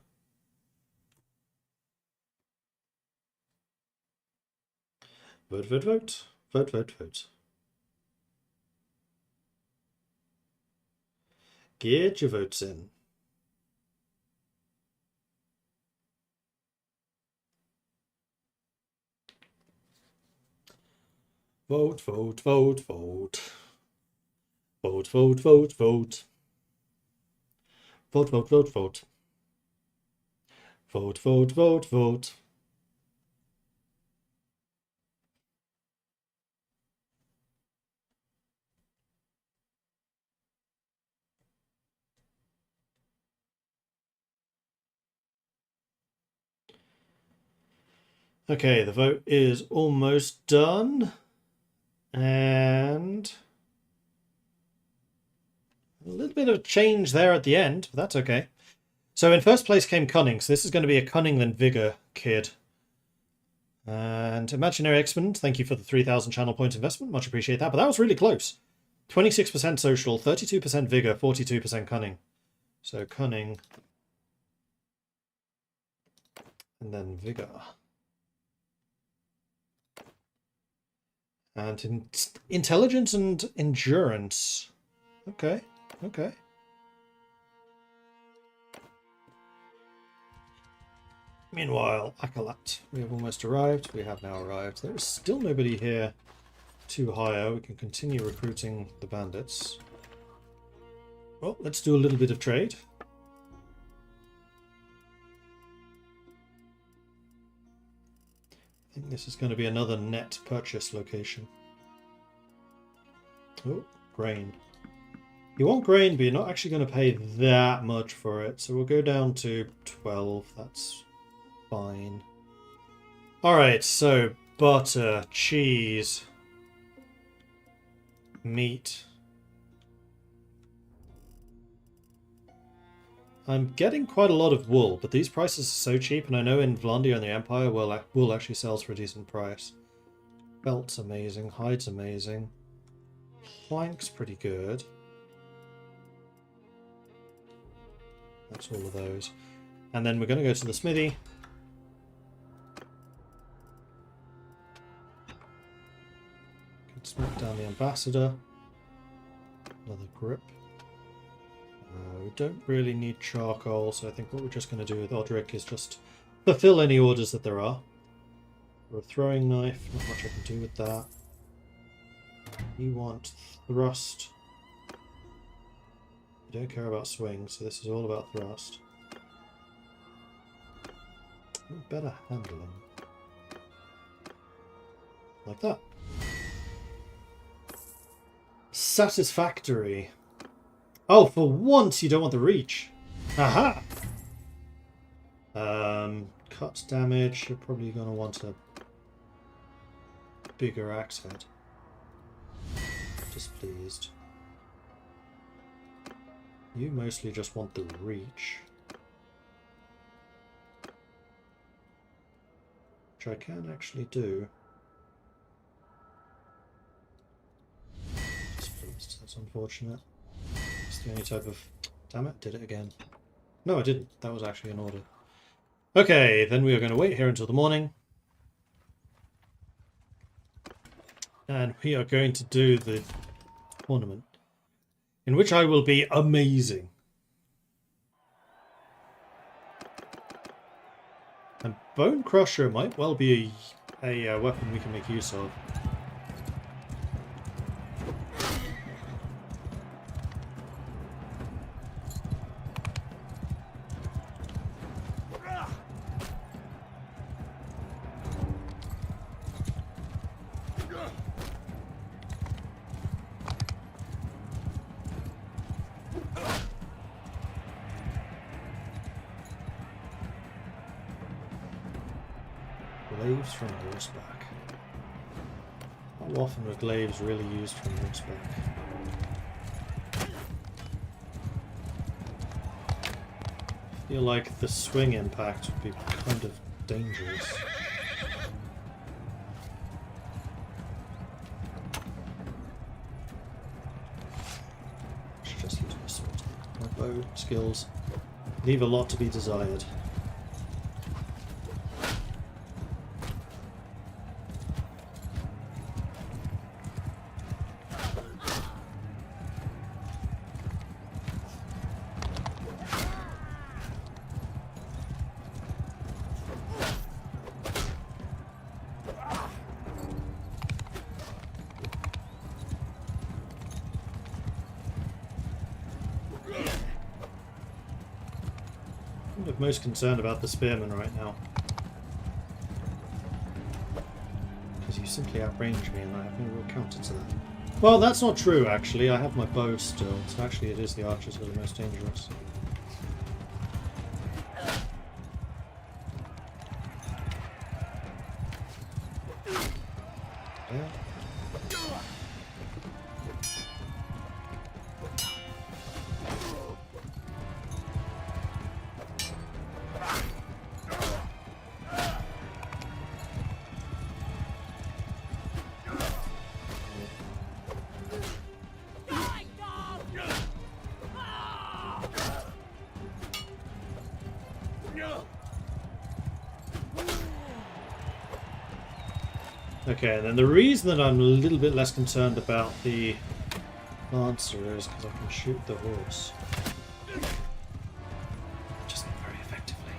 Vote, vote, vote. Vote, vote, vote. Get your votes in. Vote, vote, vote, vote. Vote, vote, vote, vote. Vote, vote, vote, vote. Vote, vote, vote, vote. Okay, the vote is almost done. And a little bit of a change there at the end, but that's okay. So in first place came Cunning, so this is going to be a Cunning then Vigor kid. And Imaginary X-Men, thank you for the 3,000 channel point investment, much appreciate that, but that was really close. 26% social, 32% Vigor, 42% Cunning. So Cunning, and then Vigor. And intelligence and endurance. Okay, okay. Meanwhile, Akalat, we have almost arrived. We have now arrived. There is still nobody here to hire. We can continue recruiting the bandits. Well, let's do a little bit of trade. I think this is going to be another net purchase location. Oh, grain. You want grain, but you're not actually going to pay that much for it. So we'll go down to 12. That's fine. Alright, so butter, cheese, meat. I'm getting quite a lot of wool, but these prices are so cheap, and I know in Vlandia and the Empire, wool actually sells for a decent price. Belt's amazing, hide's amazing. Plank's pretty good. That's all of those. And then we're going to go to the smithy. Can smack down the ambassador. Another grip. We don't really need charcoal, so I think what we're just going to do with Odric is just fulfill any orders that there are. For a throwing knife, not much I can do with that. You want thrust. You don't care about swing, so this is all about thrust. Better handling. Like that. Satisfactory. Oh, for once you don't want the reach. Aha! Cut damage. You're probably going to want a bigger axe head. Displeased. You mostly just want the reach. Which I can actually do. Displeased. That's unfortunate. It's the only type of... Damn it, did it again. No, I didn't. That was actually an order. Okay, then we are going to wait here until the morning. And we are going to do the tournament. In which I will be amazing. Bone Crusher might well be a weapon we can make use of. Glaives from horseback. How often were glaives really used from horseback? I feel like the swing impact would be kind of dangerous. I should just use my sword. My bow skills leave a lot to be desired. I'm most concerned about the spearman right now. Because you simply outrange me and I have no real counter to that. Well, that's not true actually. I have my bow still, so actually it is the archers that are the most dangerous. Yeah. Okay, and then the reason that I'm a little bit less concerned about the Lancer is because I can shoot the horse. Just not very effectively.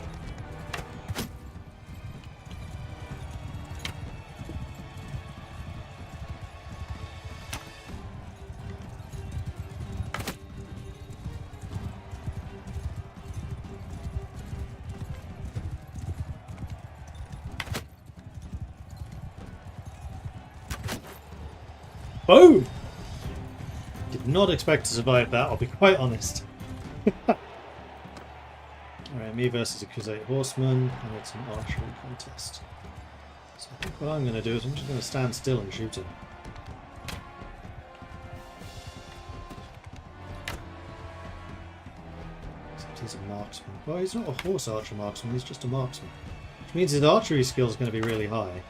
Boom! Did not expect to survive that, I'll be quite honest. Alright, me versus a Crusade Horseman, and it's an archery contest. So I think what I'm going to do is I'm just going to stand still and shoot him. Except he's a marksman. Well, he's not a horse archer marksman, he's just a marksman. Which means his archery skill is going to be really high.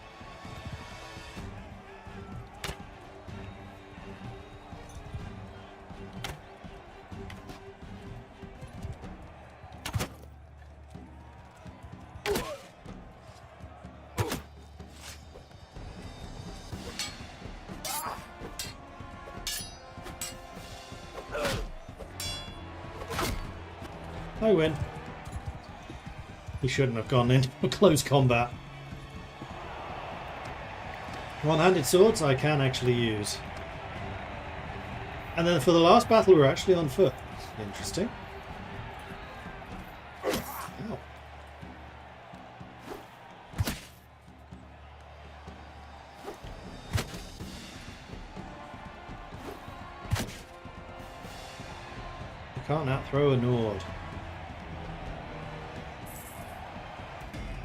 I win. He shouldn't have gone into close combat. One-handed swords I can actually use. And then for the last battle we're actually on foot. Interesting. Ow. You can't outthrow a Nord.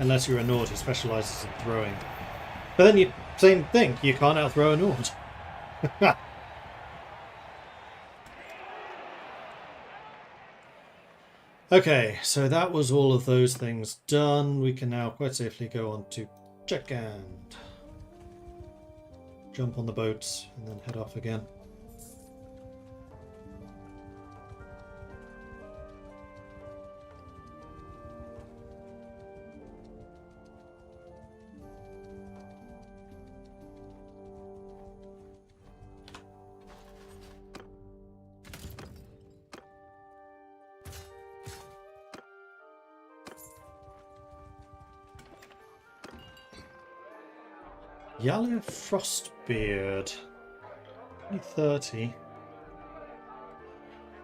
Unless you're a Nord who specialises in throwing. But then you same thing, you can't outthrow a Nord. Okay, so that was all of those things done. We can now quite safely go on to Checkand. Jump on the boats and then head off again. Yellow Frostbeard. Only 30.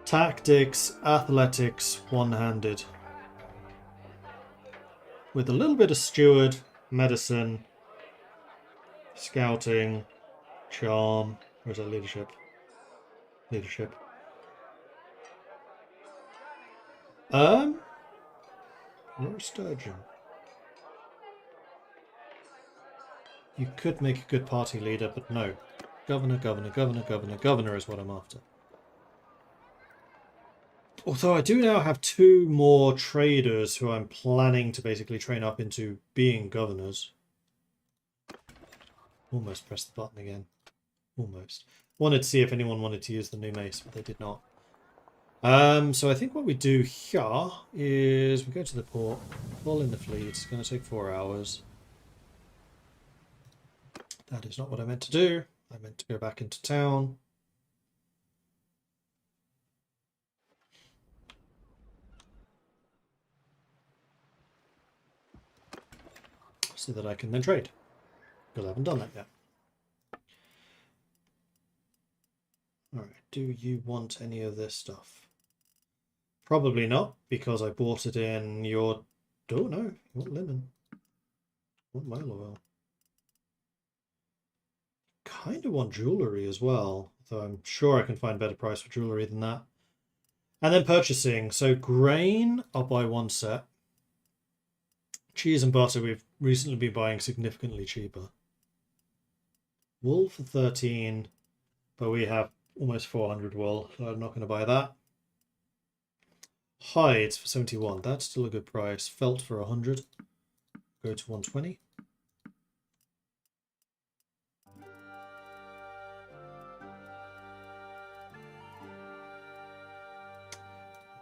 Tactics, athletics, one-handed. With a little bit of steward, medicine, scouting, charm. Where's that leadership? Leadership. You're a sturgeon. You could make a good party leader, but no. Governor, governor, governor, governor, governor is what I'm after. Although I do now have 2 more traders who I'm planning to basically train up into being governors. Almost pressed the button again. Almost. Wanted to see if anyone wanted to use the new mace, but they did not. So I think what we do here is we go to the port, pull in the fleet. It's going to take 4 hours. That is not what I meant to do. I meant to go back into town. So that I can then trade. Because I haven't done that yet. Alright, do you want any of this stuff? Probably not, because I bought it in your... Oh no, you want linen. You want mail oil. Kind of want jewellery as well, though I'm sure I can find a better price for jewellery than that. And then purchasing. So grain, I'll buy 1 set. Cheese and butter we've recently been buying significantly cheaper. Wool for 13, but we have almost 400 wool, so I'm not going to buy that. Hides for 71, that's still a good price. Felt for 100, go to 120.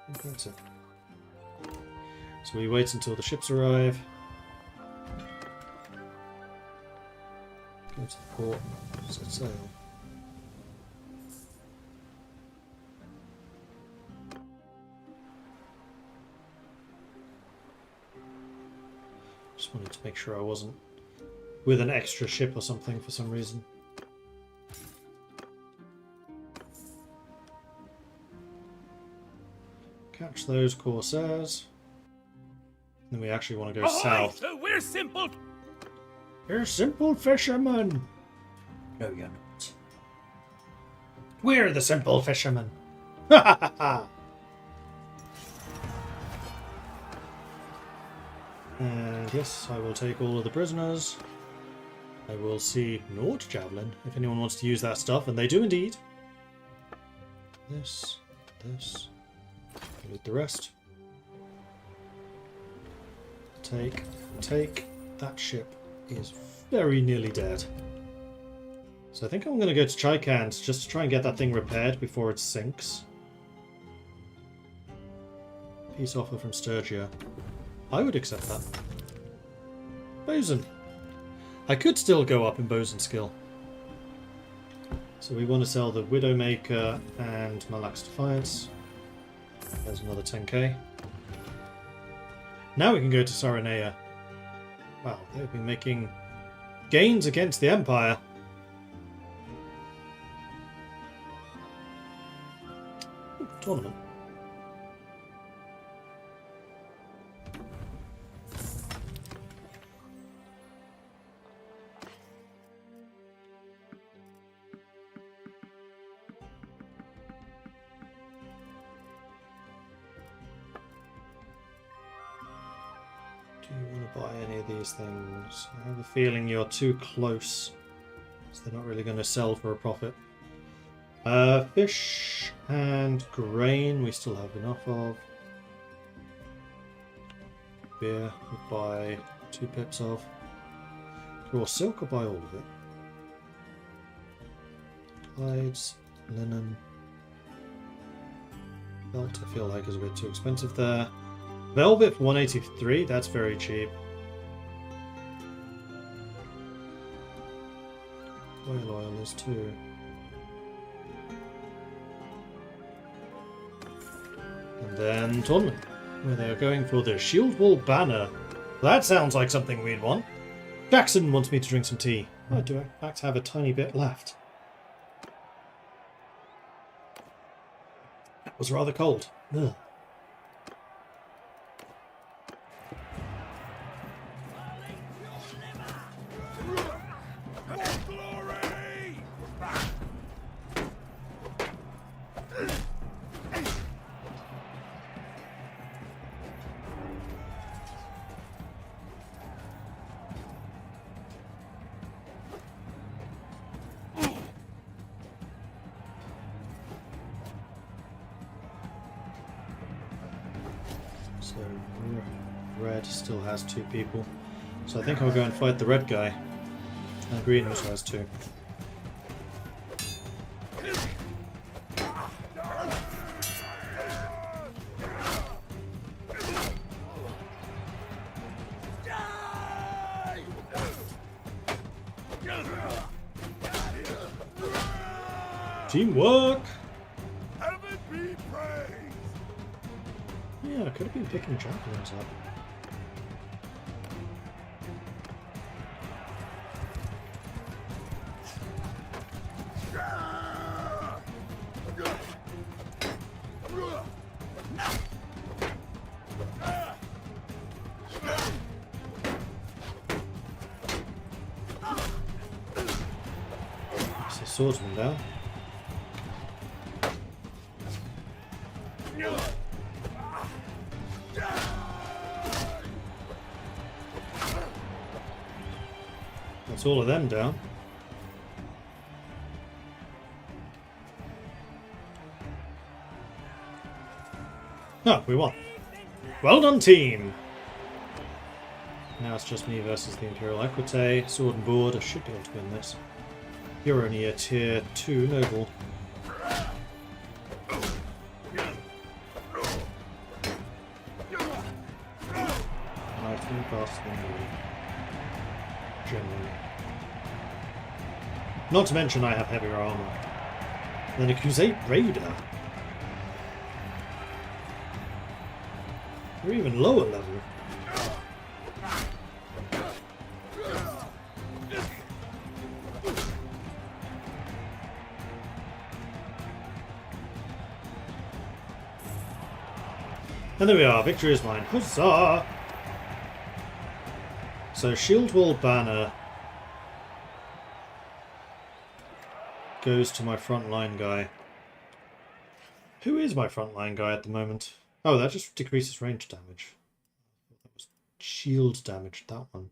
I think that's it. So we wait until the ships arrive. Go to the port, set sail. Just wanted to make sure I wasn't with an extra ship or something for some reason. Catch those corsairs. Then we actually want to go south. So we're simple. We're simple fishermen. No, you're not. We're the simple fishermen. Ha ha ha! And yes, I will take all of the prisoners. I will see Nord Javelin if anyone wants to use that stuff, and they do indeed. This. Loot the rest. Take. That ship is very nearly dead. So I think I'm going to go to Chikand just to try and get that thing repaired before it sinks. Peace offer from Sturgia. I would accept that. Bosun. I could still go up in Bosun skill. So we want to sell the Widowmaker and Malak's Defiance. There's another 10k. Now we can go to Saranea. Wow, they've been making gains against the Empire. Ooh, tournament. Do you want to buy any of these things? I have a feeling you're too close, so they're not really going to sell for a profit. Fish and grain we still have enough of. Beer we'll buy 2 pips of. Raw silk, I'll buy all of it. Hides, linen. Belt I feel like is a bit too expensive there. Velvet for 183, that's very cheap. Oil is 2. And then tournament, where they're going for the Shield Wall banner. That sounds like something we'd want. Jackson wants me to drink some tea. I do in fact have a tiny bit left. That was rather cold. Ugh. So red still has 2 people. So I think I'll go and fight the red guy. And green also has 2. Teamwork! Heaven be praised! Yeah, I could have been picking javelins up. It's a swordsman down. That's all of them down. Oh, we won. Well done, team! Now it's just me versus the Imperial Equite. Sword and board. I should be able to win this. You're only a tier 2 noble. Faster than you. Generally. Not to mention I have heavier armor. Then a Crusade Raider. You're even lower level. And there we are, victory is mine. Huzzah! So Shield Wall Banner goes to my frontline guy. Who is my frontline guy at the moment? Oh, that just decreases range damage. That was shield damage, that one.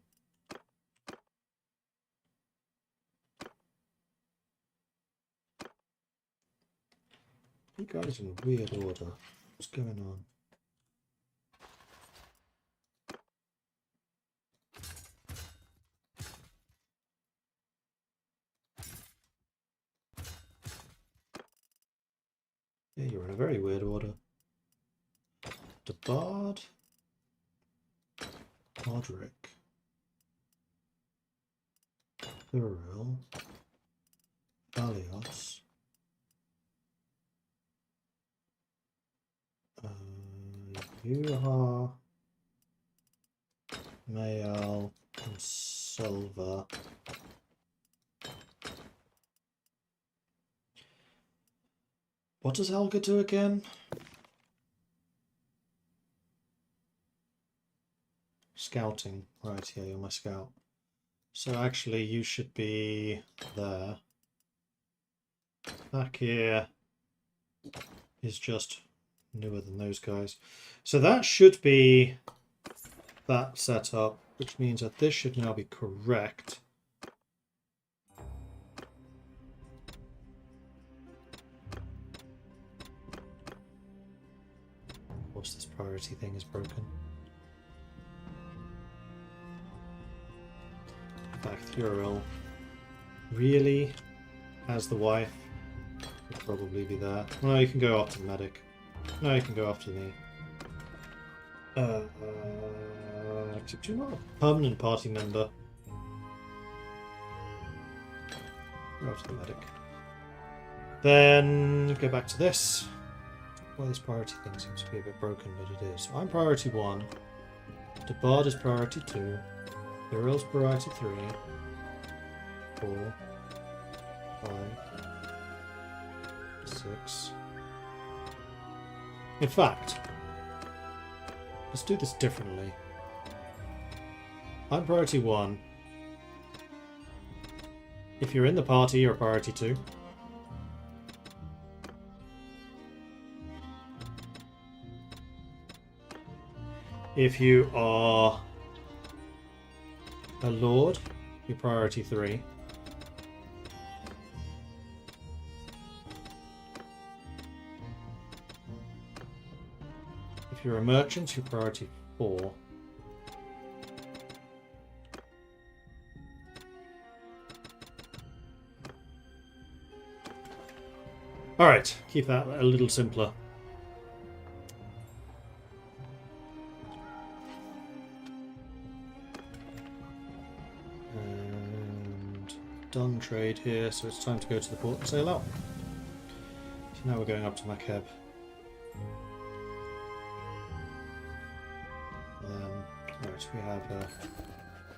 You guys in weird order. What's going on? Yeah, you're in a very weird order. The Bard, Roderick, Thuril, Valios, Yuha, Mayal, and Silva. What does Helga do again? Scouting. Right, yeah, you're my scout. So actually you should be there. Back here is just newer than those guys. So that should be that setup, which means that this should now be correct. Of course, this priority thing is broken. In fact, Thuril really, as the wife, would probably be there. No, you can go after the medic. No, you can go after me. Except you're not a permanent party member. Go after the medic. Then go back to this. Well, this priority thing seems to be a bit broken, but it is. So I'm priority 1. The Bard is priority 2. Earl's Priority 3, 4, 5, 6. In fact, let's do this differently. I'm Priority 1. If you're in the party, you're Priority 2. If you are a Lord, you're Priority 3. If you're a merchant, you're Priority 4. Alright, keep that a little simpler. And done trade here, so it's time to go to the port and sail out. So now we're going up to Makheb. Right, we have a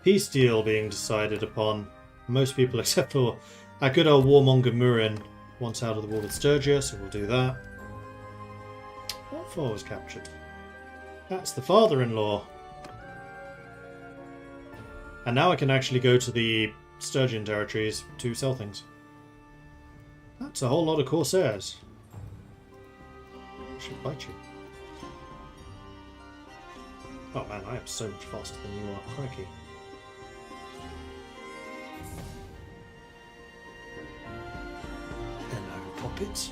peace deal being decided upon. Most people except for our good old warmonger Murin wants out of the war with Sturgia, so we'll do that. What for was captured? That's the father-in-law. And now I can actually go to the Sturgian territories to sell things. That's a whole lot of Corsairs. I should fight you. Oh man, I am so much faster than you are. Crikey. Hello, puppets.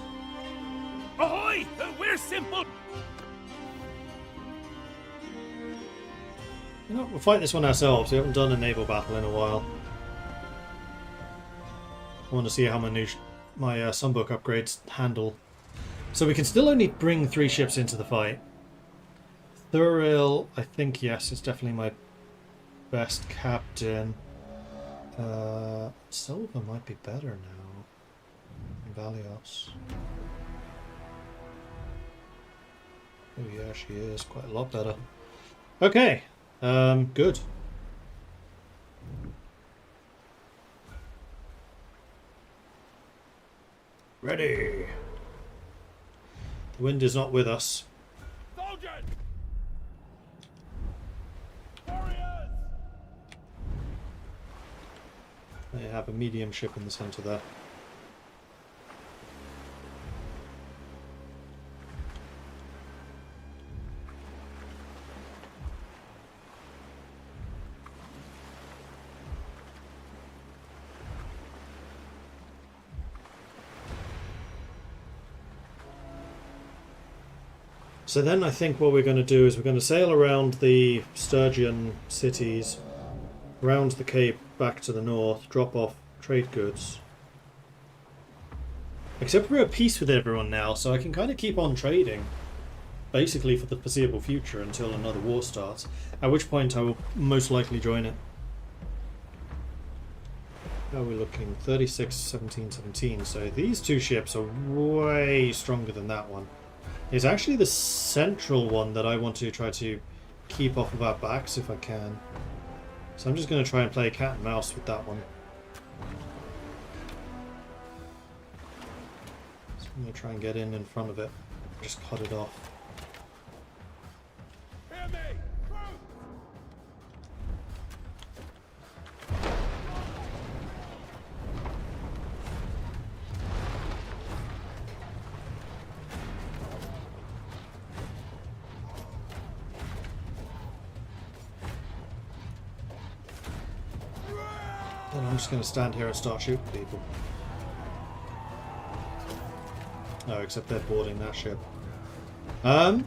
Ahoy! We're simple! You know, we'll fight this one ourselves. We haven't done a naval battle in a while. I want to see how my Sunbook upgrades handle. So we can still only bring 3 ships into the fight. Thuril, I think, yes, it's definitely my best captain. Silva might be better now. Valios. Oh yeah, she is quite a lot better. Okay, good. Ready. The wind is not with us. Soldiers! Warriors! They have a medium ship in the centre there. So then I think what we're going to do is we're going to sail around the Sturgian cities, round the Cape back to the north, drop off trade goods. Except we're at peace with everyone now, so I can kind of keep on trading, basically for the foreseeable future until another war starts, at which point I will most likely join it. How are we looking? 36, 17, 17. So these 2 ships are way stronger than that one. It's actually the central one that I want to try to keep off of our backs if I can. So I'm just going to try and play cat and mouse with that one. So I'm going to try and get in front of it. Just cut it off. Hear me! And I'm just going to stand here and start shooting people. Oh, except they're boarding that ship. You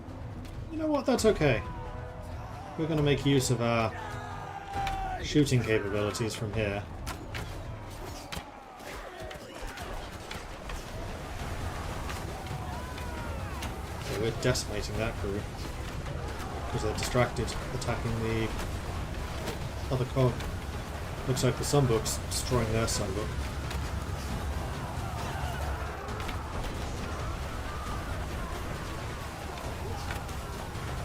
know what? That's okay. We're going to make use of our shooting capabilities from here. So we're decimating that crew because they're distracted attacking the other cog. Looks like the Sunbook's destroying their Sunbook.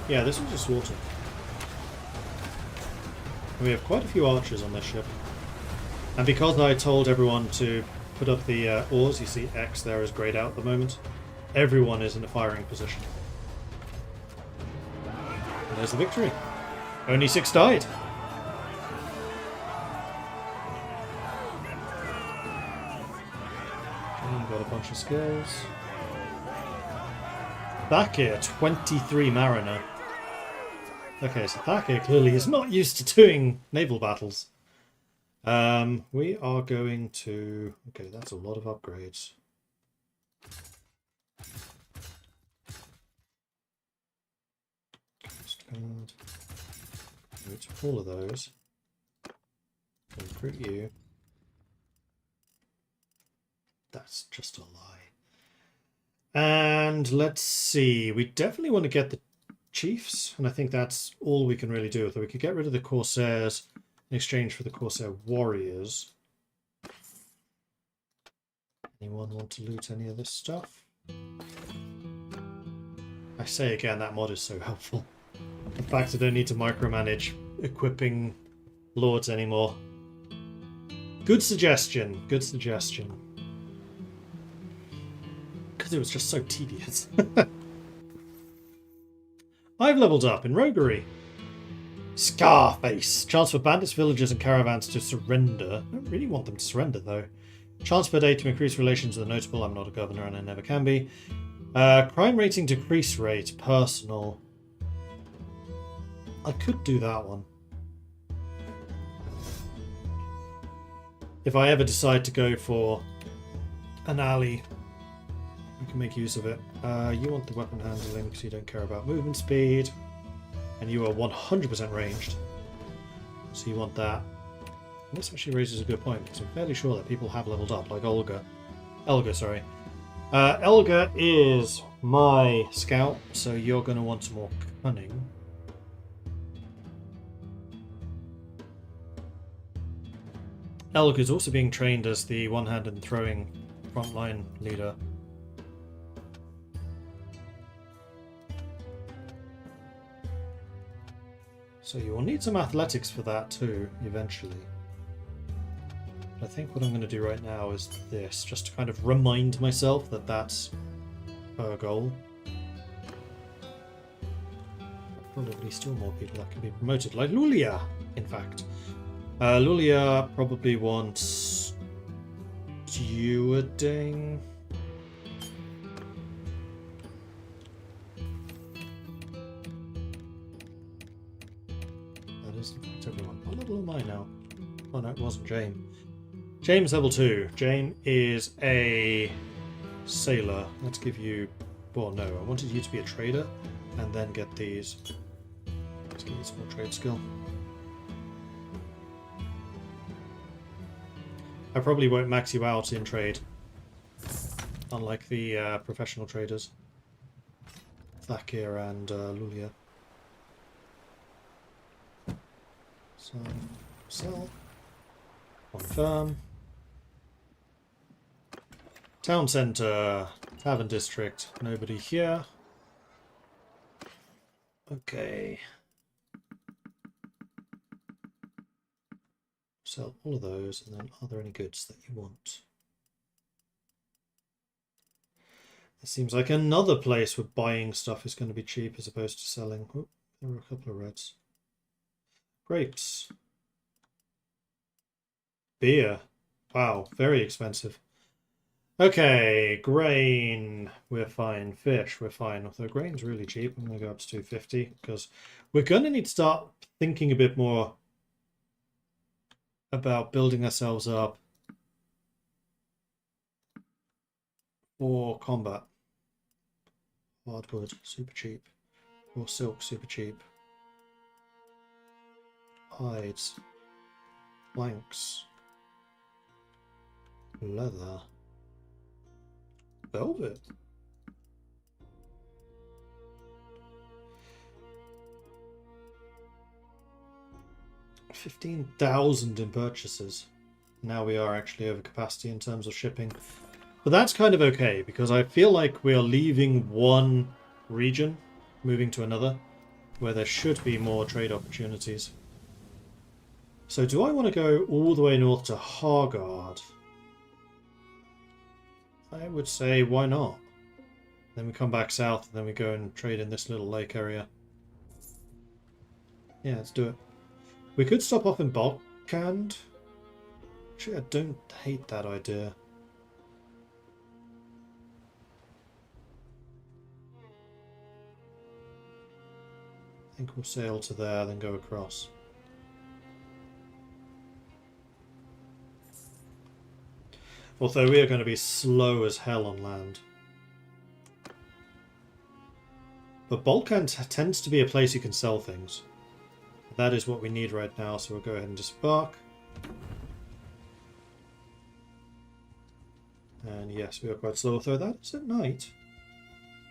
Yeah, this was just water. We have quite a few archers on this ship. And because I told everyone to put up the oars, you see X there is grayed out at the moment, everyone is in a firing position. And there's the victory. Only 6 died. Got a bunch of skills. Thakir, 23 Mariner. Okay, so Thakir clearly is not used to doing naval battles. We are going to... Okay, that's a lot of upgrades. Go to all of those. Recruit you. That's just a lie. And let's see. We definitely want to get the chiefs, and I think that's all we can really do. Though we could get rid of the Corsairs in exchange for the Corsair warriors. Anyone want to loot any of this stuff? I say again, that mod is so helpful. In fact, I don't need to micromanage equipping lords anymore. Good suggestion. Good suggestion. Because it was just so tedious. I've leveled up in roguery. Scarface. Chance for bandits, villagers, and caravans to surrender. I don't really want them to surrender, though. Chance per day to increase relations with the notable. I'm not a governor and I never can be. Crime rating decrease rate. Personal. I could do that one. If I ever decide to go for an alley, we can make use of it. You want the weapon handling because you don't care about movement speed. And you are 100% ranged. So you want that. And this actually raises a good point because I'm fairly sure that people have leveled up, like Olga. Elga, sorry. Elga is my scout, so you're going to want some more cunning. Elga is also being trained as the one-handed throwing frontline leader. So you will need some athletics for that too, eventually. But I think what I'm going to do right now is this, just to kind of remind myself that that's her goal. Probably still more people that can be promoted, like Lulia, in fact. Lulia probably wants stewarding. That is in fact everyone. What level am I now? Oh no, it wasn't James. James level 2. James is a sailor. Let's give you... Well, no, I wanted you to be a trader and then get these. Let's give you some more trade skill. I probably won't max you out in trade, unlike the professional traders, Thakir and Lulia. So, sell. Confirm. Town centre, tavern district, nobody here. Okay. Sell all of those, and then are there any goods that you want? It seems like another place where buying stuff is going to be cheap as opposed to selling. Oh, there were a couple of reds. Grapes. Beer. Wow, very expensive. Okay, grain. We're fine. Fish, we're fine. Although grain's really cheap, I'm going to go up to 250 because we're going to need to start thinking a bit more about building ourselves up for combat. Hardwood, super cheap. Or silk, super cheap. Hides. Planks. Leather. Velvet. $15,000 in purchases. Now we are actually over capacity in terms of shipping. But that's kind of okay, because I feel like we are leaving one region, moving to another, where there should be more trade opportunities. So do I want to go all the way north to Hargard? I would say why not? Then we come back south and then we go and trade in this little lake area. Yeah, let's do it. We could stop off in Balkand. Actually, I don't hate that idea. I think we'll sail to there, then go across. Although we are going to be slow as hell on land. But Balkan tends to be a place you can sell things. That is what we need right now, so we'll go ahead and disembark. And yes, we are quite slow, though that is at night.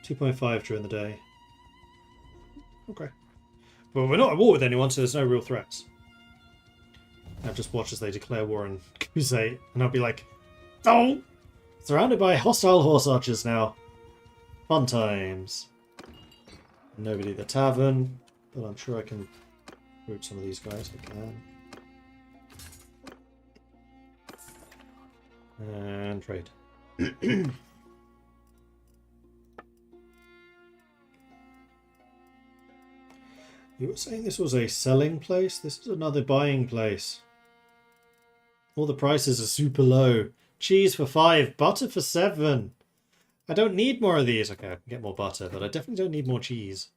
2.5 during the day. Okay. But we're not at war with anyone, so there's no real threats. I'll just watch as they declare war on Crusade, and I'll be like, oh! Surrounded by hostile horse archers now. Fun times. Nobody at the tavern, but I'm sure I can root some of these guys. I can. And trade. You were saying this was a selling place? This is another buying place. All the prices are super low. Cheese for 5, butter for 7. I don't need more of these. Okay, I can get more butter, but I definitely don't need more cheese.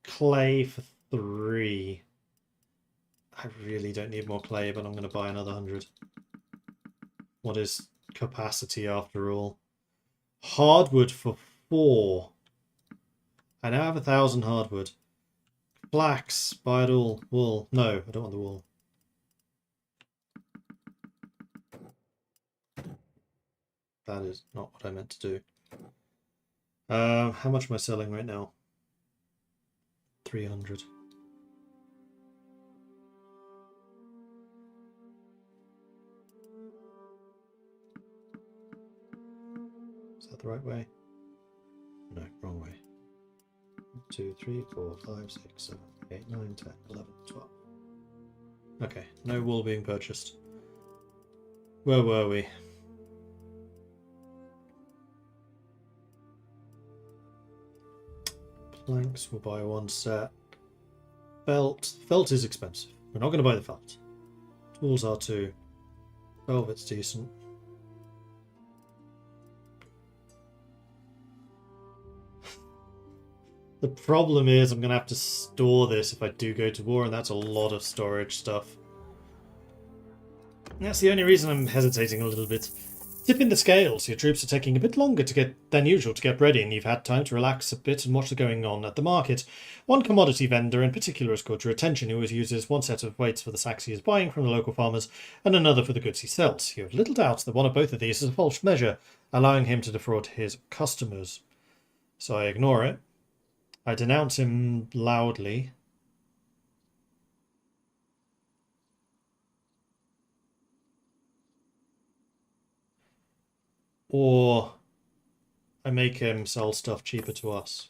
Clay for 3. I really don't need more clay, but I'm going to buy another 100. What is capacity after all? Hardwood for 4. I now have 1,000 hardwood. Flax, buy it all. Wool. No, I don't want the wool. That is not what I meant to do. How much am I selling right now? 300. Is that the right way? No, wrong way. 1, 2, 3, 4, 5, 6, 7, 8, 9, 10, 11, 12. Okay, no wool being purchased. Where were we? Planks, we'll buy 1 set. Felt. Felt is expensive. We're not going to buy the felt. Tools are too. Velvet's decent. The problem is I'm going to have to store this if I do go to war, and that's a lot of storage stuff. And that's the only reason I'm hesitating a little bit. Tip in the scales. Your troops are taking a bit longer than usual to get ready, and you've had time to relax a bit and watch what's going on at the market. One commodity vendor in particular has caught your attention, who uses one set of weights for the sacks he is buying from the local farmers and another for the goods he sells. You have little doubt that one of both of these is a false measure, allowing him to defraud his customers. So I ignore it. I denounce him loudly. Or I make him sell stuff cheaper to us.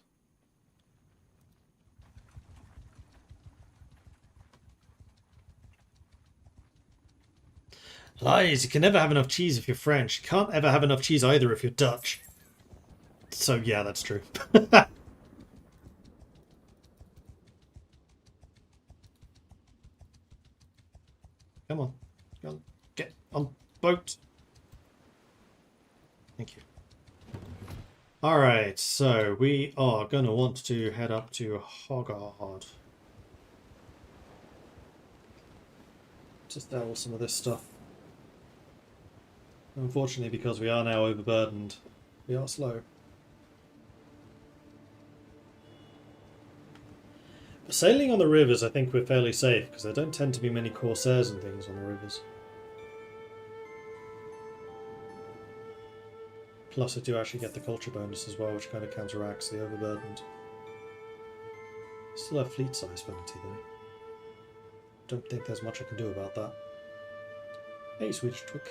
Lies, you can never have enough cheese if you're French. You can't ever have enough cheese either if you're Dutch. So yeah, that's true. Come on. Get on boat. Thank you. Alright, so we are going to want to head up to Hogard. Just dabble some of this stuff. Unfortunately, because we are now overburdened, we are slow. But sailing on the rivers, I think we're fairly safe, because there don't tend to be many corsairs and things on the rivers. Plus I do actually get the culture bonus as well, which kind of counteracts the overburdened. Still have fleet size penalty though. Don't think there's much I can do about that. Hey, Swedish Twig.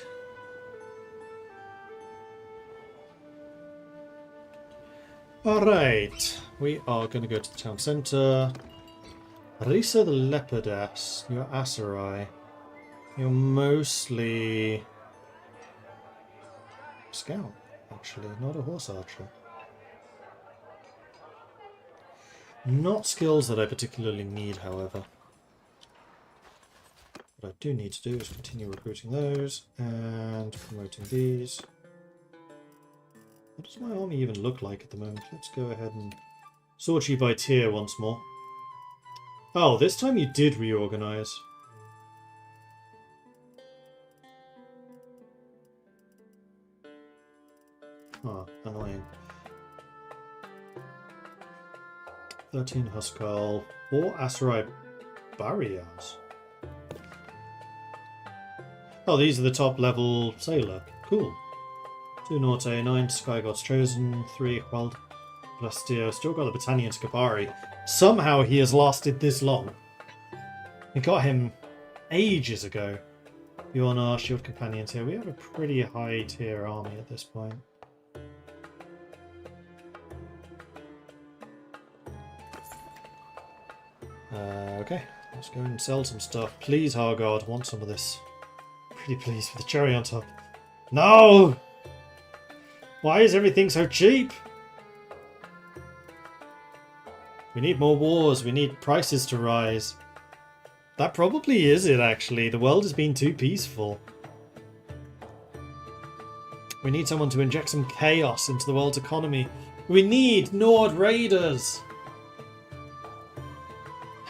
Alright. we are going to go to the town centre. Risa the Leopardess, you're Asarai. You're mostly scout, actually, not a horse archer. Not skills that I particularly need, however. What I do need to do is continue recruiting those and promoting these. What does my army even look like at the moment? Let's go ahead and sort you by tier once more. Oh, this time you did reorganize. Ah, annoying. 13 Huskal, 4 Asarai Barriers. Oh, these are the top level sailor. Cool. 2 Nords A9, Sky God's Chosen, 3 Wild Blastio. Still got the Britannian Scapari. Somehow he has lasted this long. We got him ages ago. You're on our shield companions here. We have a pretty high tier army at this point. Okay, let's go and sell some stuff. Please, Hargard, want some of this. Pretty pleased with the cherry on top. No! Why is everything so cheap? We need more wars. We need prices to rise. That probably is it, actually. The world has been too peaceful. We need someone to inject some chaos into the world's economy. We need Nord Raiders!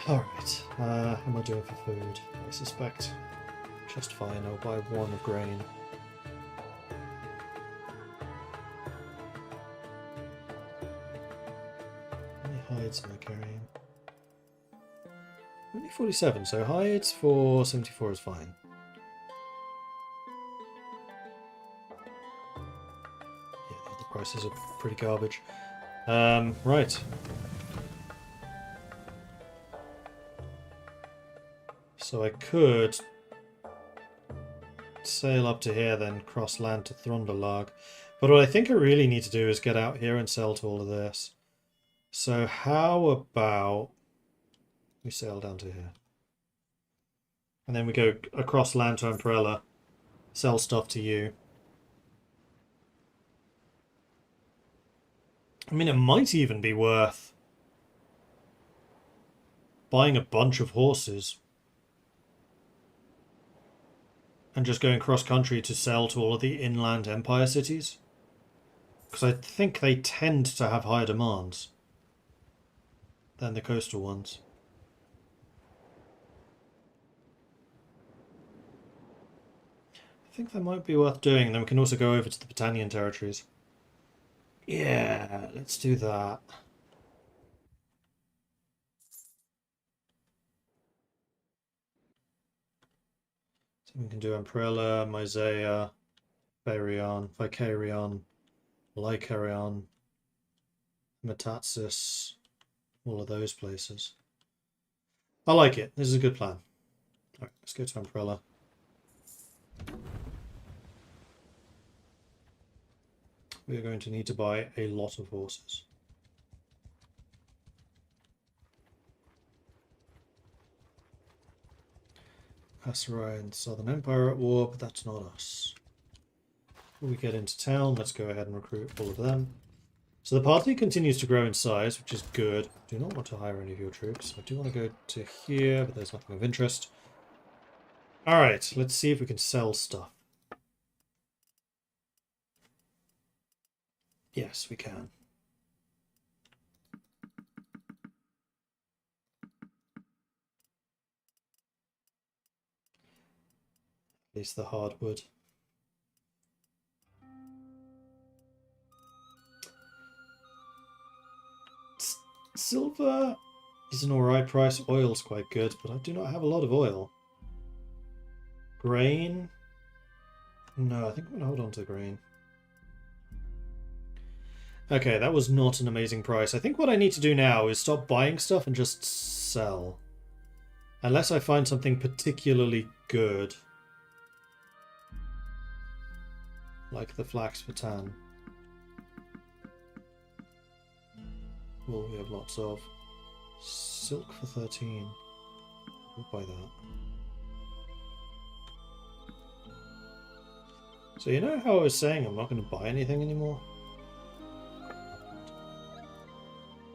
Alright, how am I doing for food? I suspect just fine. I'll buy 1 of grain. How many hides am I carrying? Only 47, so hides for 74 is fine. Yeah, the prices are pretty garbage. Right. So I could sail up to here, then cross land to Thronderlag. But what I think I really need to do is get out here and sell to all of this. So how about we sail down to here? And then we go across land to Umbrella, sell stuff to you. I mean, it might even be worth buying a bunch of horses and just going cross-country to sell to all of the inland empire cities. Because I think they tend to have higher demands than the coastal ones. I think that might be worth doing, and then we can also go over to the Britannian territories. Yeah, let's do that. So we can do Umbrella, Myzea, Vicarion, Lycarion, Metaxas, all of those places. I like it. This is a good plan. Alright, let's go to Umbrella. We are going to need to buy a lot of horses. Asarai and Southern Empire at war, but that's not us. When we get into town, let's go ahead and recruit all of them. So the party continues to grow in size, which is good. Do not want to hire any of your troops. I do want to go to here, but there's nothing of interest. Alright, let's see if we can sell stuff. Yes, we can. At least the hardwood. Silver is an alright price. Oil's quite good, but I do not have a lot of oil. Grain? No, I think I'm going to hold on to grain. Okay, that was not an amazing price. I think what I need to do now is stop buying stuff and just sell. Unless I find something particularly good. Like the flax for tan. Wool we have lots of. Silk for 13. We'll buy that. So you know how I was saying I'm not going to buy anything anymore?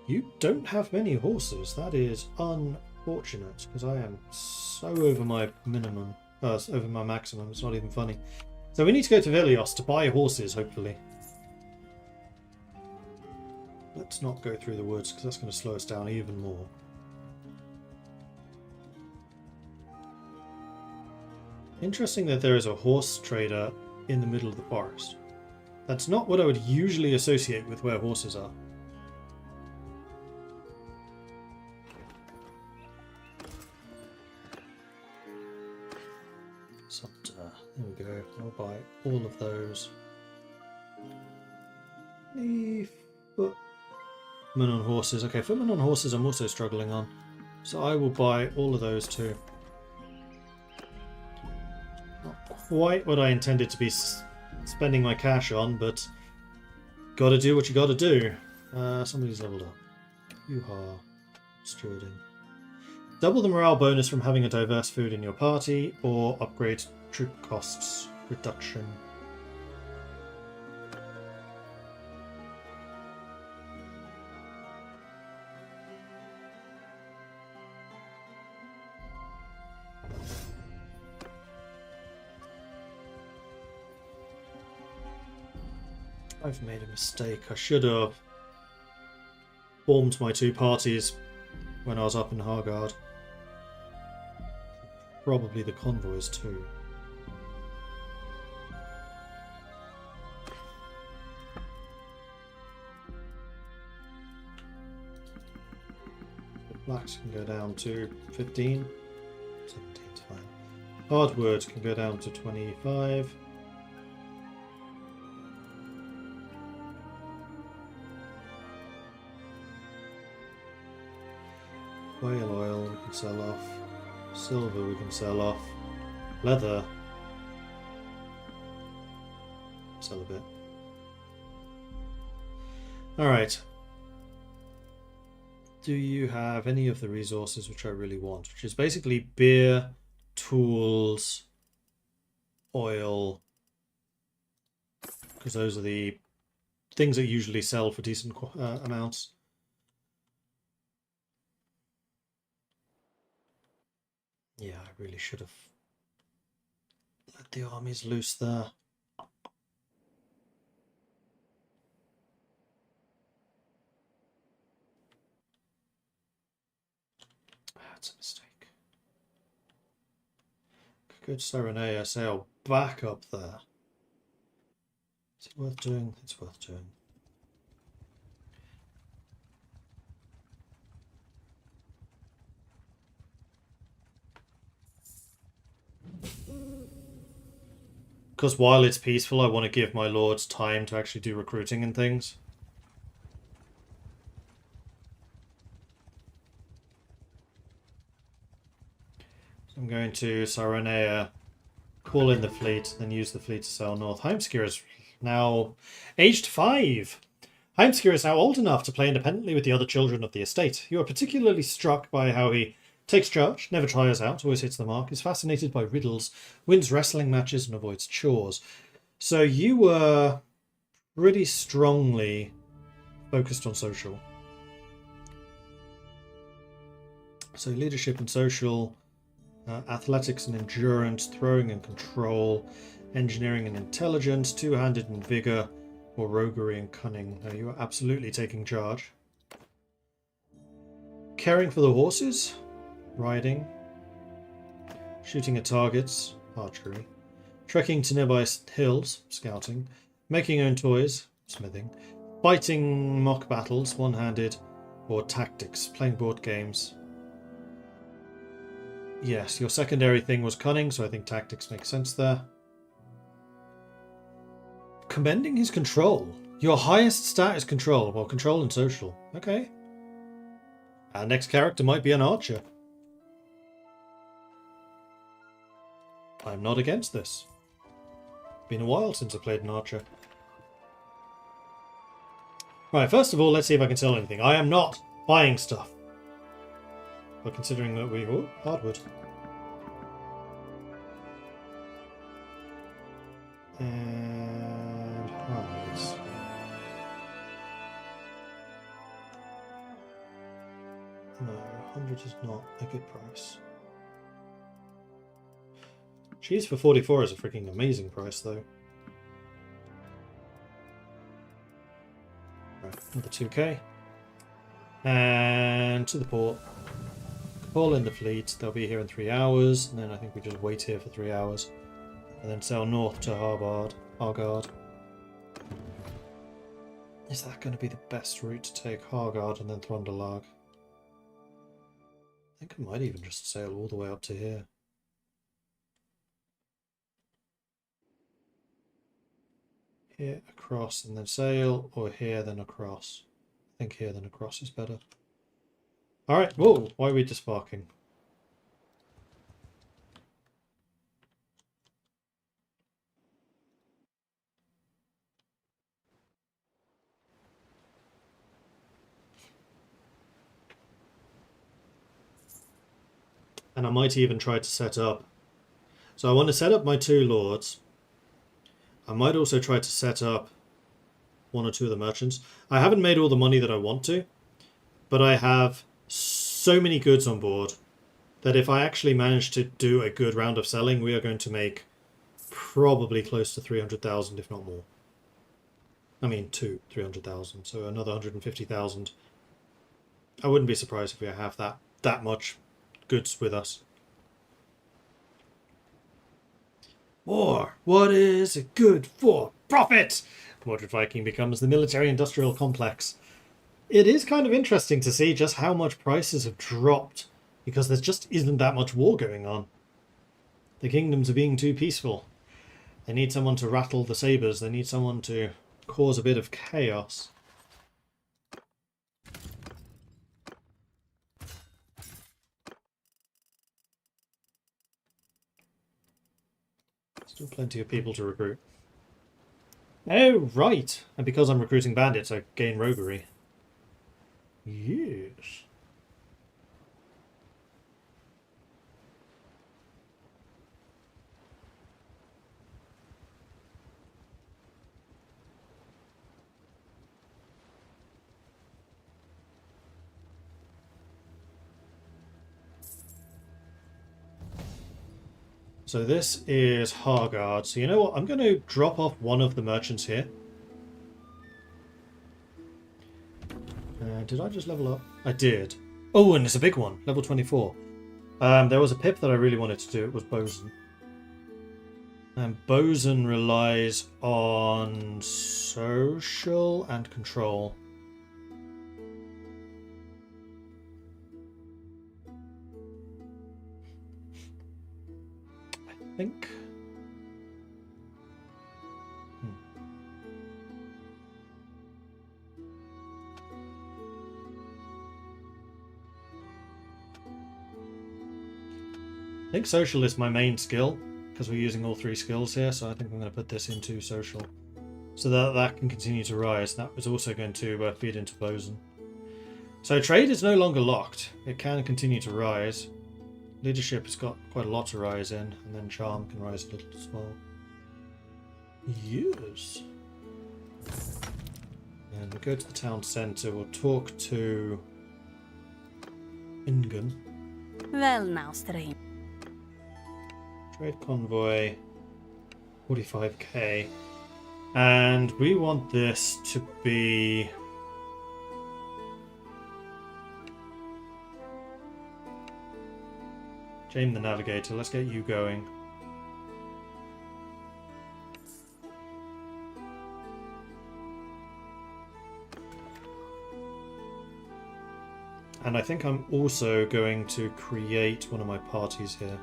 You don't have many horses. That is unfortunate, because I am so over my minimum. Over my maximum. It's not even funny. So we need to go to Vilios to buy horses, hopefully. Let's not go through the woods, because that's going to slow us down even more. Interesting that there is a horse trader in the middle of the forest. That's not what I would usually associate with where horses are. There we go. I'll buy all of those. The footmen on horses. Okay, footmen on horses I'm also struggling on. So I will buy all of those too. Not quite what I intended to be spending my cash on, but gotta do what you gotta do. Somebody's leveled up. Yoo-ha. Stewarding. Double the morale bonus from having a diverse food in your party, or upgrade troop costs reduction. I've made a mistake. I should have formed my two parties when I was up in Hargard. Probably the convoys too. Blacks can go down to 15. 17's fine. Hardwood can go down to 25. Whale oil we can sell off. Silver we can sell off. Leather. Sell a bit. Alright. Do you have any of the resources which I really want? Which is basically beer, tools, oil. Because those are the things that usually sell for decent amounts. Yeah, I really should have let the armies loose there. That's a mistake. Could go to Cyrenea, sail back up there. Is it worth doing? It's worth doing. Because while it's peaceful, I want to give my lords time to actually do recruiting and things. So I'm going to Cyrenea, call in the fleet, then use the fleet to sail north. Heimskir is now aged 5. Heimskir is now old enough to play independently with the other children of the estate. You are particularly struck by how he takes charge, never tires out, always hits the mark, is fascinated by riddles, wins wrestling matches, and avoids chores. So you were pretty strongly focused on social. So leadership and social, athletics and endurance, throwing and control, engineering and intelligence, two-handed and vigor, or roguery and cunning. Now you are absolutely taking charge. Caring for the horses, riding, shooting at targets, archery, trekking to nearby hills, scouting, making own toys, smithing, fighting mock battles, one-handed, or tactics, playing board games. Yes, your secondary thing was cunning, so I think tactics makes sense there. Commending his control. Your highest stat is control, well, control and social. Okay. Our next character might be an archer. I'm not against this. Been a while since I played an archer. Right, first of all, let's see if I can sell anything. I am not buying stuff. But considering that we... Oh, hardwood. And hides. No, 100 is not a good price. Cheese for 44 is a freaking amazing price, though. Right, another 2k. And to the port. Call in the fleet. They'll be here in 3 hours. And then I think we just wait here for 3 hours. And then sail north to Hargard. Is that going to be the best route to take? Hargard and then Throndalag? I think I might even just sail all the way up to here. Here, across, and then sail, or here, then across. I think here, then across is better. Alright, whoa, why are we disbarking? And I might even try to set up... So I want to set up my 2 lords. I might also try to set up 1 or 2 of the merchants. I haven't made all the money that I want to, but I have so many goods on board that if I actually manage to do a good round of selling, we are going to make probably close to 300,000, if not more. I mean, 300,000, so another 150,000. I wouldn't be surprised if we have that much goods with us. War. What is it good for? Profit! Mordred Viking becomes the military-industrial complex. It is kind of interesting to see just how much prices have dropped, because there just isn't that much war going on. The kingdoms are being too peaceful. They need someone to rattle the sabres. They need someone to cause a bit of chaos. Still plenty of people to recruit. Oh, right. And because I'm recruiting bandits, I gain roguery. Yes. So this is Hargard. So you know what? I'm going to drop off one of the merchants here. Did I just level up? I did. Oh, and it's a big one. Level 24. There was a pip that I really wanted to do. It was Bosun. And Bosun relies on social and control. I think. I think social is my main skill, because we're using all 3 skills here, so I think I'm going to put this into social. So that can continue to rise. That was also going to feed into Bosun. So trade is no longer locked. It can continue to rise. Leadership has got quite a lot to rise in, and then charm can rise a little as well. Yes. And we'll go to the town centre. We'll talk to Ingen. Well now, strange. Trade convoy, 45k. And we want this to be... James the Navigator, let's get you going. And I think I'm also going to create one of my parties here.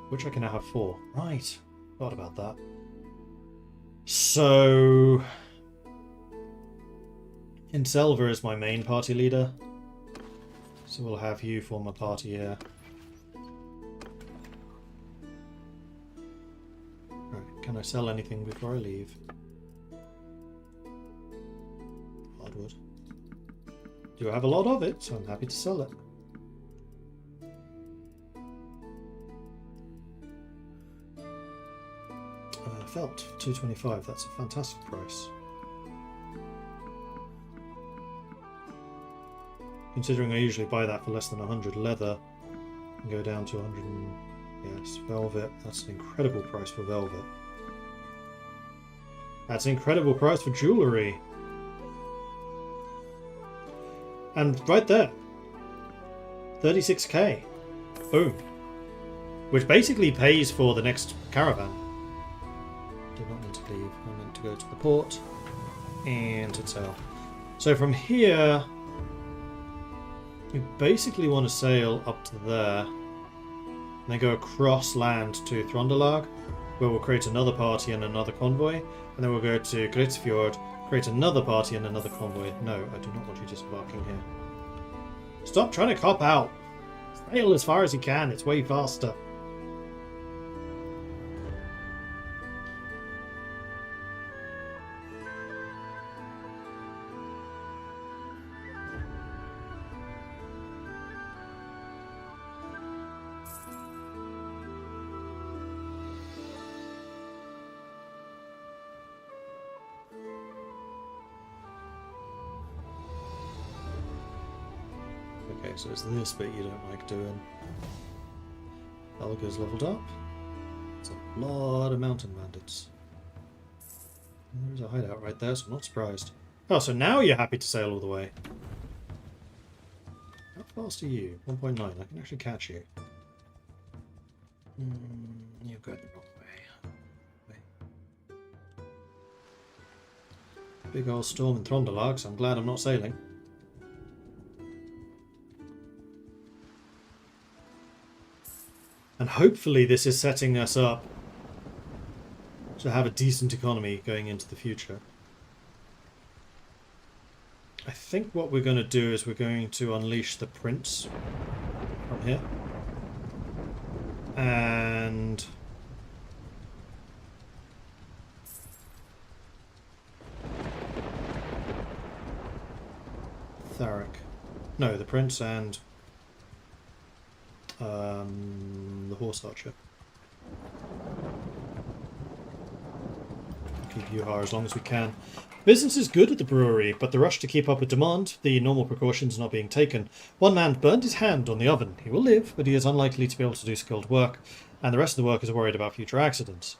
Which I can now have 4. Right. Thought about that. So... Inselva is my main party leader. So we'll have you form a party here. Right, can I sell anything before I leave? wood. Do have a lot of it, so I'm happy to sell it. Felt 225. That's a fantastic price. Considering I usually buy that for less than 100 leather and go down to 100 and, yes, velvet. That's an incredible price for velvet. That's an incredible price for jewellery. And right there, 36k. Boom. Which basically pays for the next caravan. Did not mean to leave. I meant to go to the port and to sail. So from here, we basically want to sail up to there, and then go across land to Throndalag, where we'll create another party and another convoy, and then we'll go to Gritsfjord, create another party and another convoy. No, I do not want you disembarking here. Stop trying to cop out. Sail as far as you can. It's way faster. Okay, so it's this bit you don't like doing. Helga's leveled up. It's a lot of mountain bandits. And there's a hideout right there, so I'm not surprised. Oh, so now you're happy to sail all the way. How fast are you? 1.9. I can actually catch you. You're going the wrong way. Big old storm in Throndalag, so I'm glad I'm not sailing. And hopefully this is setting us up to have a decent economy going into the future. I think what we're going to do is we're going to unleash the prince from here. And Tharic. No, the prince and the horse archer. Keep Yuhar as long as we can. Business is good at the brewery, but the rush to keep up with demand, the normal precautions not being taken. One man burned his hand on the oven. He will live, but he is unlikely to be able to do skilled work, and the rest of the workers are worried about future accidents.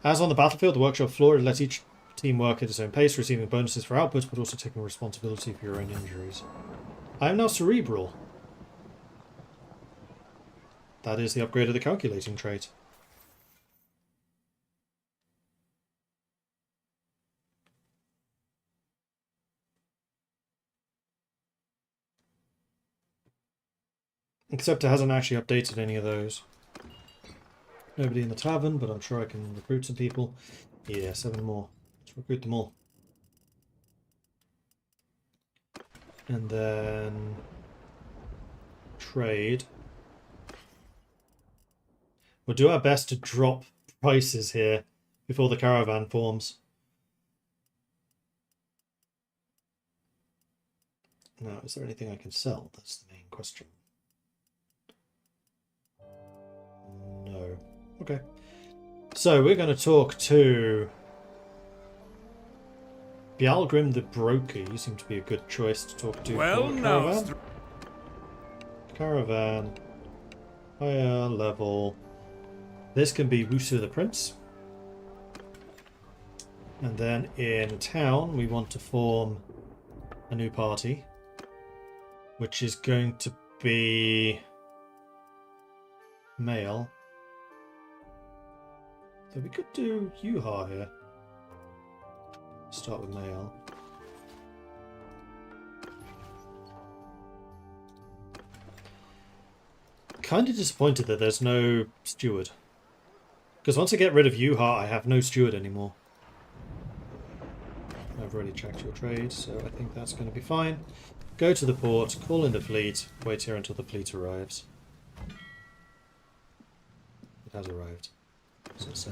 As on the battlefield, the workshop floor lets each team work at its own pace, receiving bonuses for output, but also taking responsibility for your own injuries. I am now cerebral. That is the upgrade of the calculating trait. Except it hasn't actually updated any of those. Nobody in the tavern, but I'm sure I can recruit some people. Yeah, 7 more. Let's recruit them all. And then trade. We'll do our best to drop prices here before the caravan forms. Now, is there anything I can sell? That's the main question. No. Okay. So we're going to talk to Bjalgrim the Broker. You seem to be a good choice to talk to. Well, now. Caravan. Higher level. This can be Wusu the Prince. And then in town, we want to form a new party, which is going to be male. So we could do Yuha here. Start with male. Kind of disappointed that there's no steward. Because once I get rid of Yuha, I have no steward anymore. I've already checked your trade, so I think that's going to be fine. Go to the port, call in the fleet, wait here until the fleet arrives. It has arrived. So.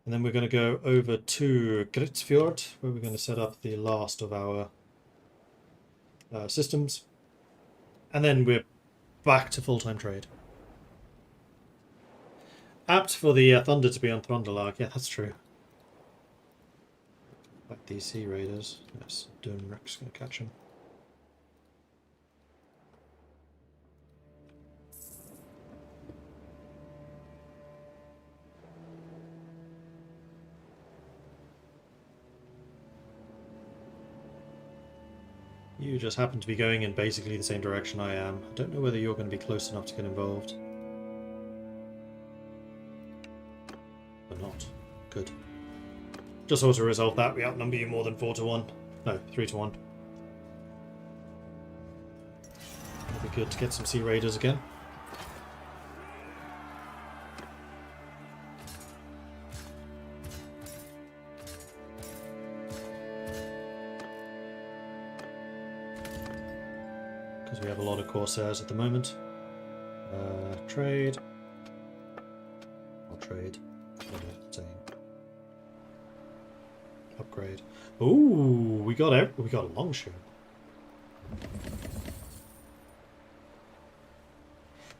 And then we're going to go over to Gritsfjord, where we're going to set up the last of our systems. And then we're back to full-time trade. Apt for the Thunder to be on Throndalag. Yeah, that's true. Like these Sea Raiders. Yes, Dunrick's going to catch him. You just happen to be going in basically the same direction I am. I don't know whether you're going to be close enough to get involved. But not. Good. Just ought to resolve that. We outnumber you more than 4 to 1. No, 3 to 1. It'll be good to get some Sea Raiders again. Because we have a lot of Corsairs at the moment. Trade. Or trade. Upgrade. Ooh, we got a longship.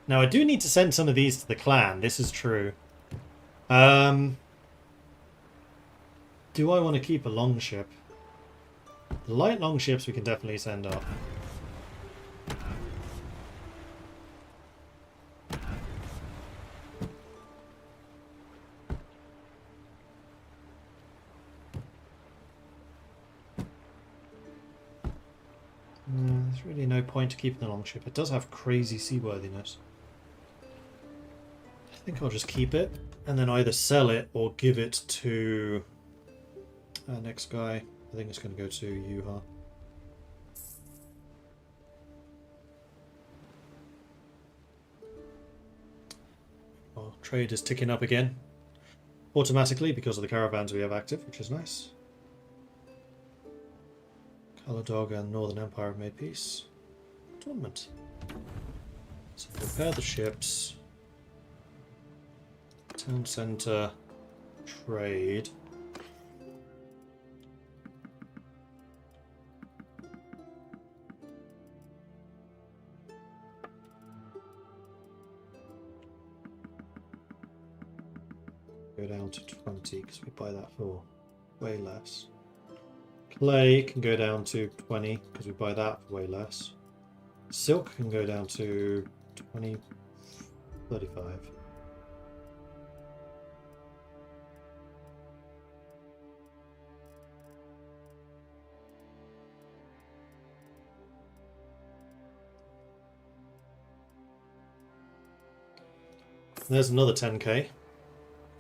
Now I do need to send some of these to the clan. This is true. Do I want to keep a longship? The light longships we can definitely send off. There's really no point to keeping the longship. It does have crazy seaworthiness. I think I'll just keep it and then either sell it or give it to our next guy. I think it's going to go to Yuha. Well, trade is ticking up again. Automatically because of the caravans we have active, which is nice. Caladog and Northern Empire have made peace. Tournament. So repair the ships. Town centre. Trade. Go down to 20 because we buy that for way less. Clay can go down to 20 because we buy that for way less. Silk can go down to 20, 35. There's another 10k.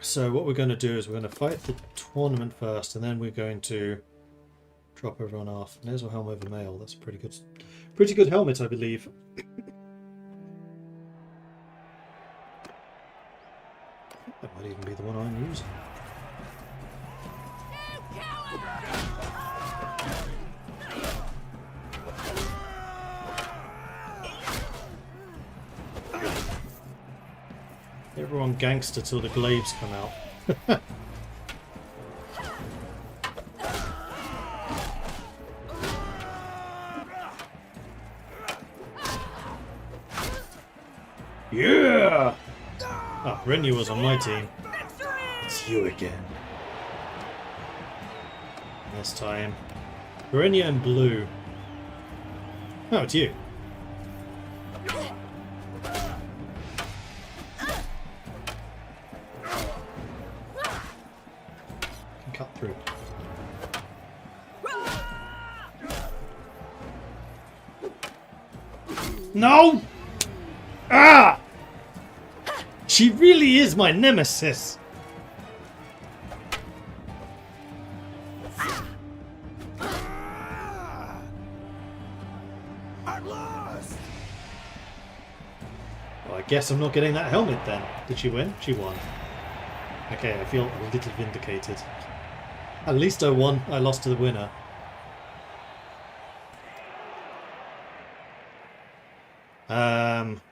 So what we're going to do is we're going to fight the tournament first, and then we're going to drop everyone off. And there's a helm over mail. That's a pretty good helmet, I believe. That might even be the one I'm using. Everyone gangster till the glaives come out. Yeah! Ah, Renu was on my team. It's you again. This time. Renu and Blue. Oh, it's you. Cut through. No! Ah! She really is my nemesis. I'm lost. Well, I guess I'm not getting that helmet then. Did she win? She won. Okay, I feel a little vindicated. At least I won. I lost to the winner.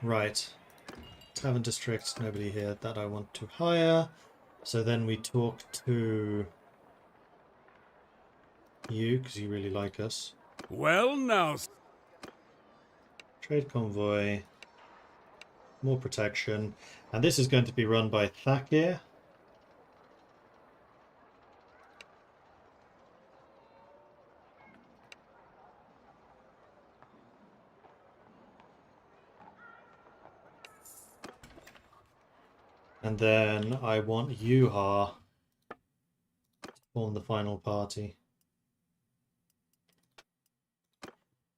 Right. Tavern District, nobody here that I want to hire. So then we talk to you, because you really like us. Well now, Trade convoy. More protection. And this is going to be run by Thakir. And then I want Yuha to form the final party.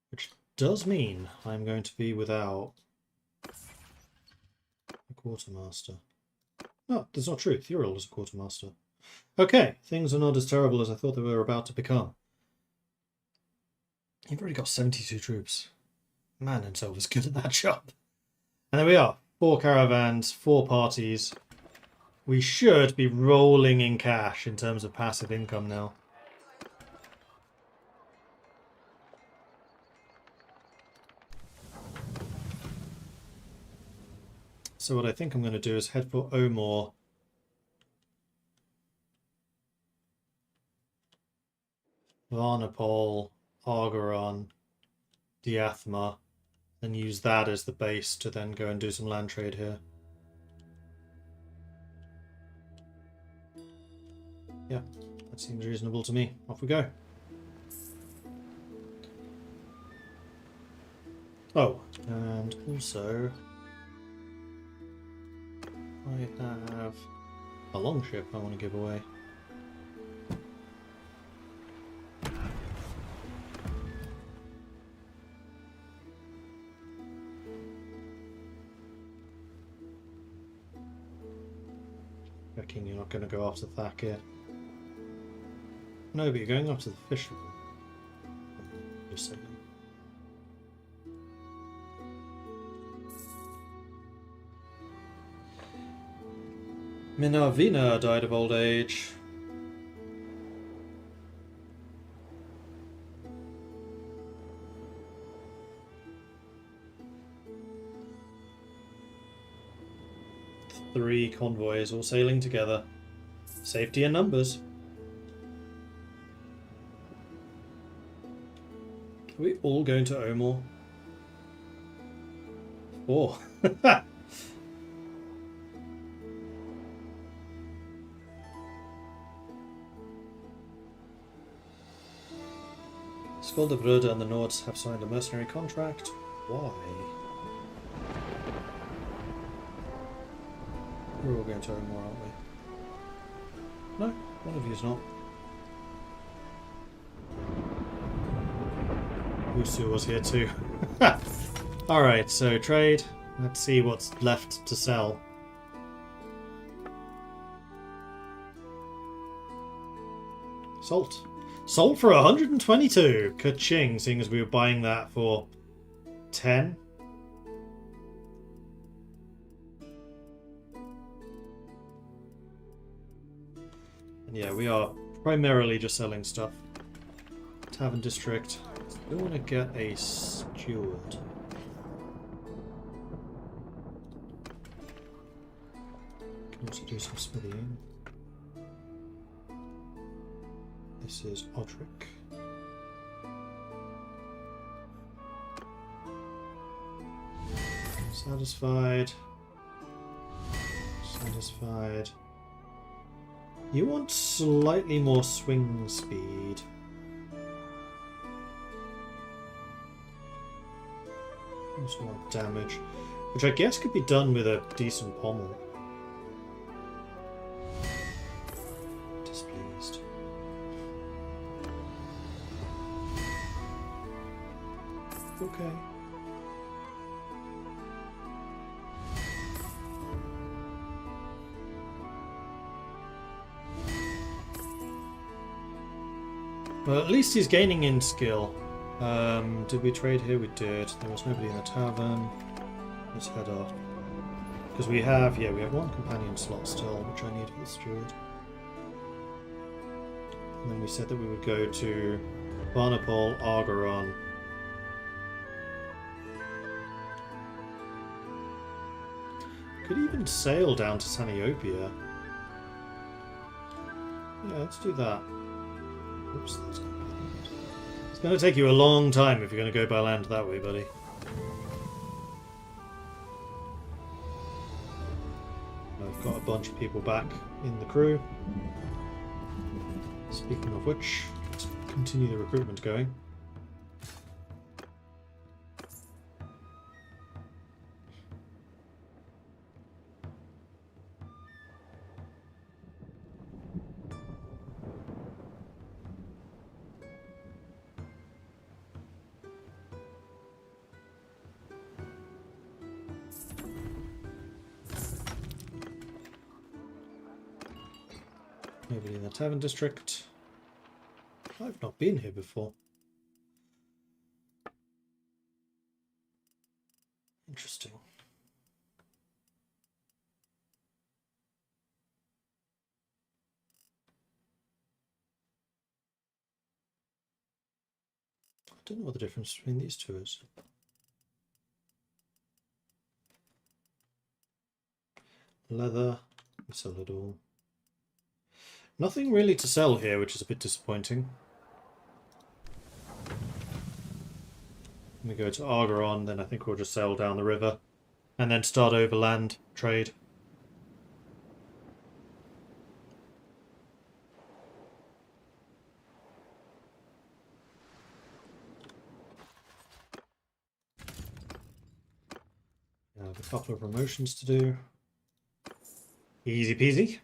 Which does mean I'm going to be without a quartermaster. No, that's not true. Thuril is a quartermaster. Okay, things are not as terrible as I thought they were about to become. You've already got 72 troops. Man, and Silver's good at that job. And there we are. 4 caravans, 4 parties. We should be rolling in cash in terms of passive income now. So what I think I'm going to do is head for Omor. Varnapol, Argoron, Diathma, and use that as the base to then go and do some land trade here. Yeah, that seems reasonable to me. Off we go. Oh, and also I have a longship I want to give away. Reckon you're not going to go after Thakir. No, but you're going after the fisherman. Just saying. Minarvina died of old age. Three convoys all sailing together. Safety in numbers. Are we all going to Omor? 4. Skoldebrød and the Nords have signed a mercenary contract. Why? We're all going to Omor, aren't we? No, one of you's not. Usu was here too. Alright, so trade. Let's see what's left to sell. Salt. Salt for 122. Ka-ching, seeing as we were buying that for 10. And yeah, we are primarily just selling stuff. Tavern District. We want to get a steward. Can also do some smithing. This is Odric. Satisfied. Satisfied. You want slightly more swing speed. Also want damage, which I guess could be done with a decent pommel. Displeased. Okay. Well, at least he's gaining in skill. Did we trade here? We did. There was nobody in the tavern. Let's head off. Because we have, yeah, we have one companion slot still, which I need for the steward. And then we said that we would go to Barnapol, Argoron. Could even sail down to Saniopia. Yeah, let's do that. Oops, that's going to be... It's going to take you a long time if you're going to go by land that way, buddy. I've got a bunch of people back in the crew. Speaking of which, let's continue the recruitment going. Maybe in the Tavern District. I've not been here before. Interesting. I don't know what the difference between these two is. Leather, we sell it all. Nothing really to sell here, which is a bit disappointing. We go to Argeron, then I think we'll just sail down the river and then start overland trade. I have a couple of promotions to do. Easy peasy.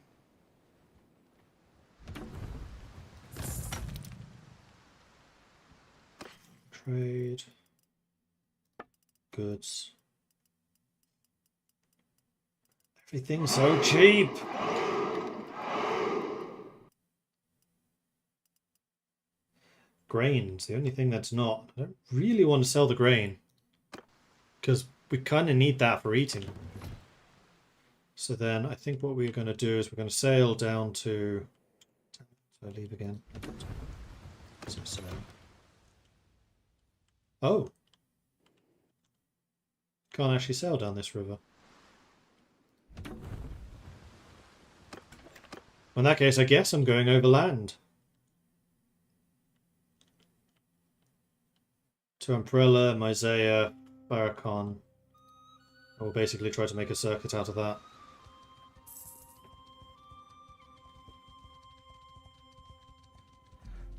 Trade. Goods. Everything's so cheap. Grain's the only thing that's not. I don't really want to sell the grain because we kind of need that for eating. So then I think what we're going to do is we're going to sail down to... So I leave again. So, oh. Can't actually sail down this river. In that case, I guess I'm going over land. To Umbrella, Myzea, Barakon. We'll basically try to make a circuit out of that.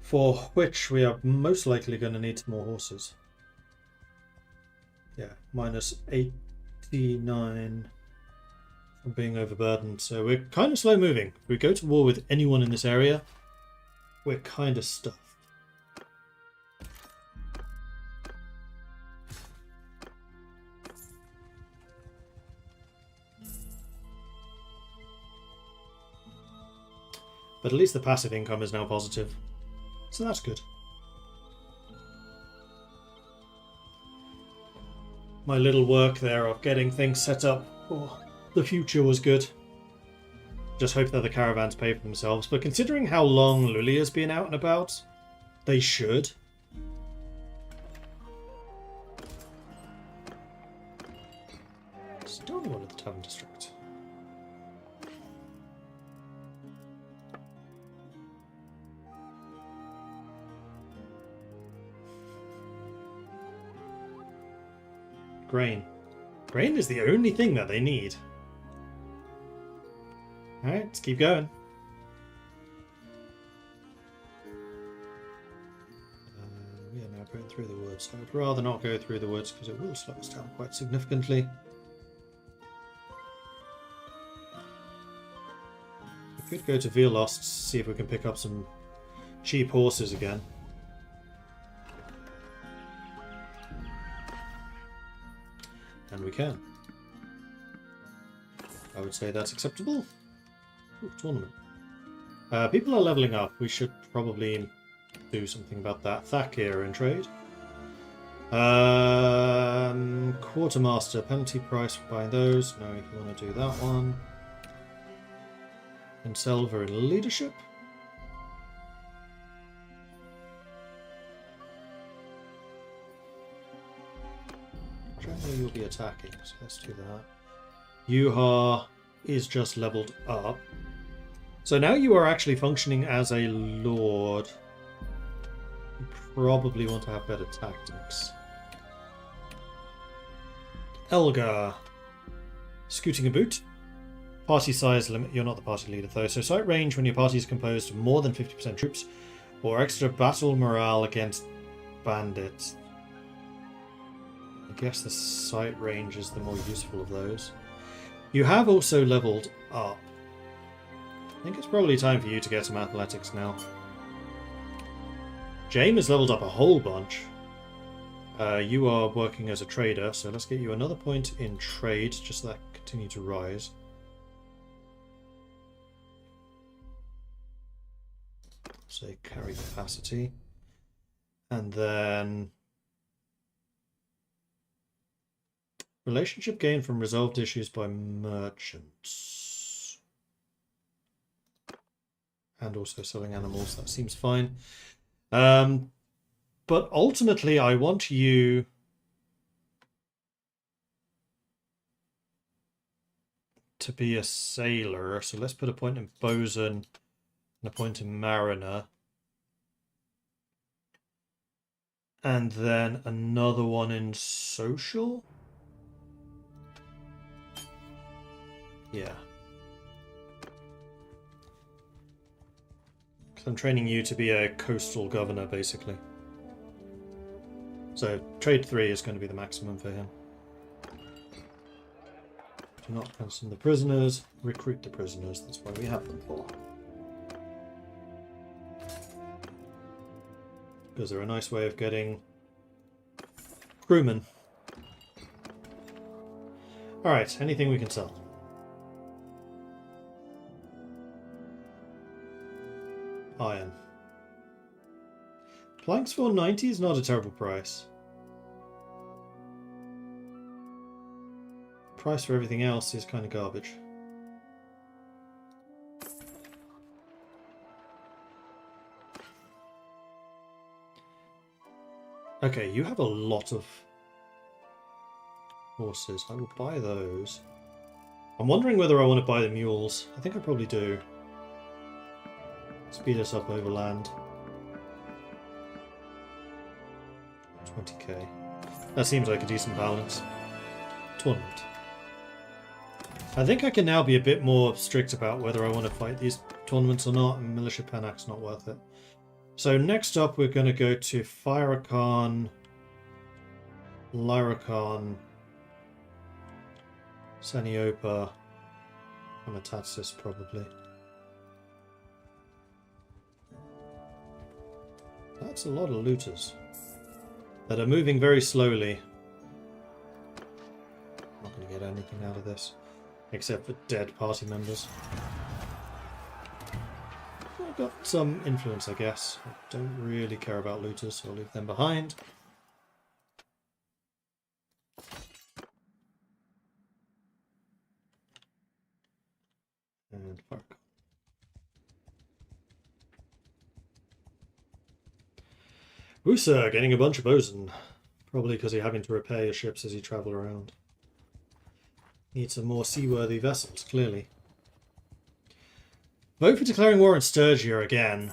For which we are most likely going to need more horses. Yeah, minus 89 from being overburdened. So we're kind of slow moving. If we go to war with anyone in this area, we're kind of stuffed. But at least the passive income is now positive. So that's good. My little work there of getting things set up for the future was good. Just hope that the caravans pay for themselves. But considering how long Lulia's been out and about, they should. Still not one of the Tavern District. Grain. Grain is the only thing that they need. Alright, let's keep going. We are now going through the woods. I would rather not go through the woods because it will slow us down quite significantly. We could go to Velost, see if we can pick up some cheap horses again. And we can. I would say that's acceptable. Ooh, tournament. People are leveling up. We should probably do something about that. Thakir in trade. Quartermaster, penalty price for buying those. No, if you want to do that one. And Selva in leadership. Generally you'll be attacking, so let's do that. Yuha is just leveled up. So now you are actually functioning as a lord. You probably want to have better tactics. Elgar. Scooting a boot. Party size limit. You're not the party leader though. So sight range when your party is composed of more than 50% troops. Or extra battle morale against bandits. I guess the sight range is the more useful of those. You have also leveled up. I think it's probably time for you to get some athletics now. Jaime has leveled up a whole bunch. You are working as a trader, so let's get you another point in trade, just so that continue to rise. Say carry capacity. And then relationship gain from resolved issues by merchants. And also selling animals, that seems fine. But ultimately I want you to be a sailor. So let's put a point in bosun and a point in mariner. And then another one in social? Yeah. Because I'm training you to be a coastal governor, basically. So, trade 3 is going to be the maximum for him. Do not ransom the prisoners. Recruit the prisoners. That's why we have them for. Because they're a nice way of getting crewmen. Alright, anything we can sell. Iron. Planks for 90 is not a terrible price. Price for everything else is kind of garbage. Okay, you have a lot of horses. I will buy those. I'm wondering whether I want to buy the mules. I think I probably do. Speed us up overland. 20k. That seems like a decent balance. Tournament. I think I can now be a bit more strict about whether I want to fight these tournaments or not, and Militia Panak's not worth it. So next up we're going to go to Firacon, Lyricon, Saniopa, Amatatsis probably. That's a lot of looters that are moving very slowly. Not going to get anything out of this, except for dead party members. I've got some influence, I guess. I don't really care about looters, so I'll leave them behind. And fuck. Wusa getting a bunch of bosun. Probably because you're having to repair your ships as you travel around. Need some more seaworthy vessels, clearly. Vote for declaring war on Sturgia again.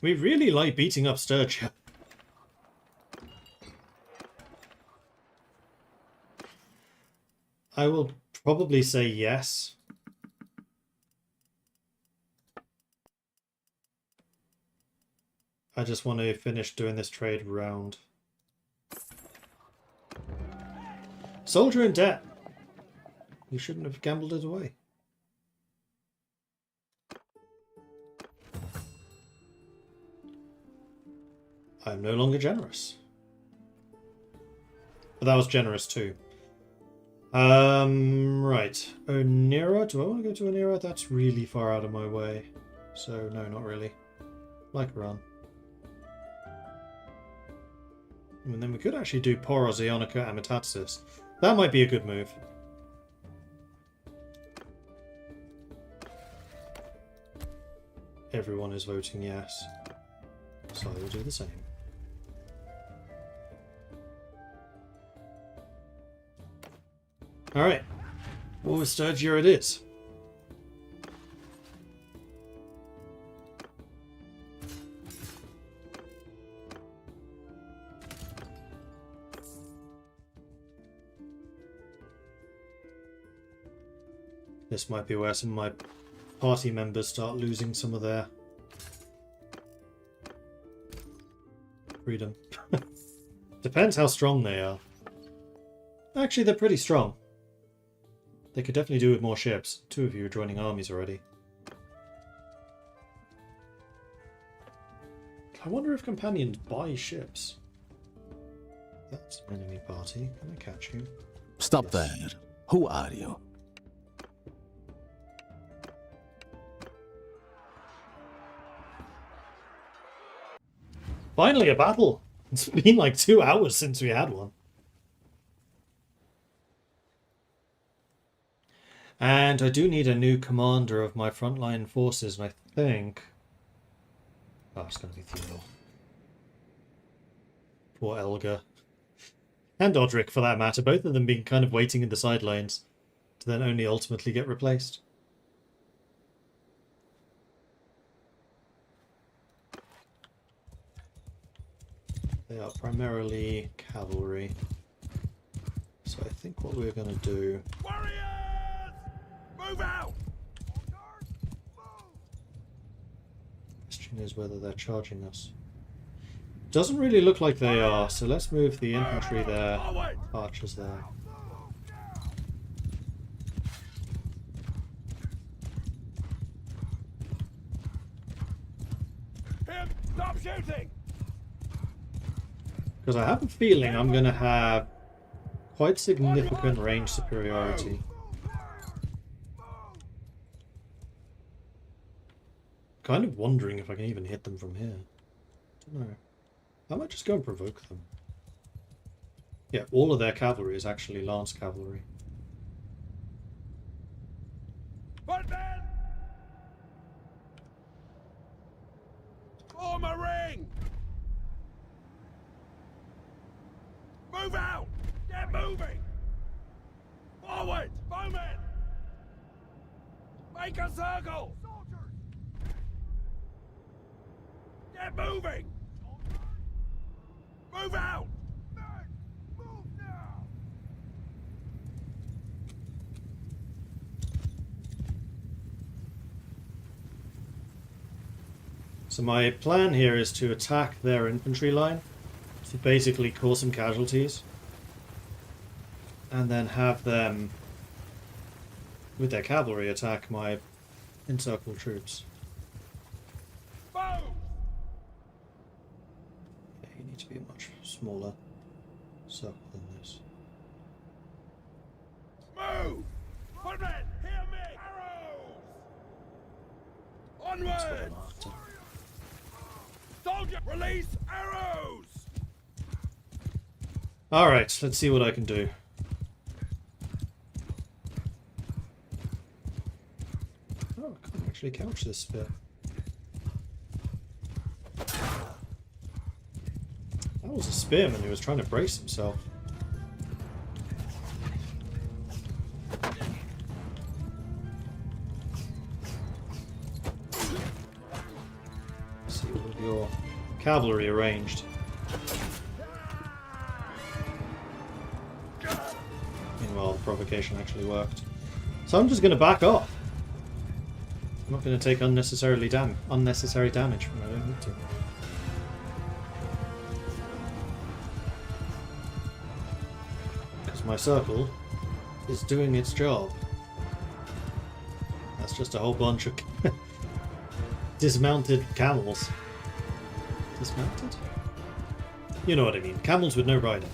We really like beating up Sturgia. I will probably say yes. I just want to finish doing this trade round. Soldier in debt. You shouldn't have gambled it away. I'm no longer generous. But that was generous too. Right. Onira. Do I want to go to Onira? That's really far out of my way. So, no, not really. Lycaron. And then we could actually do Poros, Ionica, Amatatsis. That might be a good move. Everyone is voting yes. So I will do the same. Alright. War with Sturgia it is. This might be where some of my party members start losing some of their freedom. Depends how strong they are. Actually, they're pretty strong. They could definitely do with more ships. 2 of you are joining armies already. I wonder if companions buy ships. That's an enemy party. Can I catch you? Stop Yes. there. Who are you? Finally a battle! It's been like 2 hours since we had one. And I do need a new commander of my frontline forces, and I think... Oh, it's going to be Theodore. Poor Elga. And Odric, for that matter, both of them being kind of waiting in the sidelines to then only ultimately get replaced. They are primarily cavalry. So I think what we're going to do... Warriors! Move out! Question is whether they're charging us. Doesn't really look like they are, so let's move the infantry there, Forward! archers there. Him! Stop shooting! Because I have a feeling I'm going to have quite significant range superiority. Kind of wondering if I can even hit them from here. Don't know. I might just go and provoke them. Yeah, all of their cavalry is actually lance cavalry. Footmen! Form a ring! Move out! Get moving! Forward! Bowmen! Make a circle! Soldiers! Get moving! Move out! Men! Move now! So my plan here is to attack their infantry line, to basically cause some casualties, and then have them, with their cavalry, attack my encircled troops. Bow! Yeah, you need to be a much smaller circle than this. Move! Footmen! Hear me! Arrows! That's what Onward! I'm after. Soldier! Release arrows! Alright, let's see what I can do. Oh, I can't actually couch this bit. That was a spearman who was trying to brace himself. Let's see all of your cavalry arranged. Meanwhile, the provocation actually worked. So I'm just going to back off. I'm not going to take unnecessary damage when I don't need to. Because my circle is doing its job. That's just a whole bunch of dismounted camels. Dismounted? You know what I mean. Camels with no rider.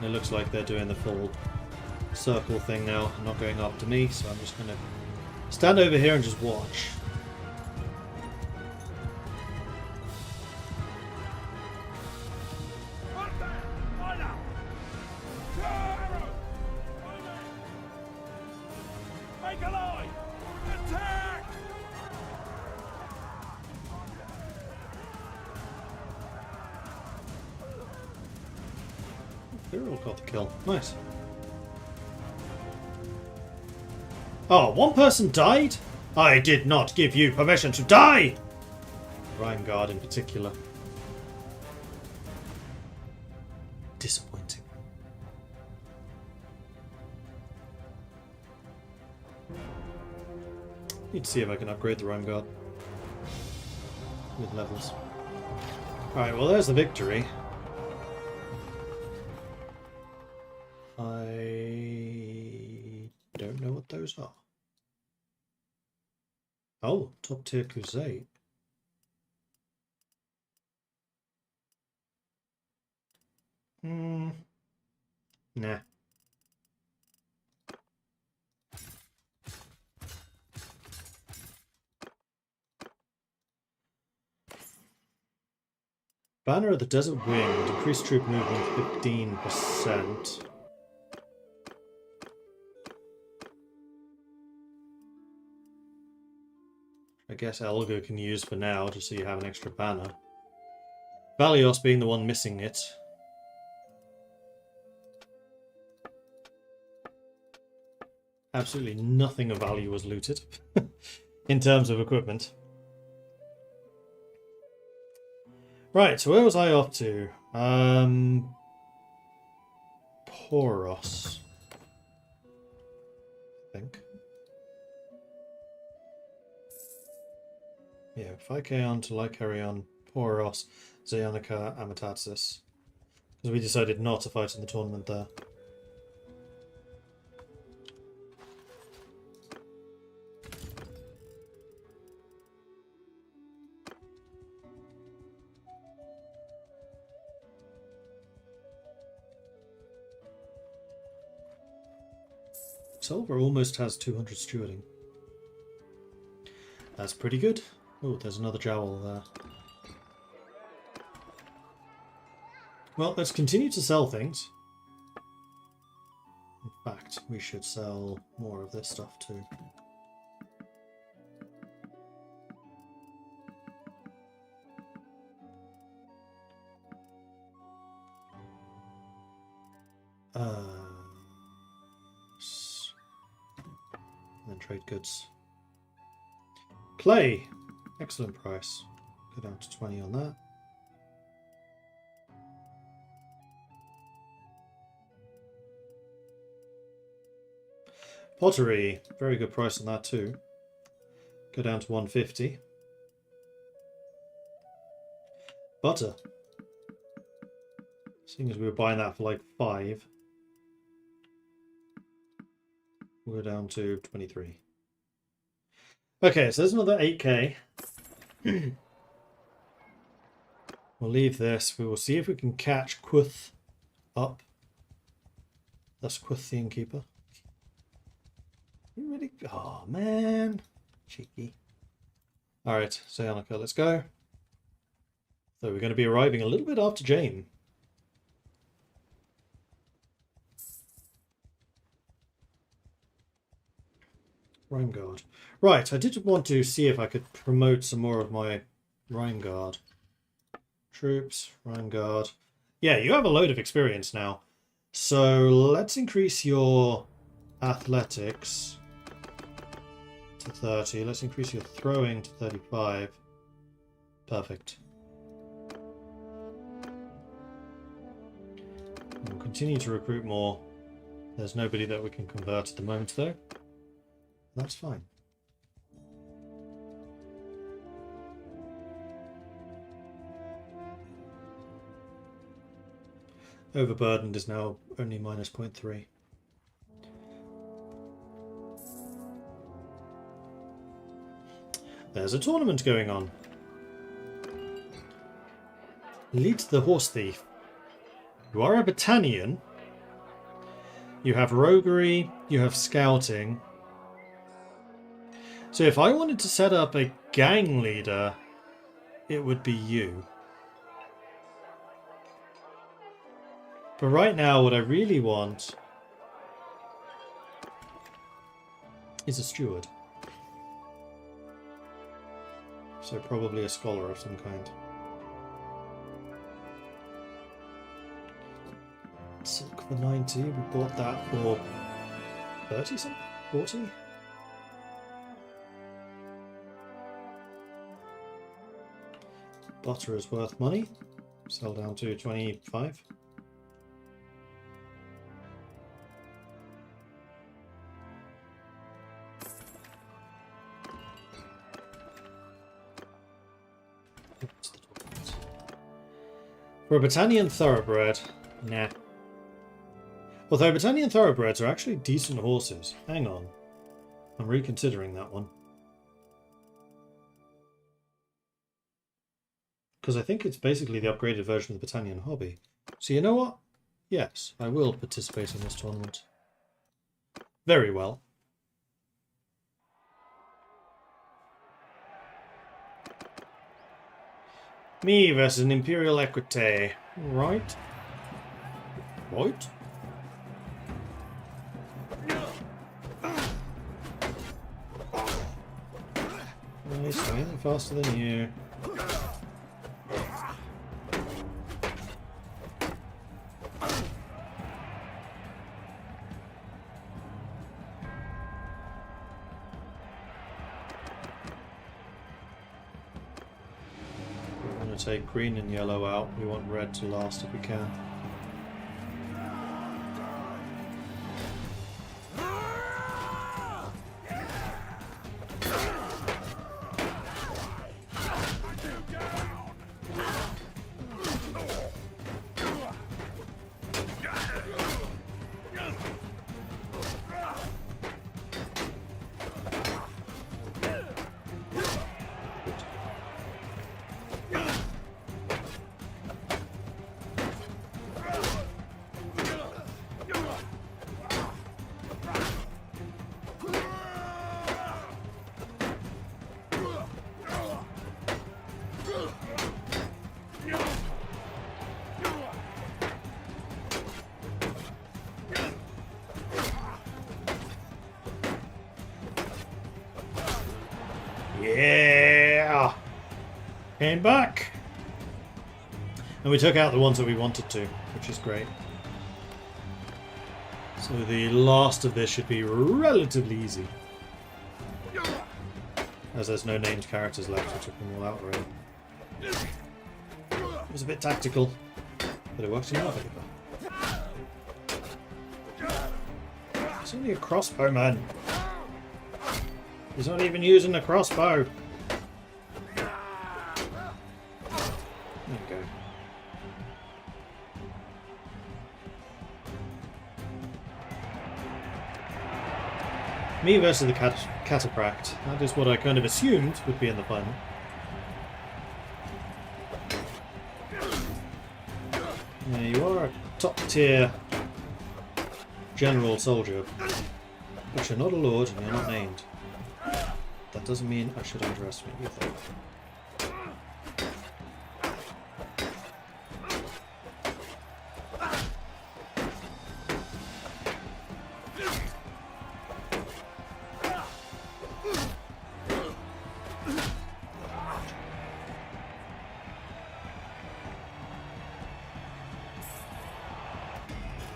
It looks like they're doing the full circle thing now, not going after me, so I'm just going to stand over here and just watch. Footmen! Line up! Two arrows! Bowmen! Make a line! Attack! Imperial got the kill. Nice. Oh, one person died? I did not give you permission to die! Rheingard in particular. Disappointing. Need to see if I can upgrade the Rheingard with levels. Alright, well there's the victory. I don't know what those are. Oh, top tier Crusade. Nah. Banner of the Desert Wind, increased troop movement 15%. I guess Elgar can use for now, just so you have an extra banner. Valios being the one missing it. Absolutely nothing of value was looted in terms of equipment. Right, so where was I off to? Poros, I think. Yeah, 5k on to Lycarion, Poros, Zionica, Amatasis. Because we decided not to fight in the tournament there. Silver almost has 200 stewarding. That's pretty good. Oh, there's another jowl there. Well, let's continue to sell things. In fact, we should sell more of this stuff too. And then trade goods. Clay! Excellent price. Go down to 20 on that. Pottery. Very good price on that too. Go down to 150. Butter. Seeing as we were buying that for like 5. We're down to 23. Okay, so there's another 8k. We'll leave this. We will see if we can catch Quoth up. That's Quoth the Innkeeper. You really? Oh, man. Cheeky. Alright, Sayanica, let's go. So we're going to be arriving a little bit after Jane. Rheingard. Right, I did want to see if I could promote some more of my Rheingard. Troops, Rheingard. Yeah, you have a load of experience now. So let's increase your athletics to 30. Let's increase your throwing to 35. Perfect. We'll continue to recruit more. There's nobody that we can convert at the moment though. That's fine. Overburdened is now only minus 0.3. There's a tournament going on. Lead the Horse Thief. You are a battalion. You have roguery. You have scouting. So if I wanted to set up a gang leader, it would be you. But right now, what I really want is a steward. So probably a scholar of some kind. Silk for 90. We bought that for 30 something? 40? Butter is worth money. Sell down to 25. For a Britannian thoroughbred, nah. Although Britannian thoroughbreds are actually decent horses. Hang on. I'm reconsidering that one. Because I think it's basically the upgraded version of the Britannian hobby. So you know what? Yes, I will participate in this tournament. Very well. Me versus an Imperial Equite. Right. Right. Nice, I'm anything faster than you. We're going to take green and yellow out. We want red to last if we can. Yeah! Came back! And we took out the ones that we wanted to, which is great. So the last of this should be relatively easy. As there's no named characters left, we took them all out already. It was a bit tactical, but it worked in our favour. It's only a crossbow, man. He's not even using a crossbow. There you go. Me versus the cataphract. That is what I kind of assumed would be in the final. Yeah, you are a top tier general soldier, but you're not a lord and you're not named. That doesn't mean I should underestimate you though.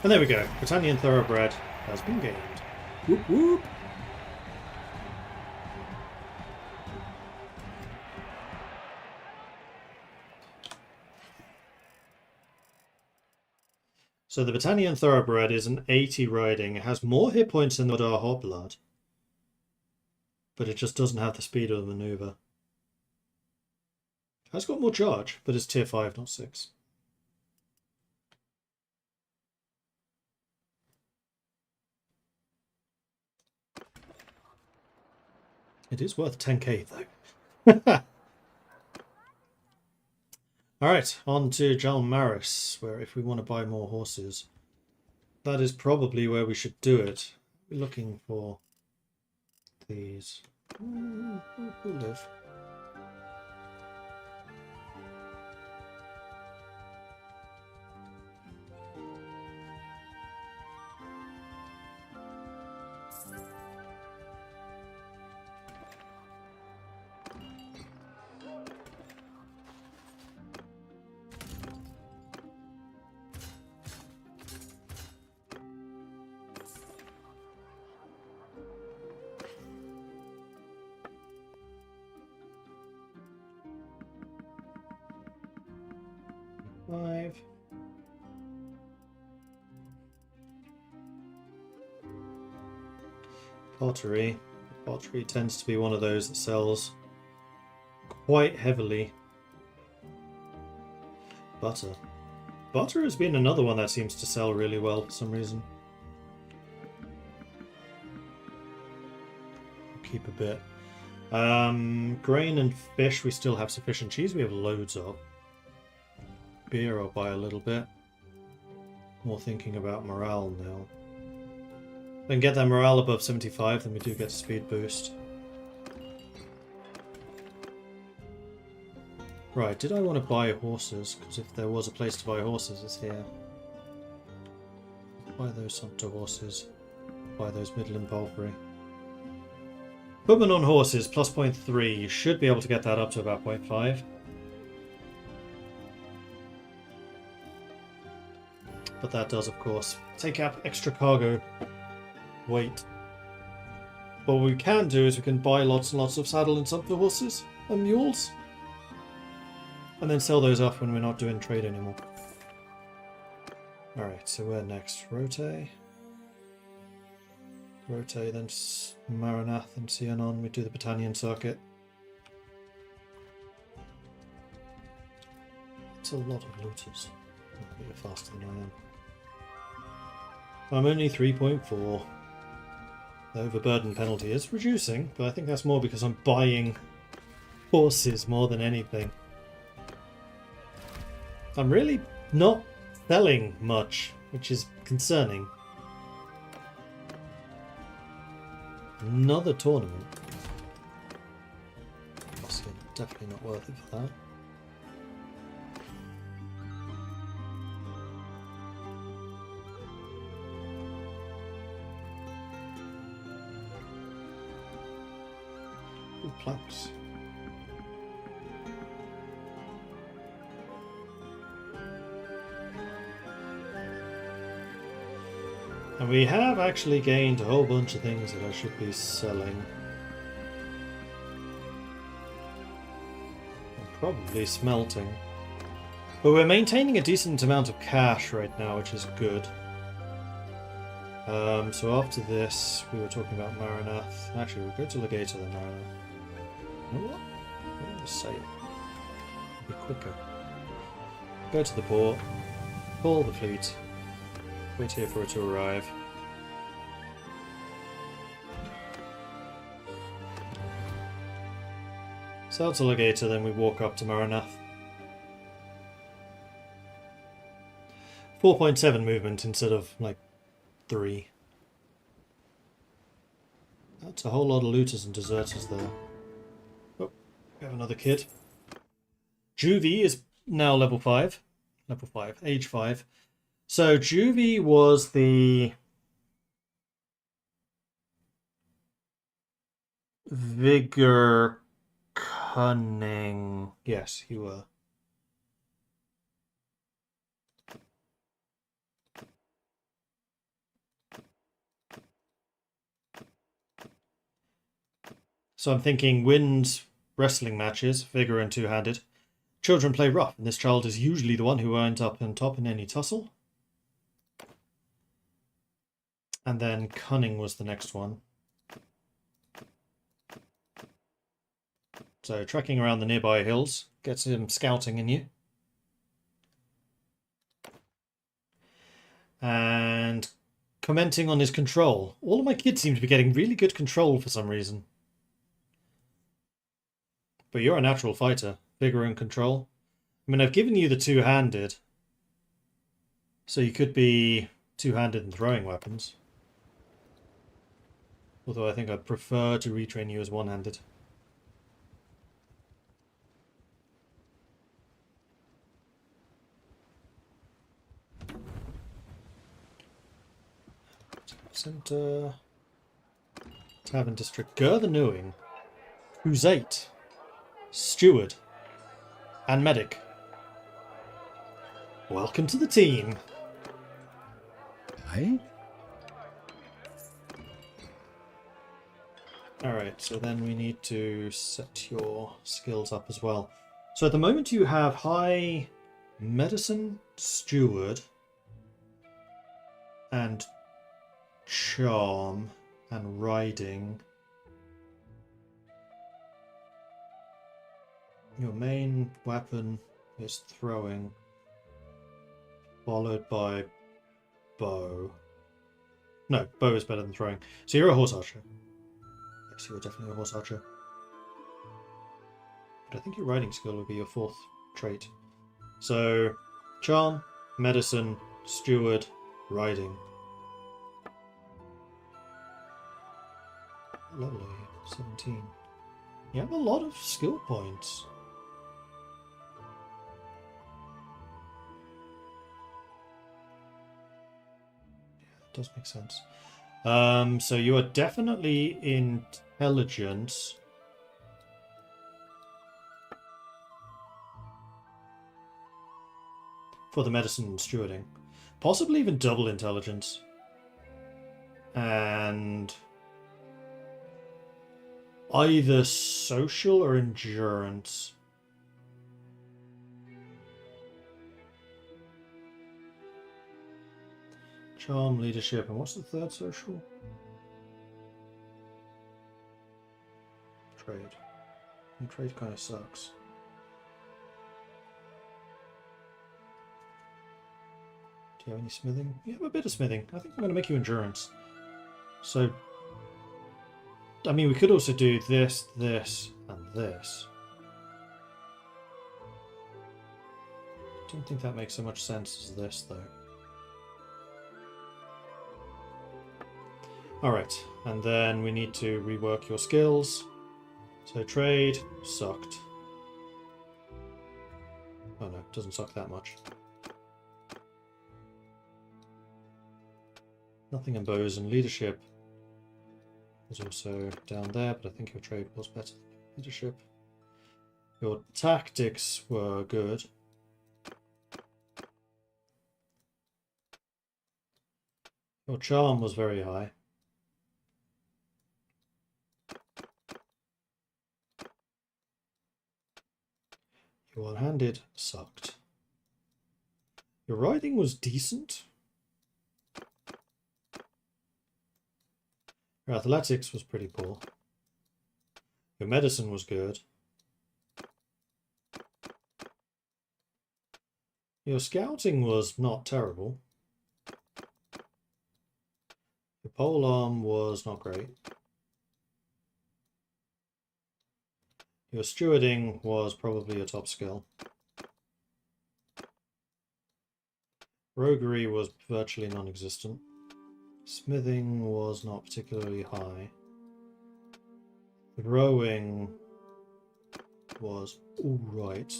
And there we go. Britannian Thoroughbred has been gained. Whoop whoop! So the Britannian Thoroughbred is an 80 riding. It has more hit points than the Modar Hoplard. But it just doesn't have the speed of the maneuver. It has got more charge, but it's tier 5, not 6. It is worth 10k though. Alright, on to Jalmaris, where if we want to buy more horses, that is probably where we should do it. We're looking for these. Who live? 5. Pottery. Pottery tends to be one of those that sells quite heavily. Butter. Butter has been another one that seems to sell really well for some reason. Keep a bit. Grain and fish we still have sufficient. Cheese we have loads of. Beer I'll buy a little bit. More thinking about morale now. If I can get that morale above 75, then we do get a speed boost. Right, did I want to buy horses? Because if there was a place to buy horses, it's here. Buy those Sumpter horses. Buy those Midland Palfrey. Footman on horses, plus 0.3. You should be able to get that up to about 0.5. But that does, of course, take out extra cargo weight. But what we can do is we can buy lots and lots of saddle and Sumpter horses and mules. And then sell those off when we're not doing trade anymore. Alright, so where next? Rote. Rote, then Maranath and Sianon. We do the Battanian circuit. It's a lot of looters. A bit faster than I am. I'm only 3.4. The overburden penalty is reducing, but I think that's more because I'm buying horses more than anything. I'm really not selling much, which is concerning. Another tournament. Obviously, definitely not worth it for that. Ooh, planks. And we have actually gained a whole bunch of things that I should be selling. And probably smelting. But we're maintaining a decent amount of cash right now, which is good. So after this, we were talking about Maranath. Actually, we'll go to Legator than Maranath. You know what? I'll just say it. It'll be quicker. Go to the port. Call the fleet. Wait here for it to arrive. Sell to Legator, then we walk up to Maranath. 4.7 movement instead of, like, 3. That's a whole lot of looters and deserters there. Oh, we have another kid. Juvie is now level 5. Level 5, age 5. So Juvie was the Vigor Cunning. Yes, you were. So I'm thinking wins wrestling matches, Vigor and two-handed. Children play rough, and this child is usually the one who ends up on top in any tussle. And then Cunning was the next one. So trekking around the nearby hills gets him scouting in you. And commenting on his control. All of my kids seem to be getting really good control for some reason. But you're a natural fighter. Vigor and control. I mean, I've given you the two-handed. So you could be two-handed and throwing weapons. Although I think I'd prefer to retrain you as one-handed. Center. Tavern District. Ger the Knowing. Who's 8? Steward. And Medic. Welcome to the team. Aye? Alright, so then we need to set your skills up as well. So at the moment you have high Medicine, Steward, and Charm, and Riding. Your main weapon is throwing, followed by bow. No, bow is better than throwing. So you're a horse archer. Yes, you're definitely a horse archer. But I think your riding skill would be your 4th trait. So, charm, medicine, steward, riding. Lovely. 17. You have a lot of skill points. Does make sense. So you are definitely intelligent. For the medicine and stewarding. Possibly even double intelligence. And either social or endurance. Charm, leadership, and what's the 3rd social? Trade. And trade kind of sucks. Do you have any smithing? You have a bit of smithing. I think I'm going to make you endurance. So, I mean, we could also do this, this, and this. I don't think that makes so much sense as this, though. Alright, and then we need to rework your skills. So trade, sucked. Oh no, doesn't suck that much. Nothing in bows, and leadership is also down there, but I think your trade was better than your leadership. Your tactics were good. Your charm was very high. Your one-handed sucked. Your riding was decent. Your athletics was pretty poor. Your medicine was good. Your scouting was not terrible. Your polearm was not great. Your stewarding was probably your top skill. Roguery was virtually non-existent. Smithing was not particularly high. Throwing was alright.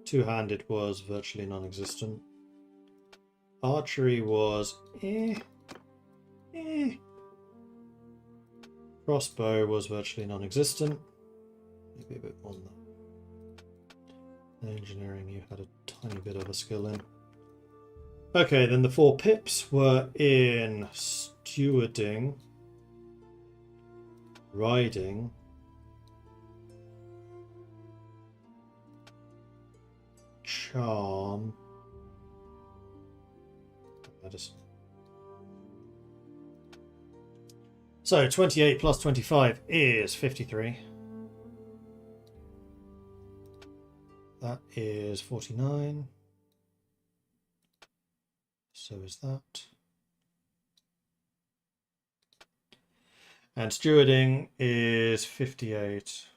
Two-handed was virtually non-existent. Archery was Crossbow was virtually non-existent. Maybe a bit more than that. Engineering you had a tiny bit of a skill in. Okay, then the 4 pips were in stewarding, riding, charm, medicine. So 28 plus 25 is 53. That is 49. So is that. And stewarding is 58.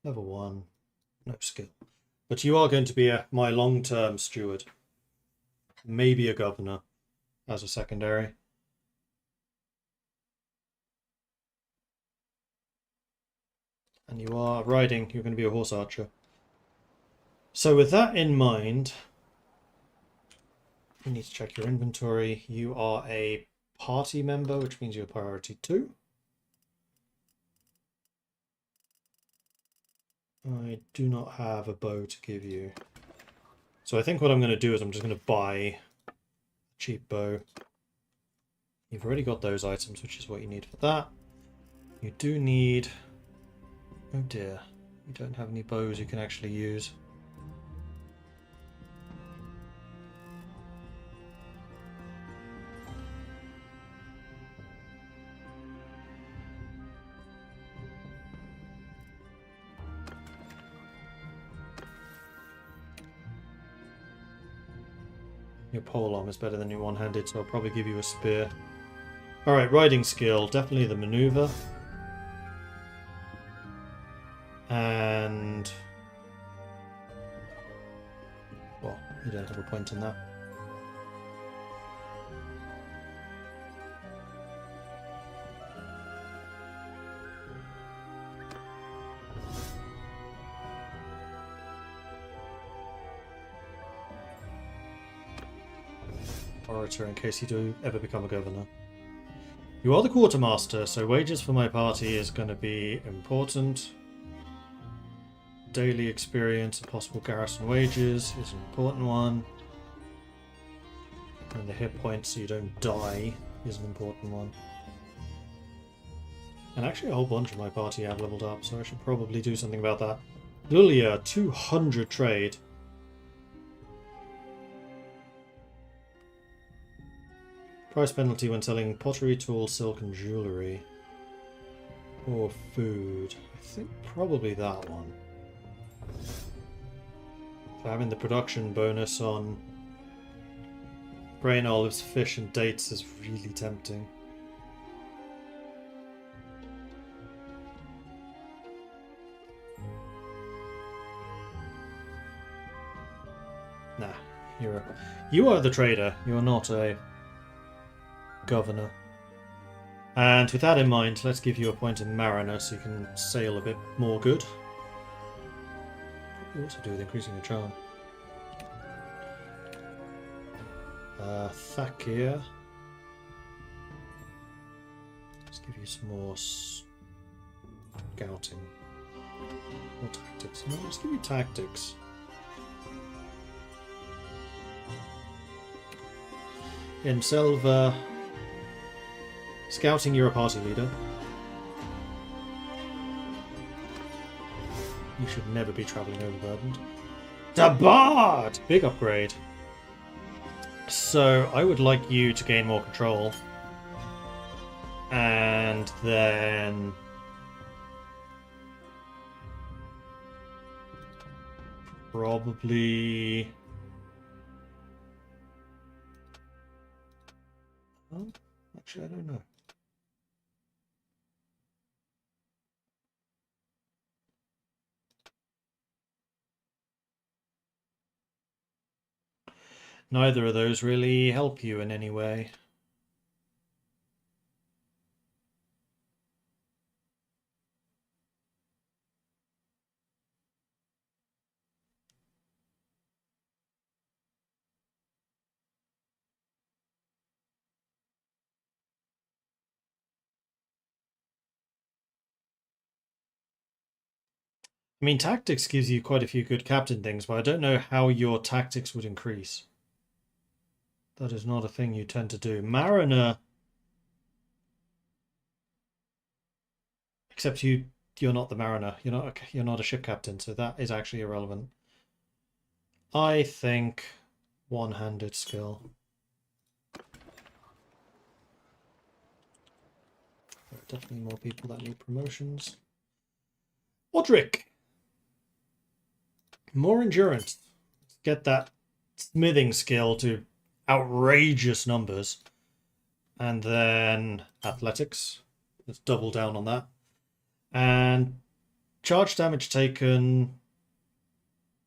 Level 1. No skill. But you are going to be my long-term steward. Maybe a governor as a secondary. And you are riding, you're going to be a horse archer. So with that in mind, you need to check your inventory. You are a party member, which means you're priority 2. I do not have a bow to give you. So I think what I'm going to do is I'm just going to buy a cheap bow. You've already got those items, which is what you need for that. You do need... Oh dear, you don't have any bows you can actually use. Your polearm is better than your one-handed, so I'll probably give you a spear. Alright, riding skill. Definitely the maneuver. And... well, you don't have a point in that. Orator in case you do ever become a governor. You are the quartermaster, so wages for my party is going to be important. Daily experience and possible garrison wages is an important one. And the hit points so you don't die is an important one. And actually a whole bunch of my party have leveled up, so I should probably do something about that. Lulia, 200 trade. Price penalty when selling pottery, tools, silk and jewellery. Or food. I think probably that one. So having the production bonus on grain, olives, fish and dates is really tempting. Nah, you are the trader. You are not a governor. And with that in mind, let's give you a point in Mariner so you can sail a bit more good. Probably also do with increasing your charm. Thakir. Let's give you some more scouting. Or tactics. No, let's give you tactics. In Selva, scouting, you're a party leader. You should never be travelling overburdened. Dabard! Big upgrade. So, I would like you to gain more control. And then... probably... oh, actually, I don't know. Neither of those really help you in any way. I mean, tactics gives you quite a few good captain things, but I don't know how your tactics would increase. That is not a thing you tend to do. Mariner... except you're not the mariner. You're not a ship captain, so that is actually irrelevant. I think one-handed skill. There are definitely more people that need promotions. Odric! More endurance. Get that smithing skill to outrageous numbers. And then athletics. Let's double down on that. And charge damage taken.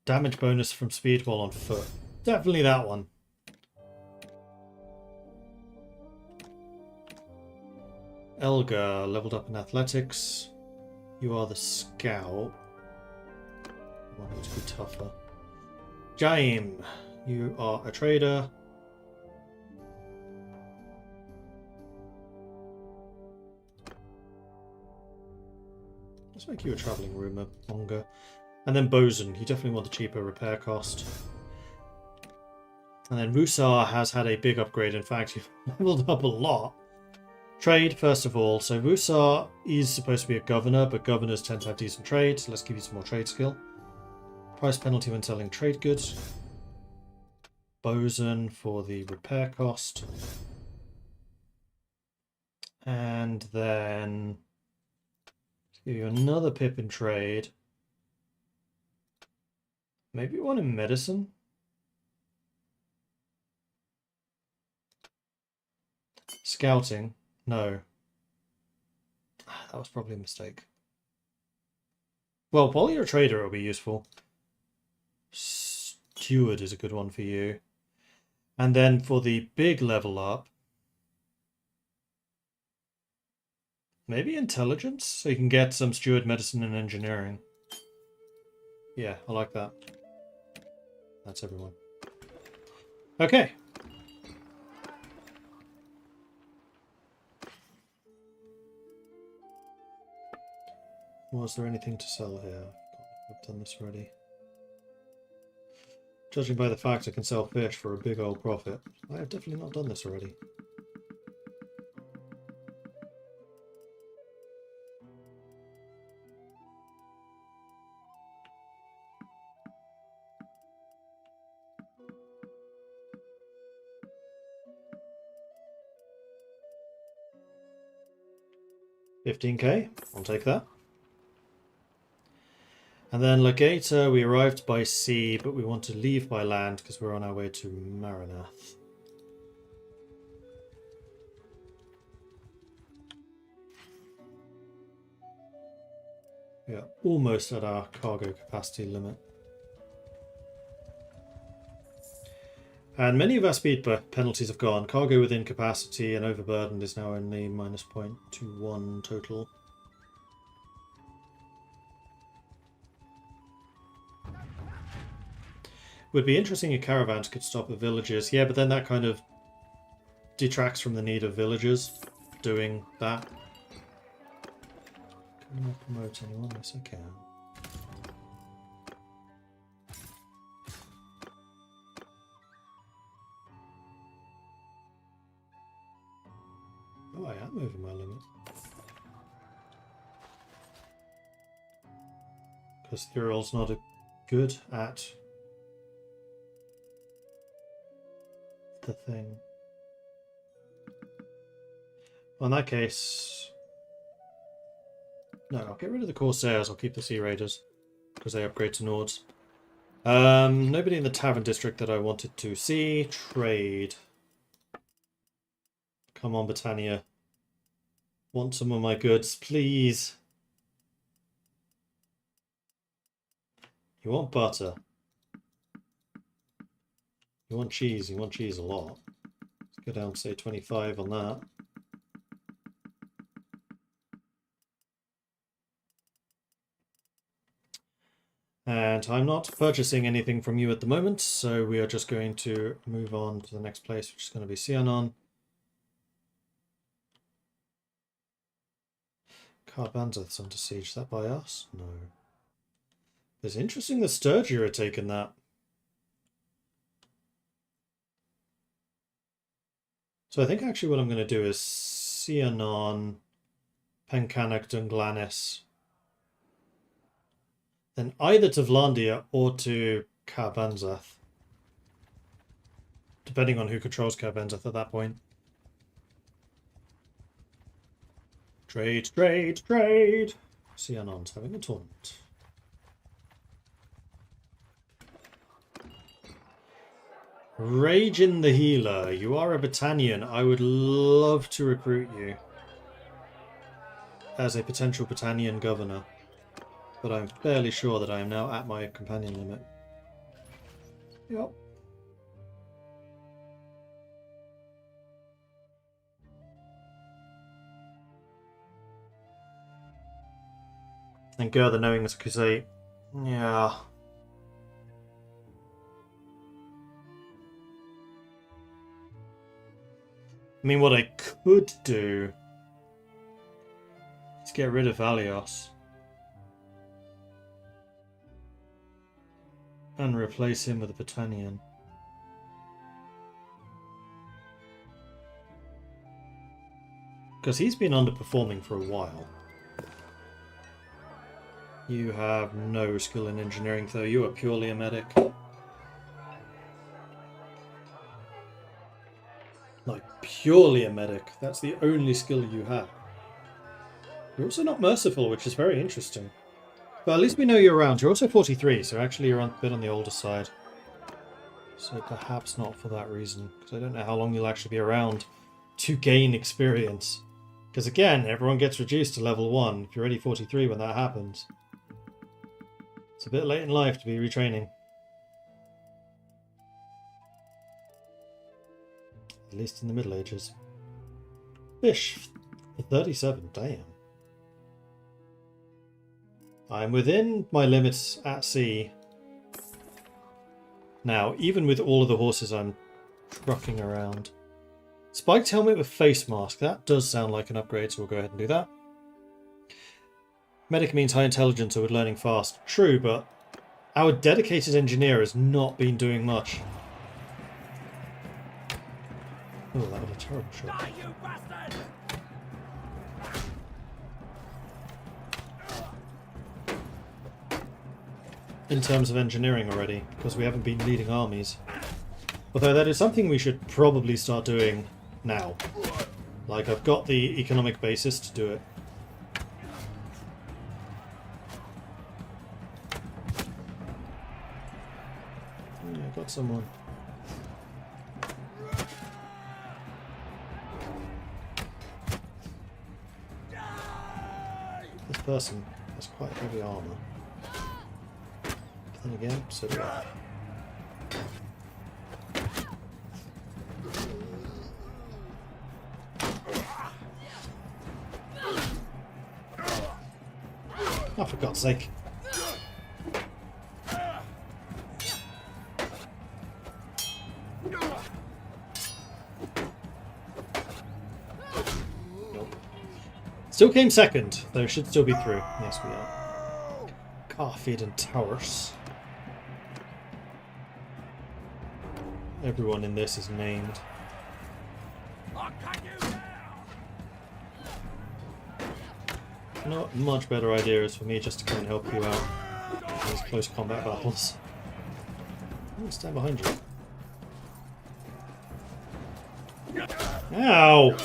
Damage bonus from speed while on foot. Definitely that one. Elgar, leveled up in athletics. You are the scout. I want you to be tougher. Jaime, you are a trader. Let's make you a travelling rumour monger. And then Bosun, you definitely want the cheaper repair cost. And then Rusar has had a big upgrade. In fact, you've leveled up a lot. Trade, first of all. So Rusar is supposed to be a governor, but governors tend to have decent trade. So let's give you some more trade skill. Price penalty when selling trade goods. Bosun for the repair cost. And then let's give you another pip in trade. Maybe one in medicine. Scouting? No. That was probably a mistake. Well, while you're a trader, it'll be useful. Steward is a good one for you. And then for the big level up, maybe intelligence? So you can get some steward medicine and engineering. Yeah, I like that. That's everyone. Okay. Was there anything to sell here? I've done this already. Judging by the fact I can sell fish for a big old profit, I have definitely not done this already. $15k, I'll take that. And then Legator, we arrived by sea, but we want to leave by land because we're on our way to Maranath. We are almost at our cargo capacity limit. And many of our speed penalties have gone. Cargo within capacity and overburdened is now only minus 0.21 total. Would be interesting if caravans could stop at villages. Yeah, but then that kind of detracts from the need of villagers doing that. Can I promote anyone? Yes, I can. Oh, I am over my limit. Because the Earl's not good at the thing. Well, in that case, no, I'll get rid of the Corsairs. I'll keep the Sea Raiders because they upgrade to Nords. Nobody in the Tavern District that I wanted to see. Trade. Come on, Britannia. Want some of my goods, please. You want butter. You want cheese. You want cheese a lot. Let's go down to say 25 on that. And I'm not purchasing anything from you at the moment, so we are just going to move on to the next place, which is going to be Sianon. Carbanzath's under siege. Is that by us? No. It's interesting the Sturgia are taking that. So I think actually what I'm going to do is Sianon, Pencannock, Dunglanis. Then either to Vlandia or to Carbanzath. Depending on who controls Carbanzath at that point. Trade, trade, trade! Sianon's having a tournament. Ragin the Healer. You are a Britannian. I would love to recruit you as a potential Britannian governor. But I'm fairly sure that I am now at my companion limit. Yep. And Gerther knowing it's a crusade. Yeah. I mean, what I could do is get rid of Valios. And replace him with a Britannian. Because he's been underperforming for a while. You have no skill in engineering, though. You are purely a medic. Like, purely a medic. That's the only skill you have. You're also not merciful, which is very interesting. But at least we know you're around. You're also 43, so actually you're a bit on the older side. So perhaps not for that reason, because I don't know how long you'll actually be around. to gain experience. Because again, everyone gets reduced to level 1 if you're already 43 when that happens. It's a bit late in life to be retraining. At least in the Middle Ages. Fish. For 37, damn. I'm within my limits at sea. Now, even with all of the horses I'm trucking around. Spiked helmet with face mask. That does sound like an upgrade, so we'll go ahead and do that. Medic means high intelligence or with learning fast. True, but our dedicated engineer has not been doing much. Oh, that was a terrible shot. Die, you bastard! In terms of engineering already, because we haven't been leading armies. Although that is something we should probably start doing now. Like, I've got the economic basis to do it. Yeah, I got someone. This person has quite heavy armor. Then again, so do I. Oh, for God's sake. Nope. Still came second, though should still be through. Yes, we are. Carfeed and Towers. Everyone in this is named. I'll cut you down! Not much better idea is for me just to come and help you out in these close combat battles. I'm gonna stand behind you. Ow!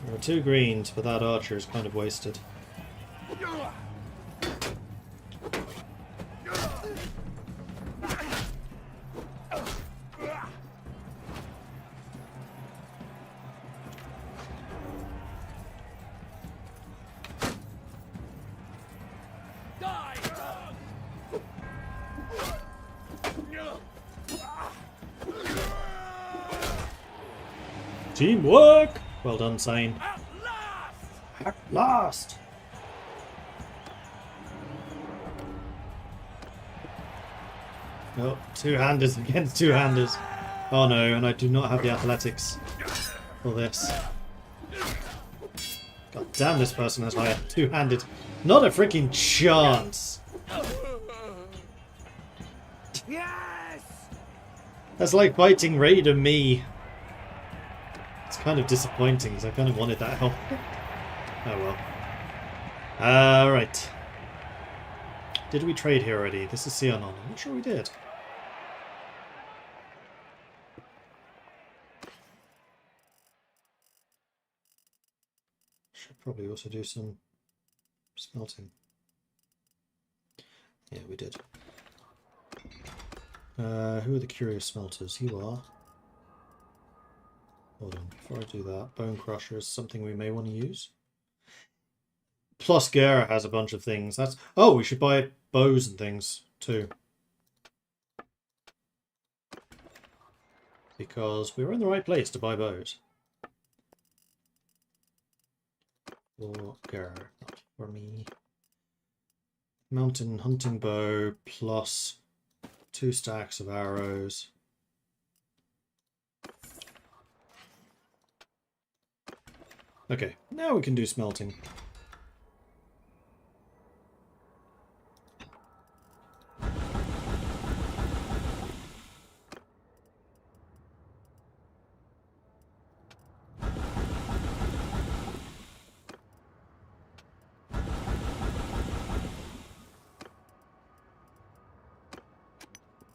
There are 2 greens, but that archer is kind of wasted. Teamwork! Well done, Sane. At last! At last! Oh, 2-handers against 2-handers. Oh no, and I do not have the athletics for this. God damn, this person has higher 2-handed. Not a freaking chance! Yes! That's like fighting Raid and me. It's kind of disappointing because I kind of wanted that help. Oh well. Alright. Did we trade here already? This is Sionon. I'm not sure we did. Should probably also do some smelting. Yeah, we did. Who are the curious smelters? You are. Hold on, before I do that, Bone Crusher is something we may want to use. Plus Gera has a bunch of things. That's oh, we should buy bows and things too. Because we were in the right place to buy bows. For Gera, not for me. Mountain hunting bow plus 2 stacks of arrows. Okay, now we can do smelting.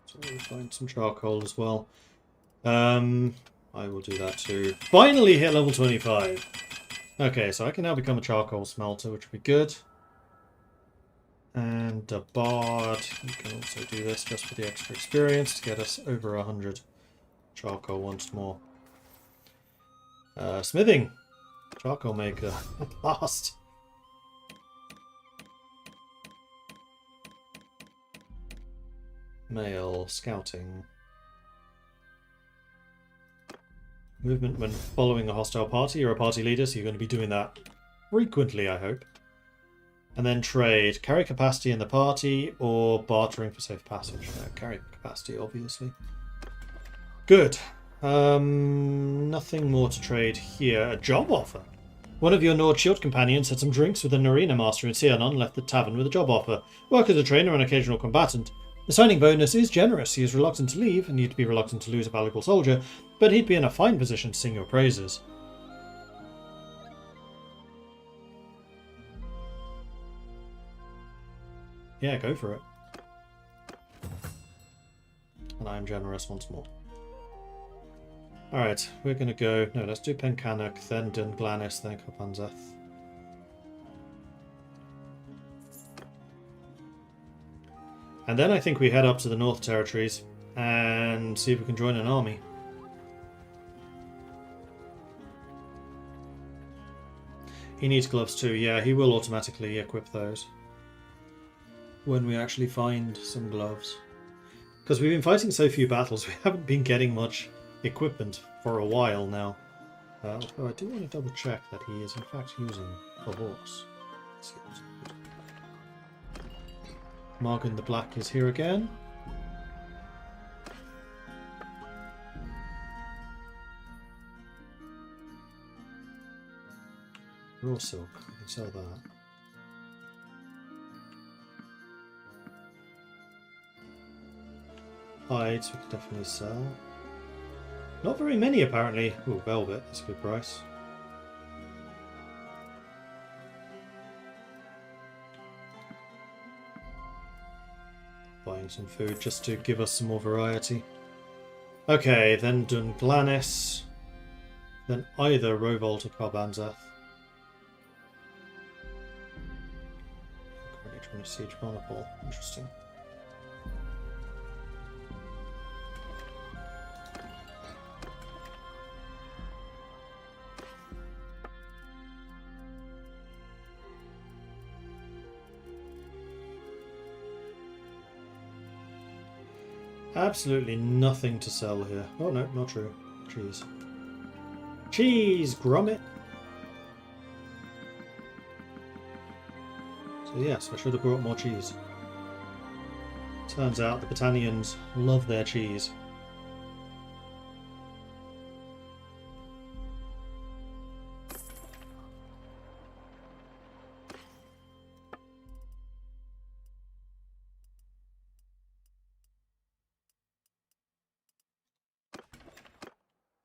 So we'll find some charcoal as well. I will do that too. Finally hit level 25. Okay, so I can now become a charcoal smelter, which would be good. And a bard. You can also do this just for the extra experience to get us over 100 charcoal once more. Smithing. Charcoal maker. At last. Mail. Scouting. Movement when following a hostile party. You're a party leader, so you're going to be doing that frequently, I hope. And then trade. Carry capacity in the party or bartering for safe passage. No, carry capacity, obviously. Good. Nothing more to trade here. A job offer. One of your Nord shield companions had some drinks with an arena master in Cianon and left the tavern with a job offer. Work as a trainer and occasional combatant. The signing bonus is generous. He is reluctant to leave, and you'd be reluctant to lose a valuable soldier, but he'd be in a fine position to sing your praises. Yeah, go for it. And I am generous once more. Alright, we're going to go... No, let's do Pencannock, then Dunglanis, then Copanzeth. And then I think we head up to the North Territories and see if we can join an army. He needs gloves too. Yeah, he will automatically equip those when we actually find some gloves. Because we've been fighting so few battles, we haven't been getting much equipment for a while now. Although I do want to double check that he is in fact using a horse. Let's see what's good. Morgan the Black is here again. Raw silk, we can sell that. Hides we can definitely sell. Not very many apparently. Ooh, velvet, that's a good price. Buying some food just to give us some more variety. Okay, then Dunglanis. Then either Rovolt or Carbanzeth. Currently trying to siege Monopole. Interesting. Absolutely nothing to sell here. Oh no, not true. Cheese. Cheese, grommet! So yes, I should have brought more cheese. Turns out the Britannians love their cheese.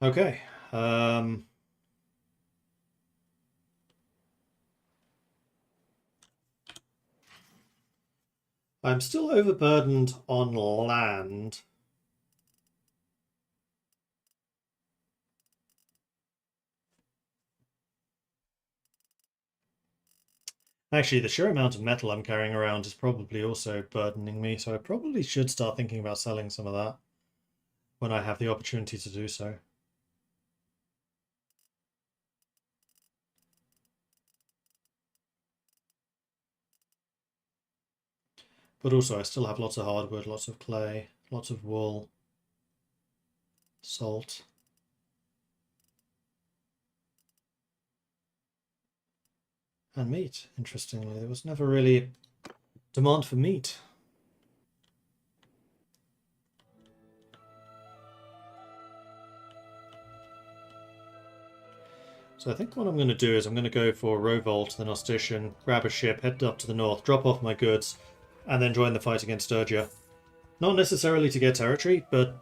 Okay. I'm still overburdened on land. Actually, the sheer amount of metal I'm carrying around is probably also burdening me, so I probably should start thinking about selling some of that when I have the opportunity to do so. But also, I still have lots of hardwood, lots of clay, lots of wool, salt. And meat, interestingly. There was never really demand for meat. So I think what I'm going to do is I'm going to go for Rovolt, then Ostitian, grab a ship, head up to the north, drop off my goods, and then join the fight against Sturgia. Not necessarily to get territory, but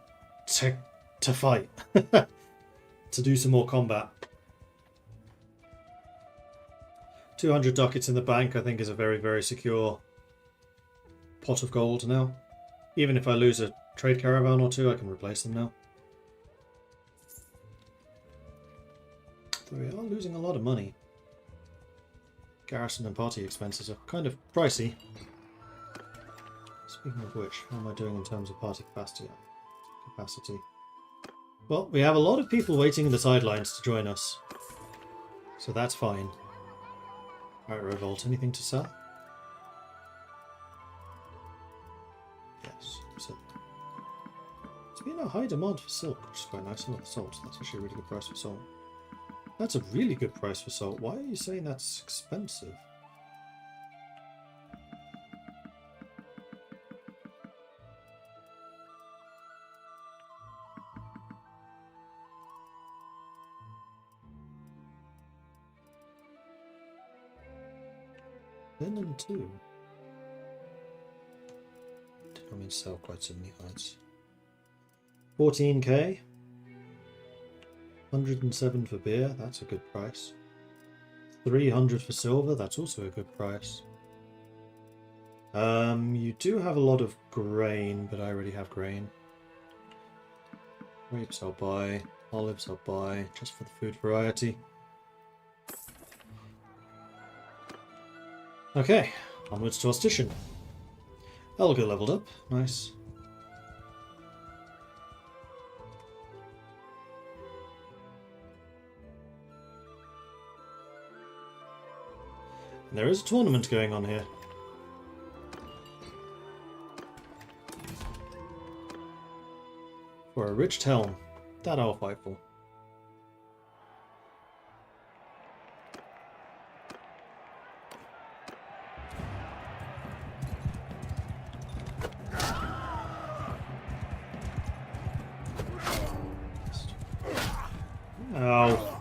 to fight. To do some more combat. 200 ducats in the bank, I think, is a very, very secure pot of gold now. Even if I lose a trade caravan or two, I can replace them now. Though we are losing a lot of money. Garrison and party expenses are kind of pricey. Speaking of which, how am I doing in terms of party capacity? Well, we have a lot of people waiting in the sidelines to join us. So that's fine. Alright, Revolt, anything to sell? Yes, silk. It's been a high demand for silk, which is quite nice. And salt, that's actually a really good price for salt. That's a really good price for salt. Why are you saying that's expensive? Linen too. Did not mean to sell quite so many hides. 14k. 107 for beer, that's a good price. 300 for silver, that's also a good price. You do have a lot of grain, but I already have grain. Grapes I'll buy, olives I'll buy, just for the food variety. Okay, onwards to our station. Elga leveled up, nice. And there is a tournament going on here. For a rich helm, that I'll fight for. Ow.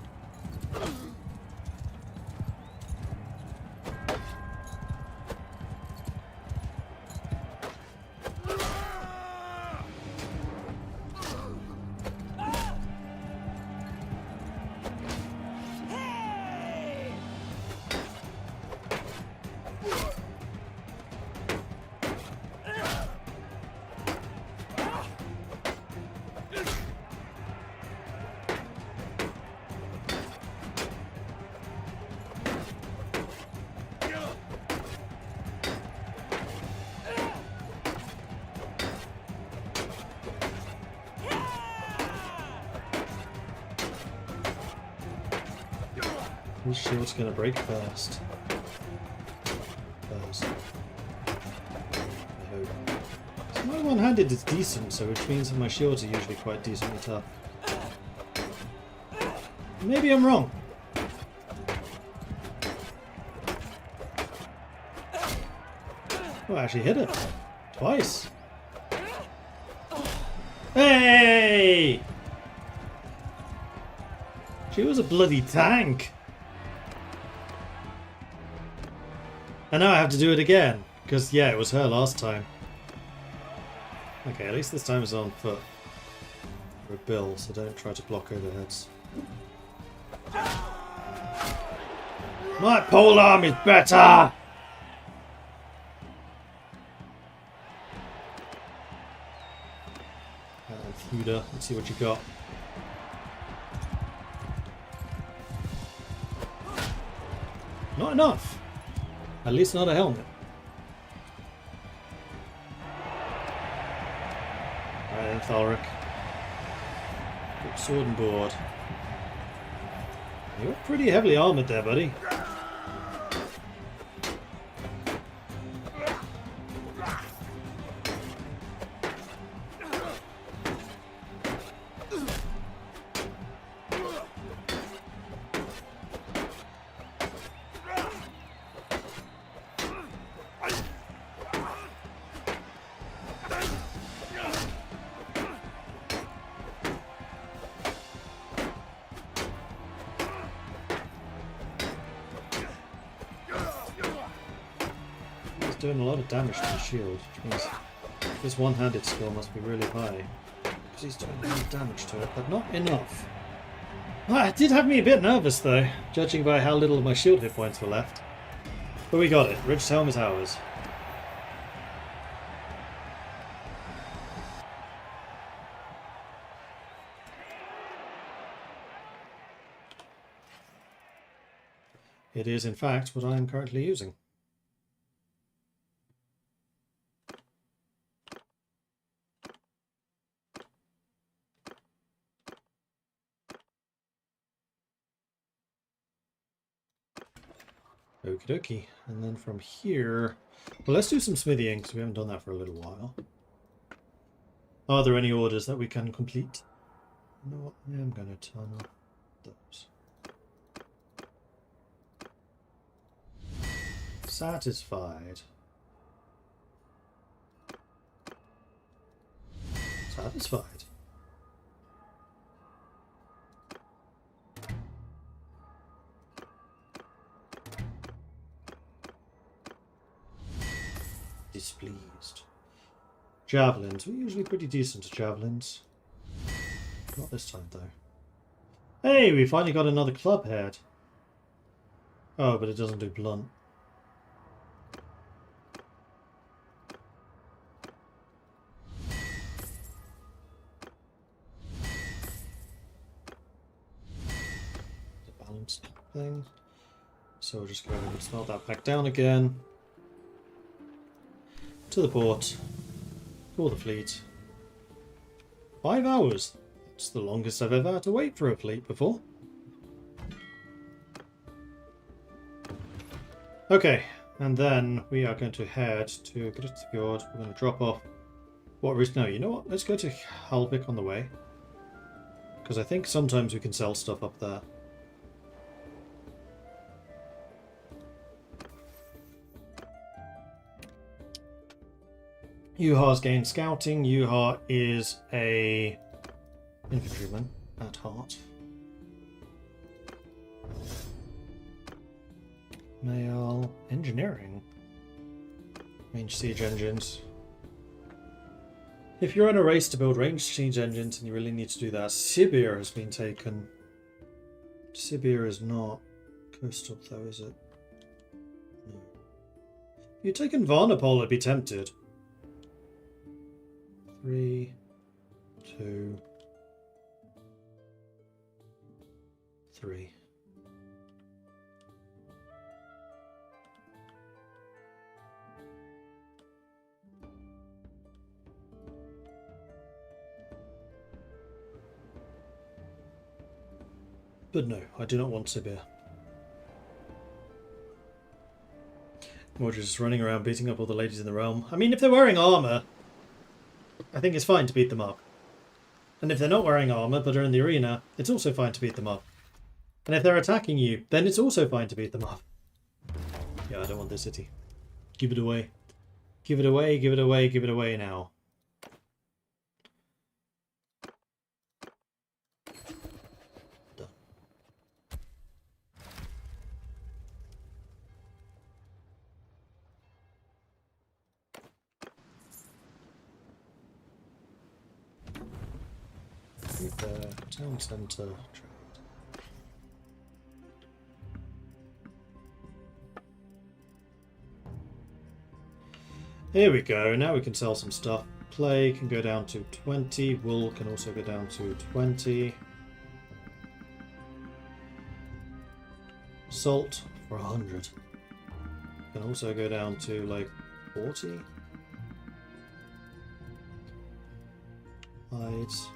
This shield's gonna break fast. Fast. I hope. So my one-handed is decent, so which means that my shields are usually quite decently tough. Maybe I'm wrong. Oh, I actually hit it. Twice. Hey! She was a bloody tank. And now I have to do it again, because yeah, it was her last time. Okay, at least this time it's on foot. For a bill, so don't try to block overheads. My pole arm is better! Huda, let's see what you got. Not enough! At least not a helmet. Alright then, Thalric. Put sword and board. You're pretty heavily armoured there, buddy. Doing a lot of damage to the shield, which means his one-handed skill must be really high. Because he's doing a lot of damage to it, but not enough. Ah, it did have me a bit nervous though, judging by how little of my shield hit points were left. But we got it. Ridge Helm is ours. It is in fact what I am currently using. Okie dokie. And then from here... Well, let's do some smithying, because we haven't done that for a little while. Are there any orders that we can complete? You know what? I am going to turn off those. Satisfied. Satisfied. Displeased. Javelins. We're usually pretty decent at javelins. Not this time, though. Hey, we finally got another club head. Oh, but it doesn't do blunt. The balanced thing. So we'll just go ahead and smelt that back down again. To the port. For the fleet. 5 hours. It's the longest I've ever had to wait for a fleet before. Okay, and then we are going to head to Fjord. We're going to drop off what route now. You know what? Let's go to Halvik on the way. Because I think sometimes we can sell stuff up there. Yuha's gained scouting. Yuha is a infantryman at heart. Male engineering. Range siege engines. If you're in a race to build range siege engines and you really need to do that, Sibir has been taken. Sibir is not coastal though, is it? No. If you'd taken Varnapol, I'd be tempted. 3, 2, 3. But no, I do not want Sibir. We're just running around beating up all the ladies in the realm. I mean, if they're wearing armour, I think it's fine to beat them up. And if they're not wearing armour but are in the arena, it's also fine to beat them up. And if they're attacking you, then it's also fine to beat them up. Yeah, I don't want this city. Give it away. Give it away, give it away, give it away now. Done. Town centre trade. Here we go, now we can sell some stuff. Play can go down to 20, wool can also go down to 20. Salt for 100. Can also go down to like 40. Hides.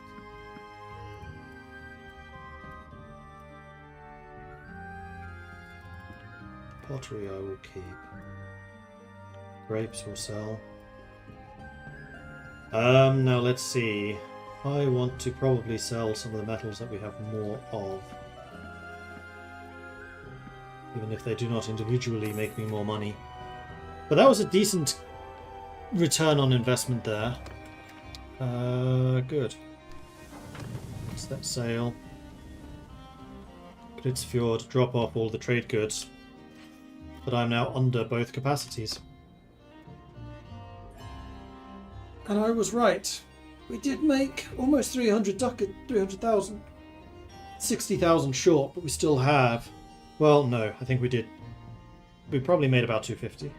Pottery I will keep. Grapes will sell. Now let's see. I want to probably sell some of the metals that we have more of. Even if they do not individually make me more money. But that was a decent return on investment there. Good. Let's that sail. Fjord, drop off all the trade goods. But I'm now under both capacities. And I was right. We did make almost 300 ducat, 300,000. 60,000 short, but we still have... Well, no, I think we did. We probably made about 250.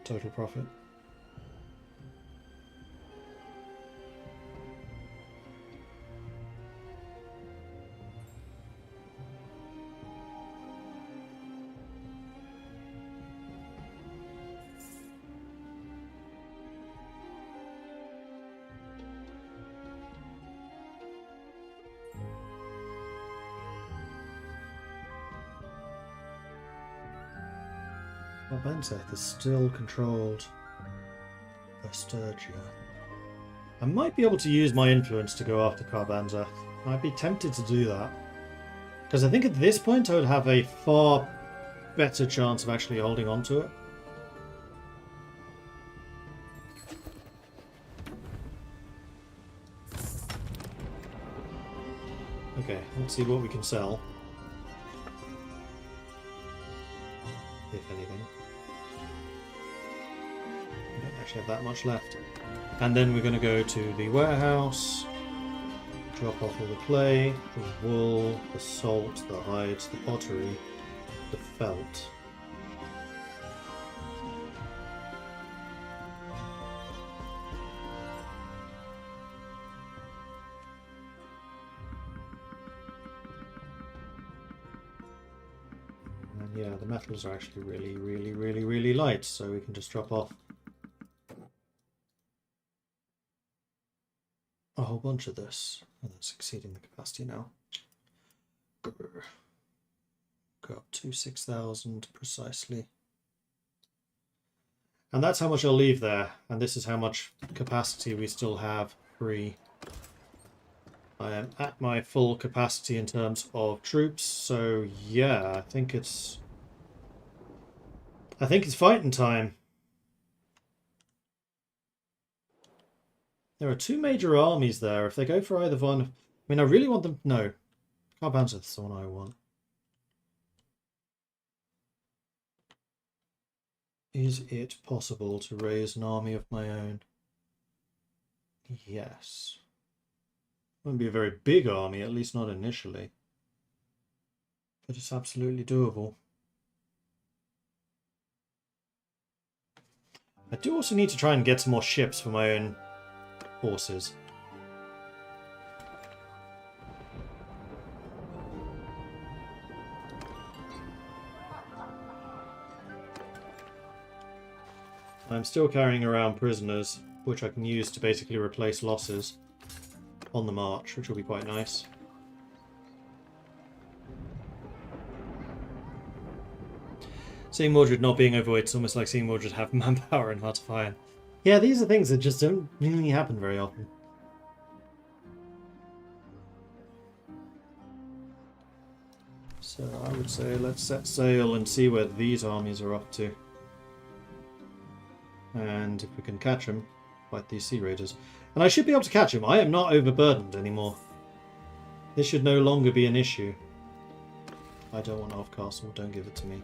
Total profit. Benzeth is still controlled by Sturgia. I might be able to use my influence to go after Carbanza. I'd be tempted to do that. Because I think at this point I would have a far better chance of actually holding on to it. Okay, let's see what we can sell. If anything. We don't actually have that much left. And then we're going to go to the warehouse, drop off all the clay, the wool, the salt, the hides, the pottery, the felt. And yeah, the metals are actually really light, so we can just drop off a whole bunch of this. And that's exceeding the capacity now. Grr. Go up to 6,000 precisely. And that's how much I'll leave there. And this is how much capacity we still have free. I am at my full capacity in terms of troops, so yeah, I think it's fighting time. There are two major armies there. If they go for either one, I mean, I really want them. No, Carbanza's the one I want. Is it possible to raise an army of my own? Yes. It won't be a very big army, at least not initially. But it's absolutely doable. I do also need to try and get some more ships for my own forces. I'm still carrying around prisoners, which I can use to basically replace losses on the march, which will be quite nice. Seeing Mordred not being overweight is almost like seeing Mordred have manpower and Heart of Iron. Yeah, these are things that just don't really happen very often. So I would say let's set sail and see where these armies are up to. And if we can catch them, fight these Sea Raiders. And I should be able to catch them. I am not overburdened anymore. This should no longer be an issue. I don't want off castle, don't give it to me.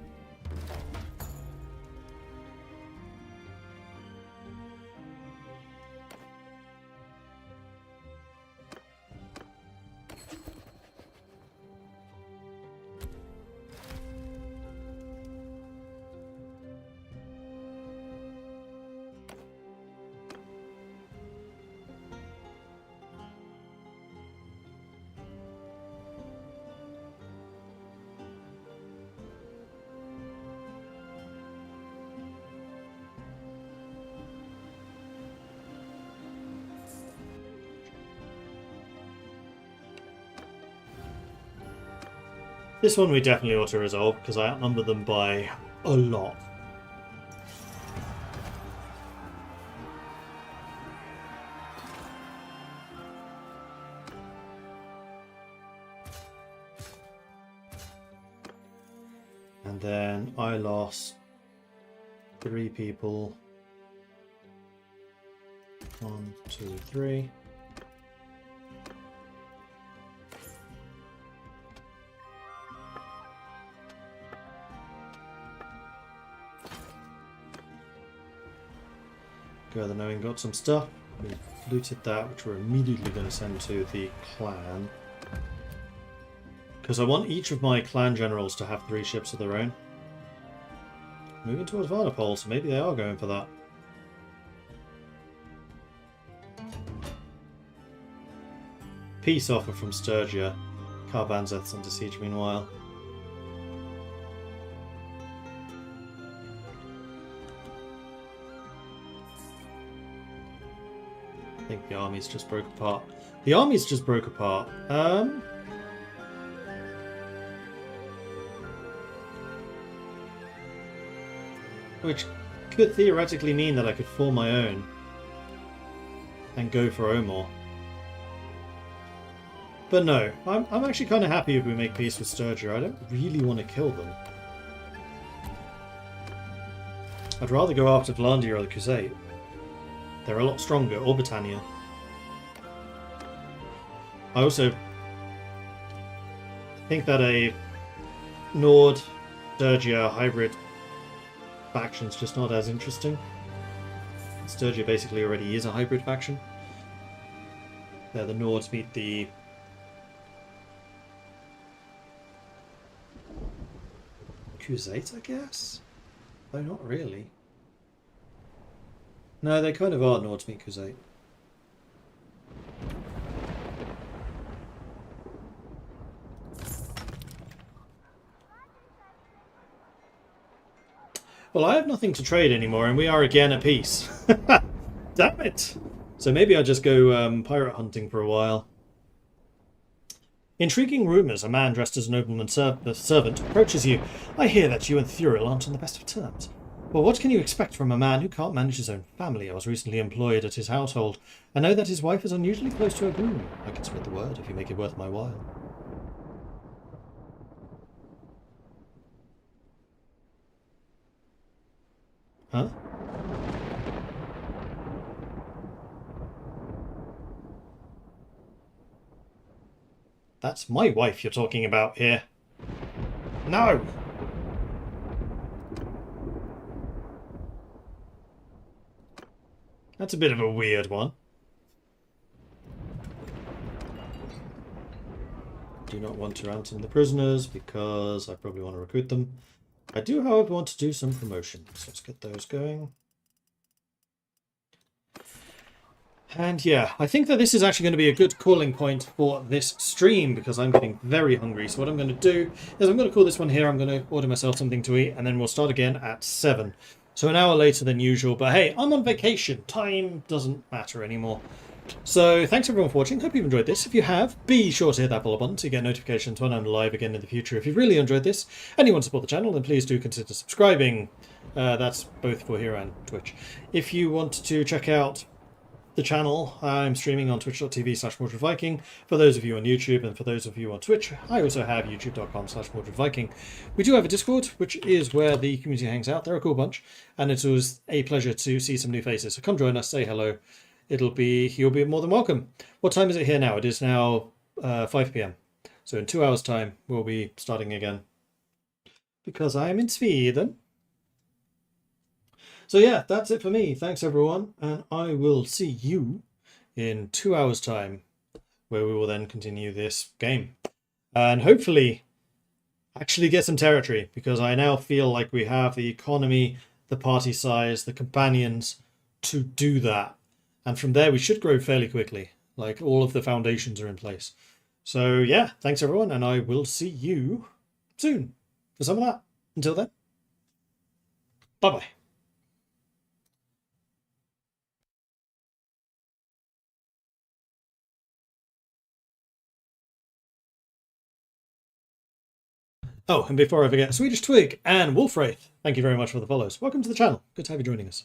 This one we definitely ought to resolve, because I outnumber them by a lot. And then I lost 3 people. 1, 2, 3. Go the knowing got some stuff. We looted that, which we're immediately going to send to the clan. Because I want each of my clan generals to have 3 ships of their own. Moving towards Varnapol, so maybe they are going for that. Peace offer from Sturgia. Carbanzeth's under siege meanwhile. I think the armies just broke apart. The armies just broke apart. which could theoretically mean that I could form my own and go for Omor. But no, I'm actually kind of happy if we make peace with Sturgia. I don't really want to kill them. I'd rather go after Vlandia or the Crusade. They're a lot stronger, or Britannia. I also think that a Nord Sturgia hybrid faction's just not as interesting. Sturgia basically already is a hybrid faction. There, the Nords meet the Crusade, I guess? Though not really. No, they kind of are Nords meet Crusade. Well, I have nothing to trade anymore, and we are again at peace. Damn it! So maybe I'll just go pirate hunting for a while. Intriguing rumours. A man dressed as a nobleman's servant approaches you. I hear that you and Thuriel aren't on the best of terms. Well, what can you expect from a man who can't manage his own family? I was recently employed at his household. I know that his wife is unusually close to her groom. I can spread the word if you make it worth my while. Huh? That's my wife you're talking about here. No! That's a bit of a weird one. Do not want to ransom the prisoners because I probably want to recruit them. I do, however, want to do some promotions. Let's get those going. And yeah, I think that this is actually going to be a good calling point for this stream because I'm getting very hungry. So what I'm going to do is I'm going to call this one here. I'm going to order myself something to eat and then we'll start again at 7. So an hour later than usual. But hey, I'm on vacation. Time doesn't matter anymore. So thanks everyone for watching. Hope you've enjoyed this. If you have, be sure to hit that bell button to get notifications when I'm live again in the future. If you've really enjoyed this and you want to support the channel, then please do consider subscribing. That's both for here and Twitch. If you want to check out the channel, I'm streaming on twitch.tv/MordredViking. For those of you on YouTube and for those of you on Twitch, I also have youtube.com/MordredViking. We do have a Discord, which is where the community hangs out. They're a cool bunch, and it was a pleasure to see some new faces. So come join us, say hello. You'll be more than welcome. What time is it here now? It is now 5 p.m. So in 2 hours' time, we'll be starting again. Because I am in Sweden. So yeah, that's it for me. Thanks everyone, and I will see you in 2 hours' time, where we will then continue this game. And hopefully actually get some territory, because I now feel like we have the economy, the party size, the companions to do that. And from there, we should grow fairly quickly. Like, all of the foundations are in place. So, yeah, thanks everyone, and I will see you soon for some of that. Until then, bye-bye. Oh, and before I forget, Swedish Twig and Wolfwraith, thank you very much for the follows. Welcome to the channel. Good to have you joining us.